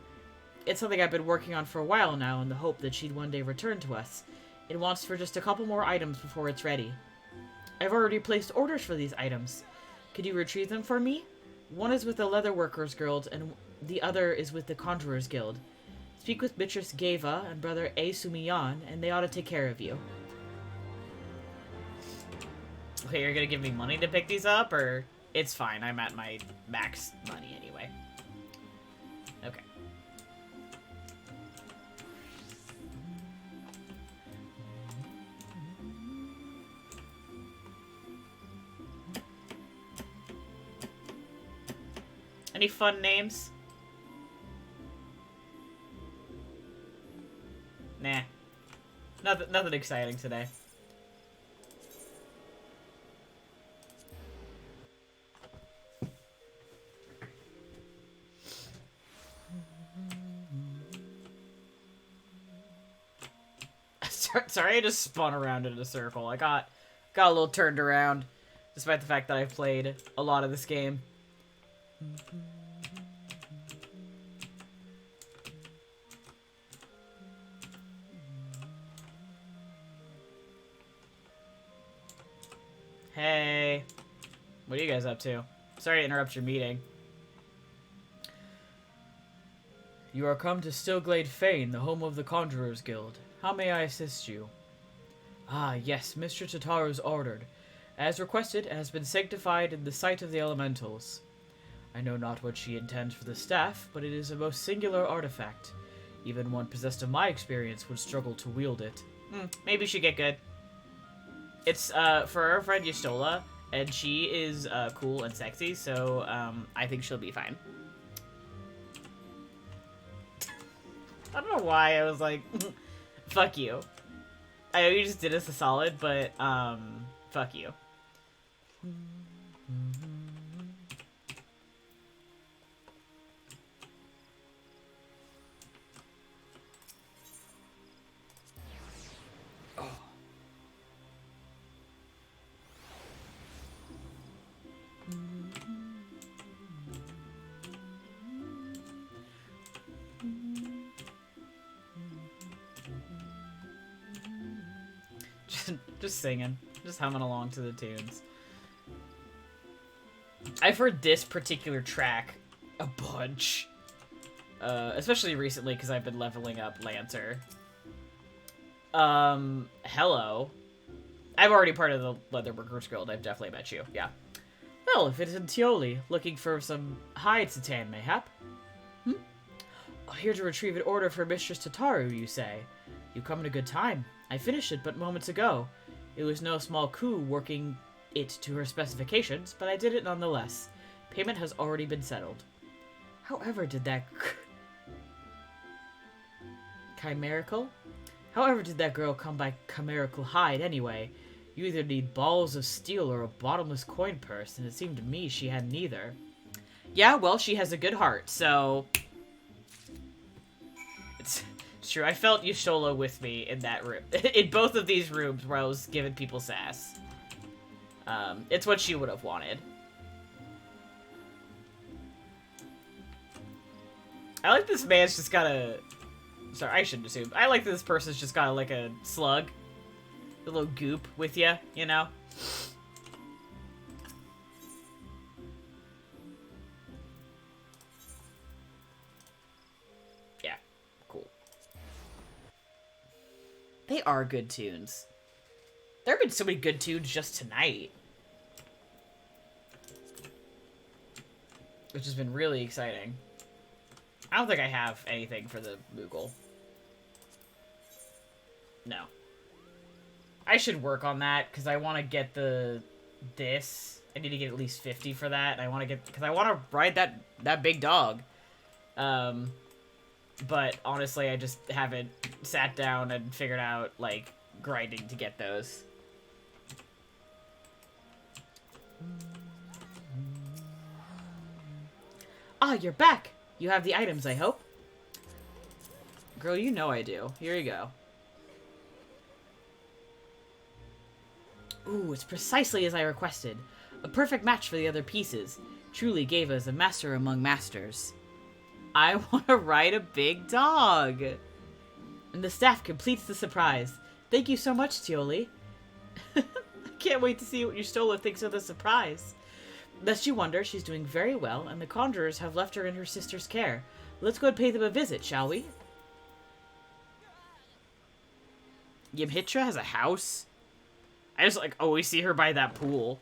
It's something I've been working on for a while now in the hope that she'd one day return to us. It wants for just a couple more items before it's ready. I've already placed orders for these items. Could you retrieve them for me? One is with the Leatherworkers Guild, and the other is with the Conjurers Guild. Speak with Mistress Geva and brother A. Sumiyan, and they ought to take care of you. Okay, you're gonna give me money to pick these up, or... It's fine, I'm at my max money anyway. Okay. Any fun names? Nah. Nothing exciting today. Sorry, I just spun around in a circle. I got a little turned around, despite the fact that I've played a lot of this game. Hey, what are you guys up to? Sorry to interrupt your meeting. You are come to Stillglade Fane, the home of the Conjurers Guild. How may I assist you? Ah, yes, Mr. Tataru's ordered. As requested, it has been sanctified in the sight of the elementals. I know not what she intends for the staff, but it is a most singular artifact. Even one possessed of my experience would struggle to wield it. Maybe she'd get good. It's, for our friend Y'shtola, and she is, cool and sexy, so, I think she'll be fine. I don't know why I was like, fuck you. I know you just did us a solid, but, fuck you. Just singing. Just humming along to the tunes. I've heard this particular track a bunch. Especially recently, because I've been leveling up Lancer. Hello. I'm already part of the Leatherworkers Guild. I've definitely met you. Yeah. Well, if it's entailed, looking for some hides to tan, mayhap. Here to retrieve an order for Mistress Tataru, you say? You come at a good time. I finished it but moments ago. It was no small coup working it to her specifications, but I did it nonetheless. Payment has already been settled. However did that... Chimerical? However did that girl come by chimerical hide anyway? You either need balls of steel or a bottomless coin purse, and it seemed to me she had neither. Yeah, well, she has a good heart, so... It's true, I felt Y'shtola with me in that room. In both of these rooms where I was giving people sass. It's what she would have wanted. I like this man's just got a... Sorry, I shouldn't assume. I like that this person's just got like a slug. A little goop with you, you know? Yeah, cool. They are good tunes. There have been so many good tunes just tonight. Which has been really exciting. I don't think I have anything for the Moogle. No. I should work on that, because I want to get this. I need to get at least 50 for that. I want to get, because I want to ride that big dog. But honestly, I just haven't sat down and figured out, like, grinding to get those. Ah, you're back! You have the items, I hope? Girl, you know I do. Here you go. Ooh, it's precisely as I requested. A perfect match for the other pieces. Truly Geva is a master among masters. I want to ride a big dog! And the staff completes the surprise. Thank you so much, Tioli. I can't wait to see what Y'shtola thinks of the surprise. Lest you wonder, she's doing very well, and the Conjurers have left her in her sister's care. Let's go and pay them a visit, shall we? Yamhitra has a house? I just, like, always see her by that pool.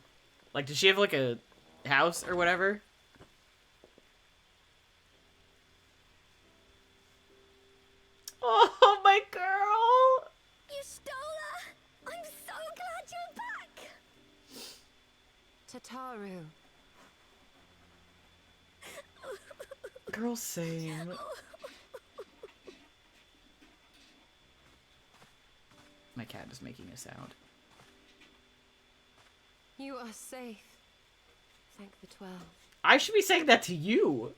Like, does she have, like, a house or whatever? Oh, my girl! You stole her! I'm so glad you're back! Tataru. Girl, same. My cat is making a sound. You are safe. Thank the 12. I should be saying that to you.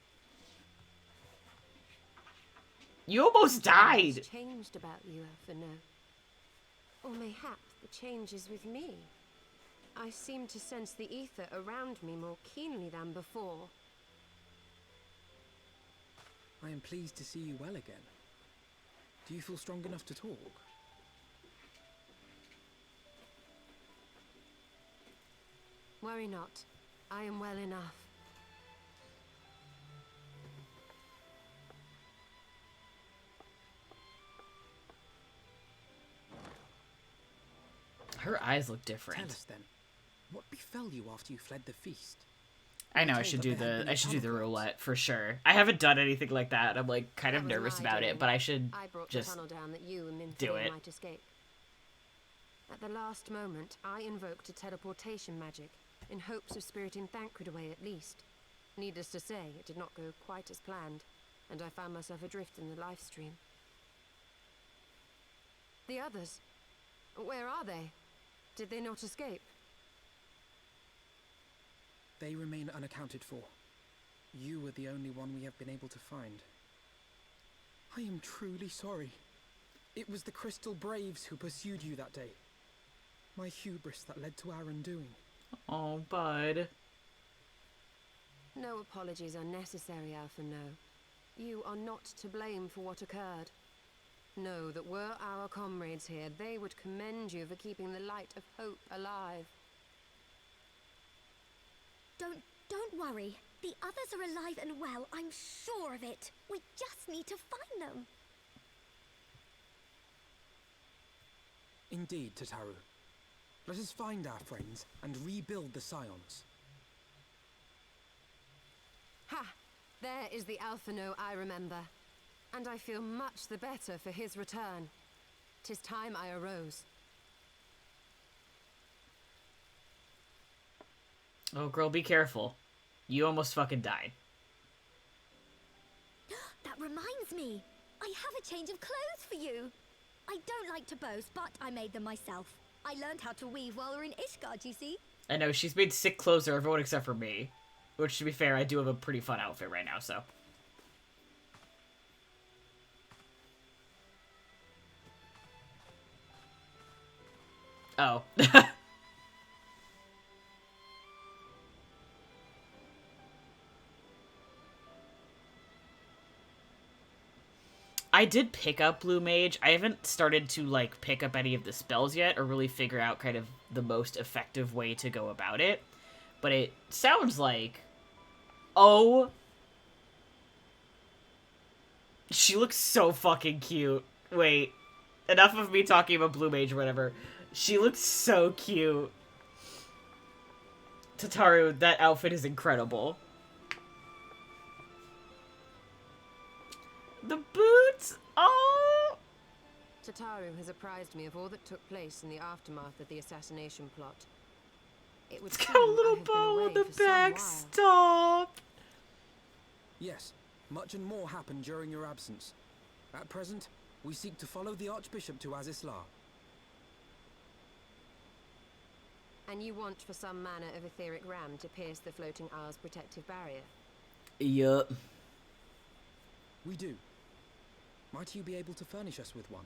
You almost died. What's changed about you, Alphino? Or mayhap the change is with me. I seem to sense the ether around me more keenly than before. I am pleased to see you well again. Do you feel strong enough to talk? Worry not. I am well enough. Her eyes look different. Tell us then, what befell you after you fled the feast? I know I should do the roulette for sure. I haven't done anything like that. I'm like kind of nervous about it, but I should just do it. Might escape. At the last moment, I invoked a teleportation magic in hopes of spiriting Thancred away at least. Needless to say, it did not go quite as planned, and I found myself adrift in the life stream. The others, where are they? Did they not escape? They remain unaccounted for. You are the only one we have been able to find. I am truly sorry. It was the Crystal Braves who pursued you that day. My hubris that led to our undoing. Oh, bud. No apologies are necessary, Alphino. You are not to blame for what occurred. Know that were our comrades here, they would commend you for keeping the light of hope alive. Don't worry. The others are alive and well, I'm sure of it. We just need to find them. Indeed, Tataru. Let us find our friends and rebuild the Scions. Ha! There is the Alphino I remember. And I feel much the better for his return. 'Tis time I arose. Oh, girl, be careful. You almost fucking died. That reminds me. I have a change of clothes for you. I don't like to boast, but I made them myself. I learned how to weave while we were in Ishgard, you see. I know, she's made sick clothes for everyone except for me. Which, to be fair, I do have a pretty fun outfit right now, so. Oh. I did pick up Blue Mage. I haven't started to, like, pick up any of the spells yet or really figure out kind of the most effective way to go about it. But it sounds like... Oh! She looks so fucking cute. Wait. Enough of me talking about Blue Mage or whatever. She looks so cute. Tataru, that outfit is incredible. The boots! Oh! Tataru has apprised me of all that took place in the aftermath of the assassination plot. It would It's got a little bow on the back. Stop! Yes, much and more happened during your absence. At present, we seek to follow the Archbishop to Azisla. And you want for some manner of etheric ram to pierce the floating isle's protective barrier? Yup. We do. Might you be able to furnish us with one?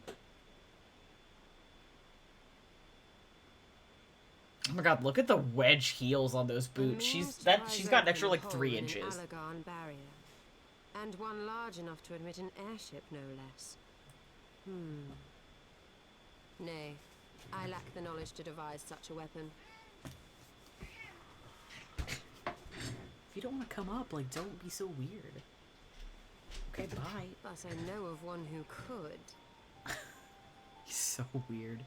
Oh my god, look at the wedge heels on those boots. She's got an extra like 3 inches. Barrier, and one large enough to admit an airship, no less. Nay, I lack the knowledge to devise such a weapon. If you don't want to come up, like, don't be so weird. Okay, bye. But I know of one who could. He's So weird.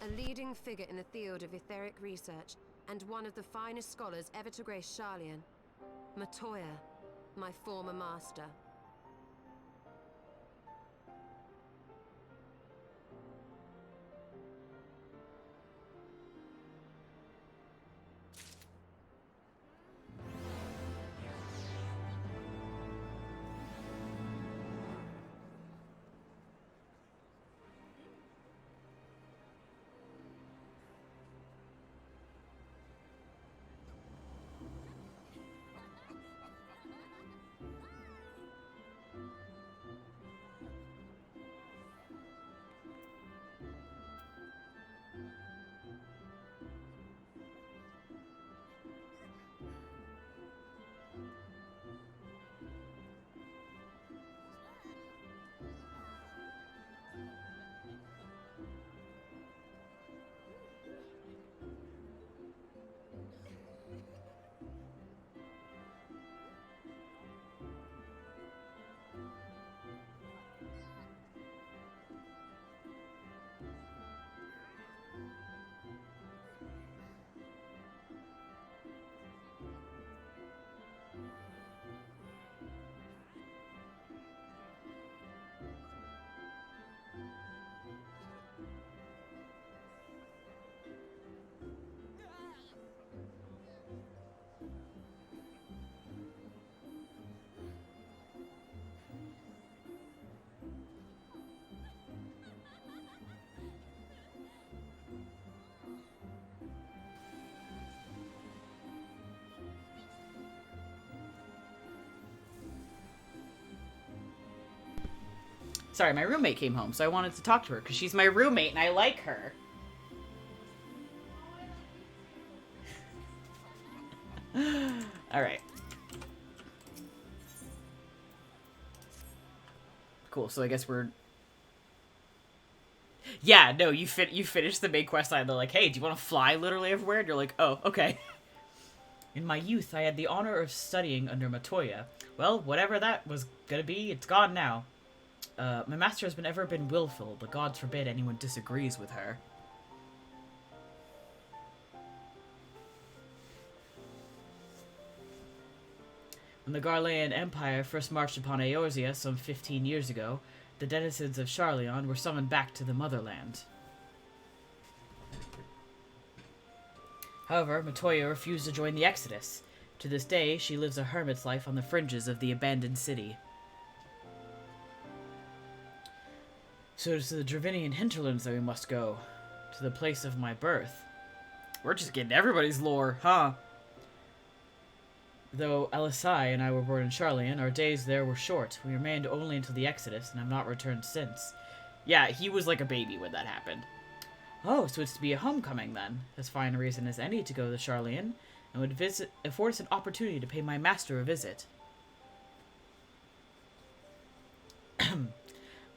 A leading figure in the field of etheric research, and one of the finest scholars ever to grace Sharlayan. Matoya, my former master. Sorry, my roommate came home, so I wanted to talk to her, because she's my roommate, and I like her. Alright. Cool, so I guess we're... Yeah, no, you finish the main quest line, they're like, hey, do you want to fly literally everywhere? And you're like, oh, okay. In my youth, I had the honor of studying under Matoya. Well, whatever that was gonna be, it's gone now. My master has ever been willful, but gods forbid anyone disagrees with her. When the Garlean Empire first marched upon Eorzea some 15 years ago, the denizens of Sharlayan were summoned back to the motherland. However, Matoya refused to join the Exodus. To this day, she lives a hermit's life on the fringes of the abandoned city. So it's to the Dravinian hinterlands that we must go. To the place of my birth. We're just getting everybody's lore, huh? Though Elisai and I were born in Sharlayan, our days there were short. We remained only until the Exodus, and have not returned since. Yeah, he was like a baby when that happened. Oh, so it's to be a homecoming then. As fine a reason as any to go to Sharlayan, and would afford us an opportunity to pay my master a visit.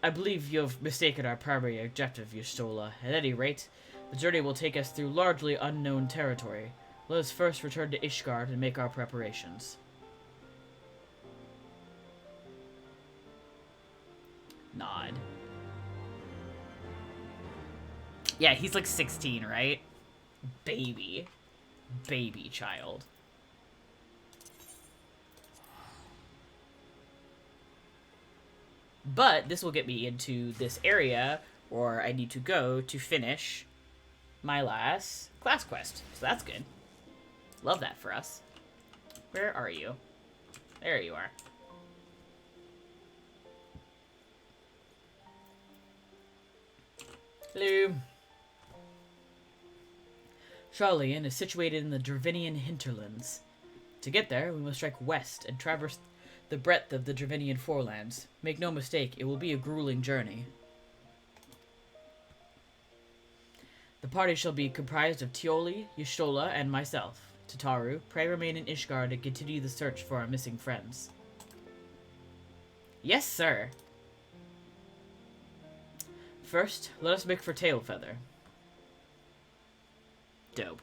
I believe you have mistaken our primary objective, Y'shtola. At any rate, the journey will take us through largely unknown territory. Let us first return to Ishgard and make our preparations. Nod. Yeah, he's like 16, right? Baby. Baby child. But this will get me into this area where I need to go to finish my last class quest. So that's good. Love that for us. Where are you? There you are. Hello. Sharlayan is situated in the Dravinian hinterlands. To get there, we must strike west and traverse the breadth of the Dravinian forelands. Make no mistake, it will be a grueling journey. The party shall be comprised of Tioli, Y'shtola, and myself. Tataru, pray remain in Ishgard and continue the search for our missing friends. Yes, sir. First, let us make for Tailfeather. Dope.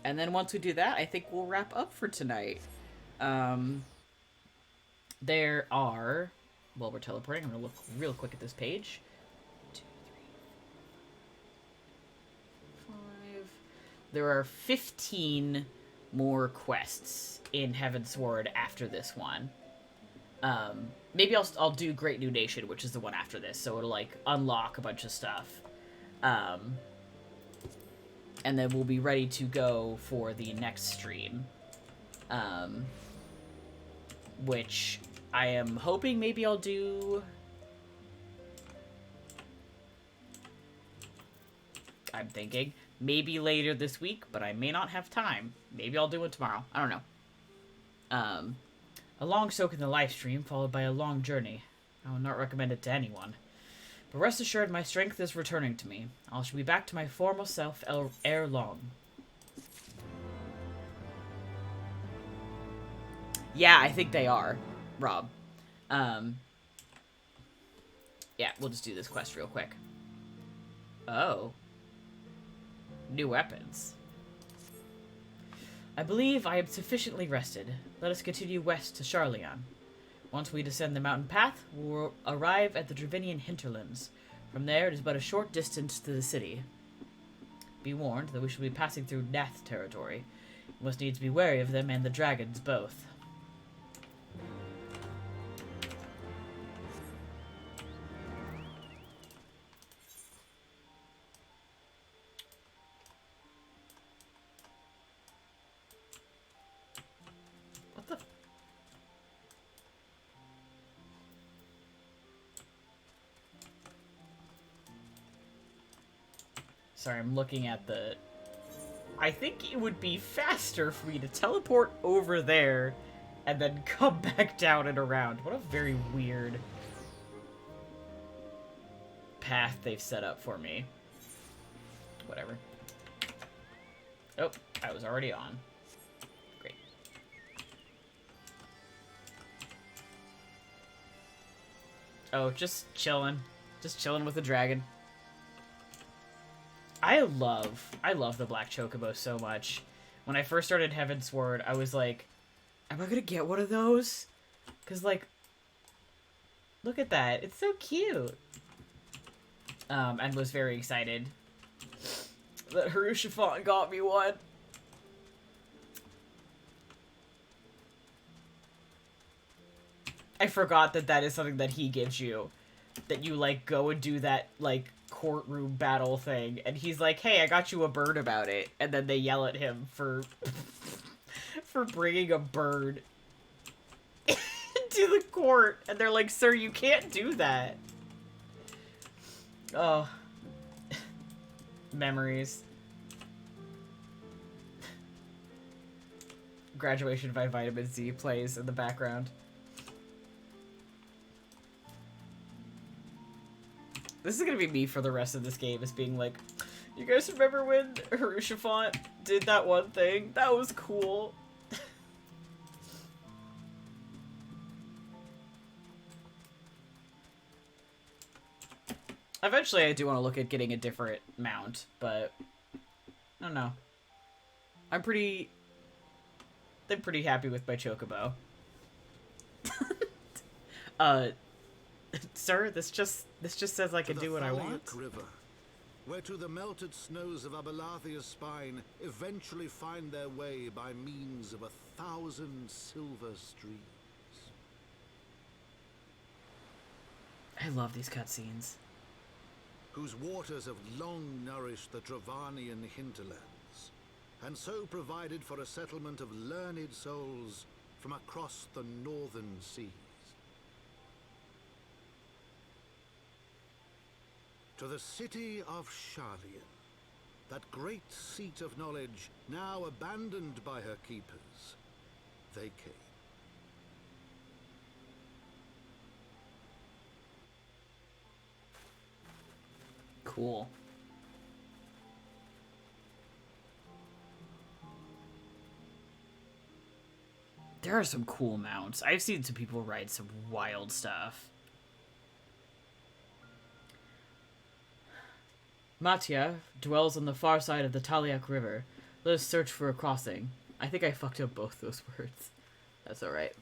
And then once we do that, I think we'll wrap up for tonight. There are... While we're teleporting, I'm going to look real quick at this page. 2, 3, 5. There are 15 more quests in Heavensward after this one. Maybe I'll do Great New Nation, which is the one after this, so it'll, like, unlock a bunch of stuff. And then we'll be ready to go for the next stream. Which I am hoping maybe I'll do... I'm thinking maybe later this week, but I may not have time. Maybe I'll do it tomorrow. I don't know. A long soak in the live stream, followed by a long journey. I will not recommend it to anyone. But rest assured, my strength is returning to me. I shall be back to my former self ere long. Yeah, I think they are, Rob. Yeah, we'll just do this quest real quick. Oh. New weapons. I believe I am sufficiently rested. Let us continue west to Charlian. Once we descend the mountain path, we will arrive at the Dravinian hinterlands. From there, it is but a short distance to the city. Be warned that we shall be passing through Nath territory. You must needs be wary of them and the dragons both. Sorry, I'm looking at the... I think it would be faster for me to teleport over there and then come back down and around. What a very weird path they've set up for me. Whatever. Oh, I was already on. Great. Oh, just chilling. Just chilling with the dragon. I love the Black Chocobo so much. When I first started Heavensward, I was like, am I gonna get one of those? Because, like, look at that. It's so cute. And was very excited that Harushafont got me one. I forgot that that is something that he gives you. That you, like, go and do that, like, courtroom battle thing, and he's like, hey, I got you a bird about it, and then they yell at him for for bringing a bird to the court, and they're like, sir, you can't do that. Oh. Memories. Graduation by Vitamin Z plays in the background. This is gonna be me for the rest of this game, is being like, you guys remember when Harushafont did that one thing? That was cool. Eventually I do want to look at getting a different mount, but I don't know. I'm pretty happy with my Chocobo. Sir, this just says I can do what I want. River, where to the melted snows of Abelathia's spine eventually find their way by means of 1,000 silver streams. I love these cutscenes. Whose waters have long nourished the Dravanian hinterlands, and so provided for a settlement of learned souls from across the northern seas. To the city of Charlian, that great seat of knowledge now abandoned by her keepers, they came. Cool. There are some cool mounts. I've seen some people ride some wild stuff. Matty dwells on the far side of the Taliak River, Let us search for a crossing. I think I fucked up both those words. That's alright.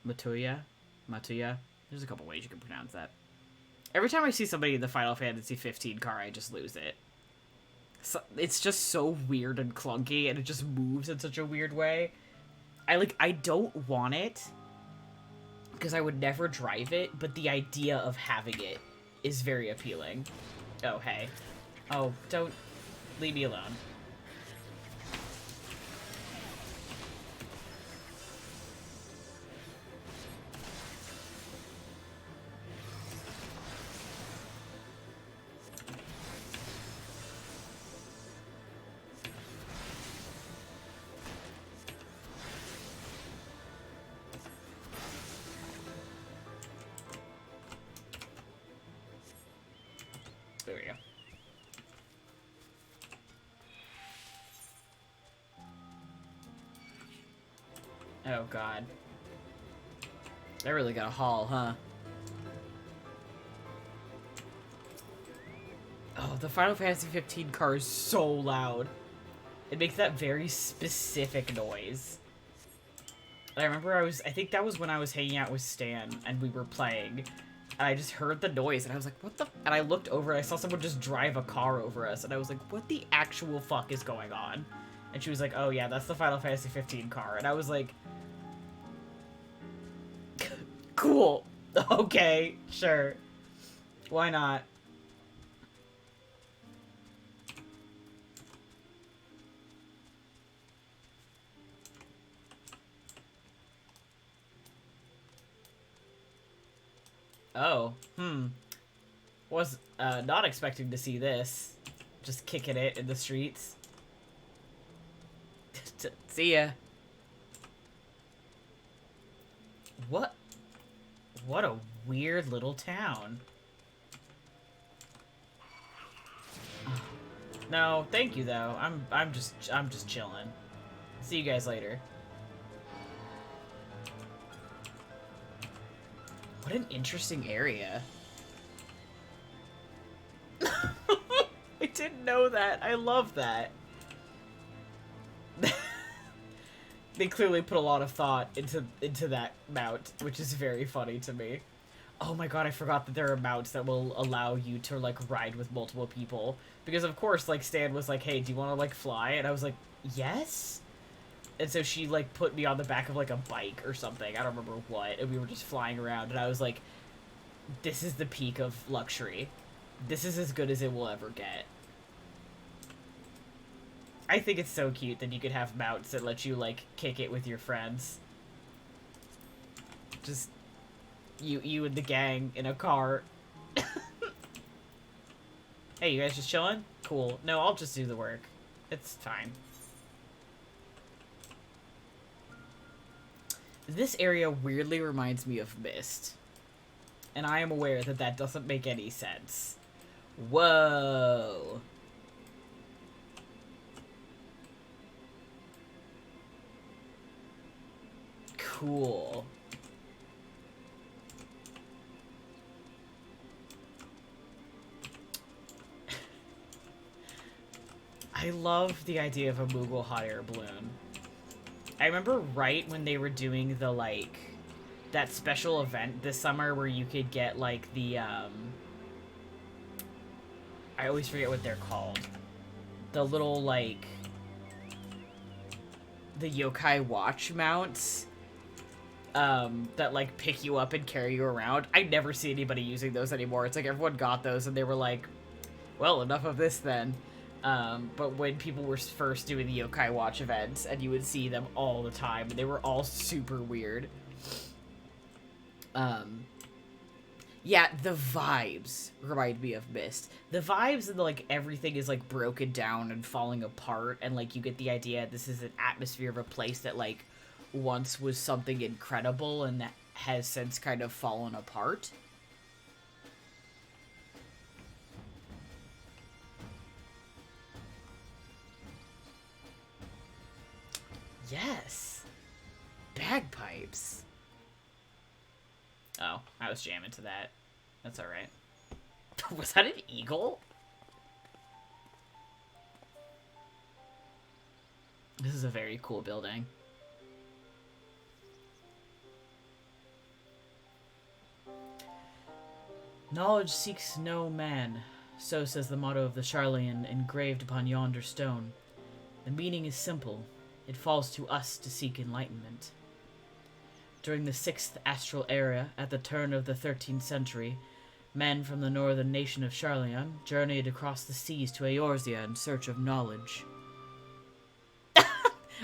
Matuya? Matuya? There's a couple ways you can pronounce that. Every time I see somebody in the Final Fantasy 15 car, I just lose it. So, it's just so weird and clunky, and it just moves in such a weird way. I don't want it, because I would never drive it, but the idea of having it is very appealing. Oh, hey. Oh, don't leave me alone. There we go. Oh, God. I really got a haul, huh? Oh, the Final Fantasy 15 car is so loud. It makes that very specific noise. And I remember I think that was when I was hanging out with Stan and we were playing. And I just heard the noise and I was like, what the? And I looked over and I saw someone just drive a car over us. And I was like, what the actual fuck is going on? And she was like, oh yeah, that's the Final Fantasy 15 car. And I was like, cool. Okay, sure. Why not? Oh, was not expecting to see this. Just kicking it in the streets. See ya. What a weird little town. No, thank you though. I'm just chilling. See you guys later. What an interesting area. I didn't know that. I love that. They clearly put a lot of thought into that mount, which is very funny to me. Oh my god, I forgot that there are mounts that will allow you to, like, ride with multiple people. Because, of course, like, Stan was like, hey, do you want to, like, fly? And I was like, yes? And so she, like, put me on the back of, like, a bike or something. I don't remember what. And we were just flying around. And I was like, this is the peak of luxury. This is as good as it will ever get. I think it's so cute that you could have mounts that let you, like, kick it with your friends. Just you and the gang in a car. Hey, you guys just chilling? Cool. No, I'll just do the work. It's fine. This area weirdly reminds me of Myst. And I am aware that that doesn't make any sense. Whoa. Cool. I love the idea of a Moogle hot air balloon. I remember right when they were doing the, like, that special event this summer where you could get, like, the, I always forget what they're called. The little, like, the yokai watch mounts, that, like, pick you up and carry you around. I never see anybody using those anymore. It's like everyone got those and they were like, well, enough of this then. But when people were first doing the Yokai Watch events, and you would see them all the time, they were all super weird. Yeah, the vibes remind me of Myst. The vibes and, like, everything is, like, broken down and falling apart, and, like, you get the idea this is an atmosphere of a place that, like, once was something incredible and that has since kind of fallen apart. Yes. Bagpipes. Oh, I was jamming to that. That's alright. Was that an eagle? This is a very cool building. Knowledge seeks no man, so says the motto of the Charlian engraved upon yonder stone. The meaning is simple. It falls to us to seek enlightenment. During the 6th astral era, at the turn of the 13th century, men from the northern nation of Charlian journeyed across the seas to Eorzea in search of knowledge.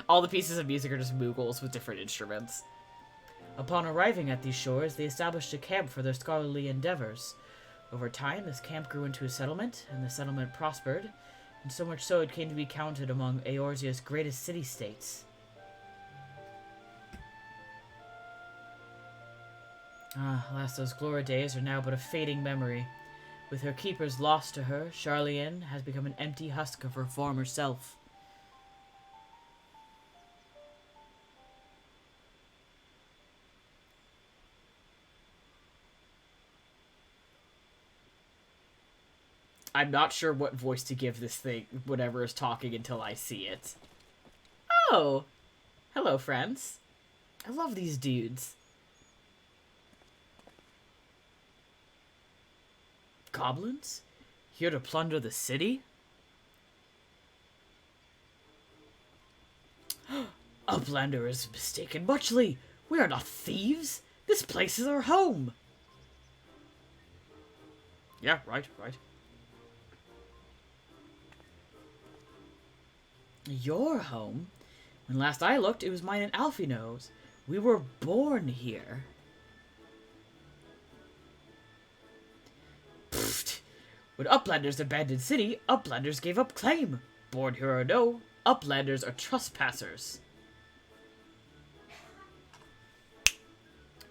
All the pieces of music are just Moogles with different instruments. Upon arriving at these shores, they established a camp for their scholarly endeavors. Over time, this camp grew into a settlement, and the settlement prospered, and so much so it came to be counted among Eorzea's greatest city-states. Alas, those glory days are now but a fading memory. With her keepers lost to her, Charlian has become an empty husk of her former self. I'm not sure what voice to give this thing, whatever is talking, until I see it. Oh! Hello, friends. I love these dudes. Goblins? Here to plunder the city? Uplander is mistaken muchly. We are not thieves. This place is our home. Yeah, right. Your home? When last I looked, it was mine and Alfino's. We were born here. Pfft. When Uplanders abandoned city, Uplanders gave up claim. Born here or no, Uplanders are trespassers.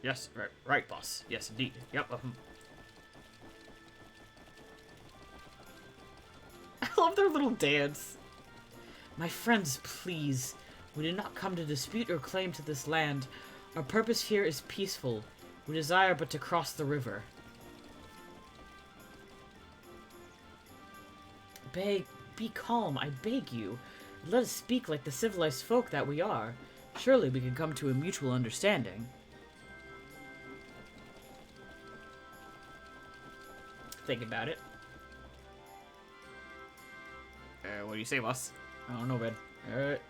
Yes, right, boss. Yes, indeed. Yep. I love their little dance. My friends, please. We did not come to dispute or claim to this land. Our purpose here is peaceful. We desire but to cross the river. Be calm, I beg you. Let us speak like the civilized folk that we are. Surely we can come to a mutual understanding. Think about it. What do you say, boss? I don't know, man. Alright.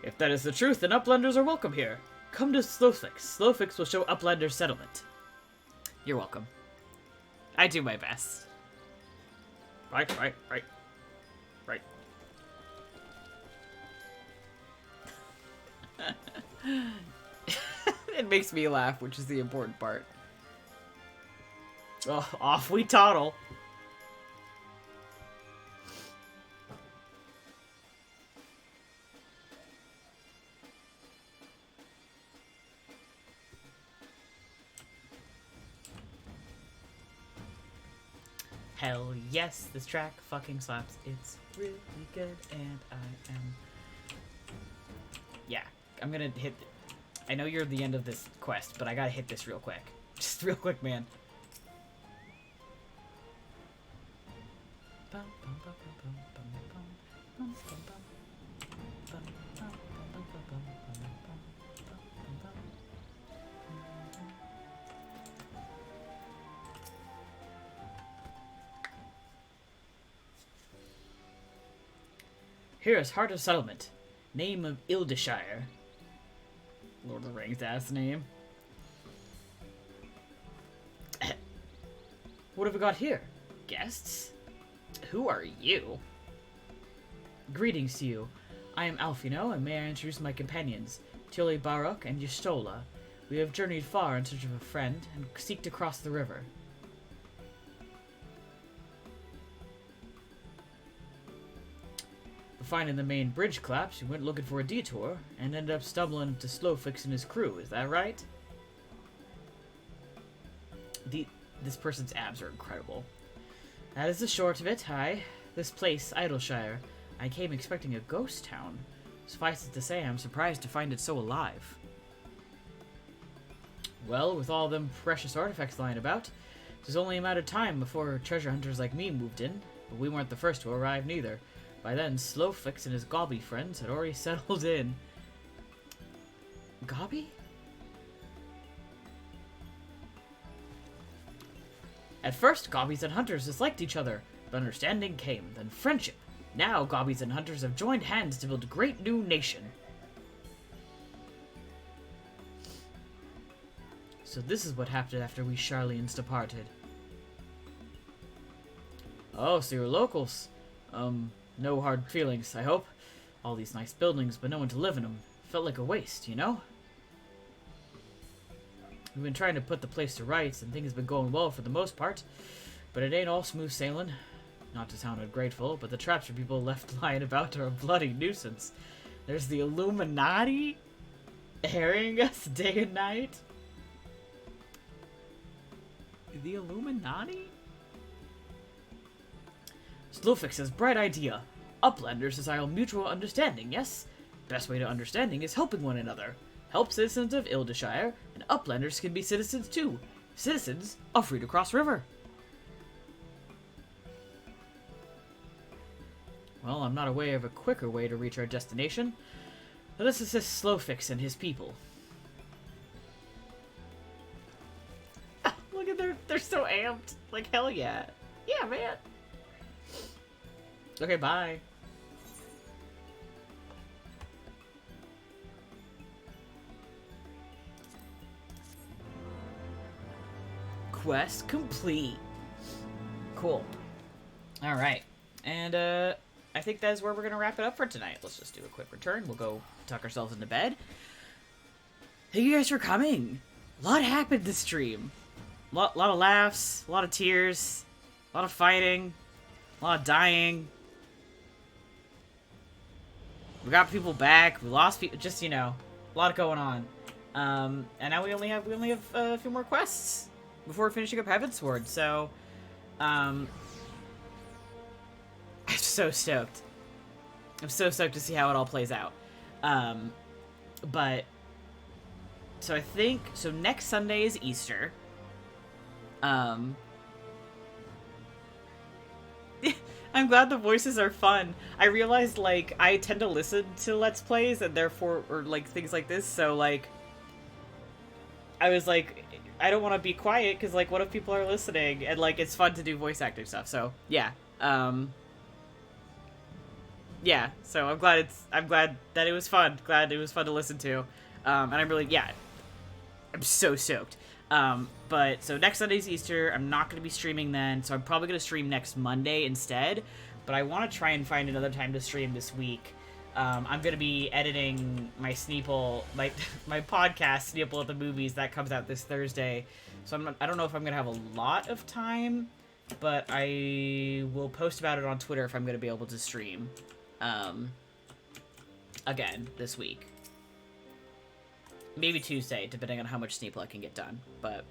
If that is the truth, then Uplanders are welcome here. Come to Slowfix. Slowfix will show Uplanders settlement. You're welcome. I do my best. Right. It makes me laugh, which is the important part. Oh, off we toddle. Hell yes, this track fucking slaps. It's really good, and I am... Yeah, I'm gonna hit... I know you're at the end of this quest, but I gotta hit this real quick. Just real quick, man. Here is Heart of Settlement. Name of Ildeshire. Lord of the Rings ass name. What have we got here? Guests? Who are you? Greetings to you. I am Alfino, and may I introduce my companions, Tilly Barok and Y'shtola. We have journeyed far in search of a friend, and seek to cross the river. Finding the main bridge collapse, we went looking for a detour, and ended up stumbling into Slowfix and his crew, is that right? This person's abs are incredible. That is the short of it, this place, Idleshire. I came expecting a ghost town. Suffice it to say, I'm surprised to find it so alive. Well, with all them precious artifacts lying about, it was only a matter of time before treasure hunters like me moved in, but we weren't the first to arrive neither. By then, Slowfix and his Gobby friends had already settled in. Gobby? At first, Gobbies and Hunters disliked each other, but understanding came, then friendship. Now, Gobbies and Hunters have joined hands to build a great new nation. So this is what happened after we Charlians departed. Oh, so you're locals. No hard feelings, I hope. All these nice buildings, but no one to live in them. Felt like a waste, you know? We've been trying to put the place to rights, and things have been going well for the most part. But it ain't all smooth sailing. Not to sound ungrateful, but the traps for people left lying about are a bloody nuisance. There's the Illuminati harrying us day and night. The Illuminati? Slowfix has bright idea. Uplanders desire mutual understanding, yes? Best way to understanding is helping one another. Help citizens of Ildeshire, and Uplanders can be citizens too. Citizens are free to cross river. Well, I'm not aware of a quicker way to reach our destination. Let us assist Slowfix and his people. Look at they're so amped. Like, hell yeah. Yeah, man. Okay, bye. Quest complete. Cool. Alright. And, I think that's where we're going to wrap it up for tonight. Let's just do a quick return. We'll go tuck ourselves into bed. Thank you guys for coming. A lot happened this stream. A lot of laughs, a lot of tears, a lot of fighting, a lot of dying. We got people back. We lost people. Just, you know, a lot going on. And now we only have a few more quests before finishing up Heavensward. So, I'm so stoked. I'm so stoked to see how it all plays out. But so I think next Sunday is Easter. I'm glad the voices are fun. I realized, like, I tend to listen to Let's Plays and therefore, or, like, things like this, so, like, I was like, I don't want to be quiet, because, like, what if people are listening? And, like, it's fun to do voice acting stuff, so, yeah. Yeah, so I'm glad that it was fun. Glad it was fun to listen to. And I'm really, yeah, I'm so stoked. But, so next Sunday's Easter, I'm not going to be streaming then, so I'm probably going to stream next Monday instead, but I want to try and find another time to stream this week. I'm going to be editing my Sneeple, my podcast, Sneeple at the Movies, that comes out this Thursday, so I don't know if I'm going to have a lot of time, but I will post about it on Twitter if I'm going to be able to stream, again, this week. Maybe Tuesday, depending on how much Sneeple I can get done. But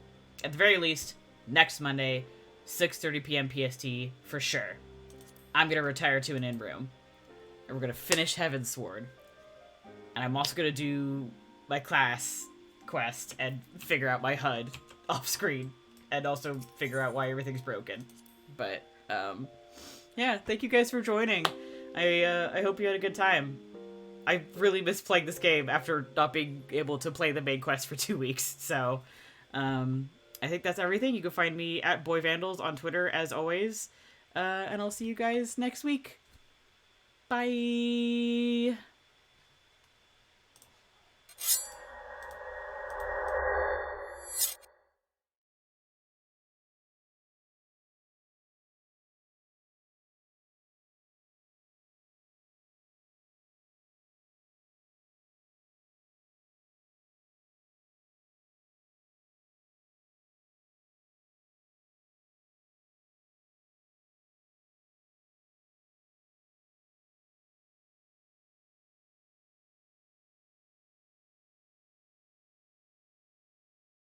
at the very least, next Monday, 6:30 p.m. PST, for sure. I'm going to retire to an in-room. And we're going to finish Heavensward. And I'm also going to do my class quest and figure out my HUD off-screen. And also figure out why everything's broken. But, yeah, thank you guys for joining. I hope you had a good time. I really miss playing this game after not being able to play the main quest for 2 weeks. So, I think that's everything. You can find me at Boyvandals on Twitter, as always. And I'll see you guys next week. Bye!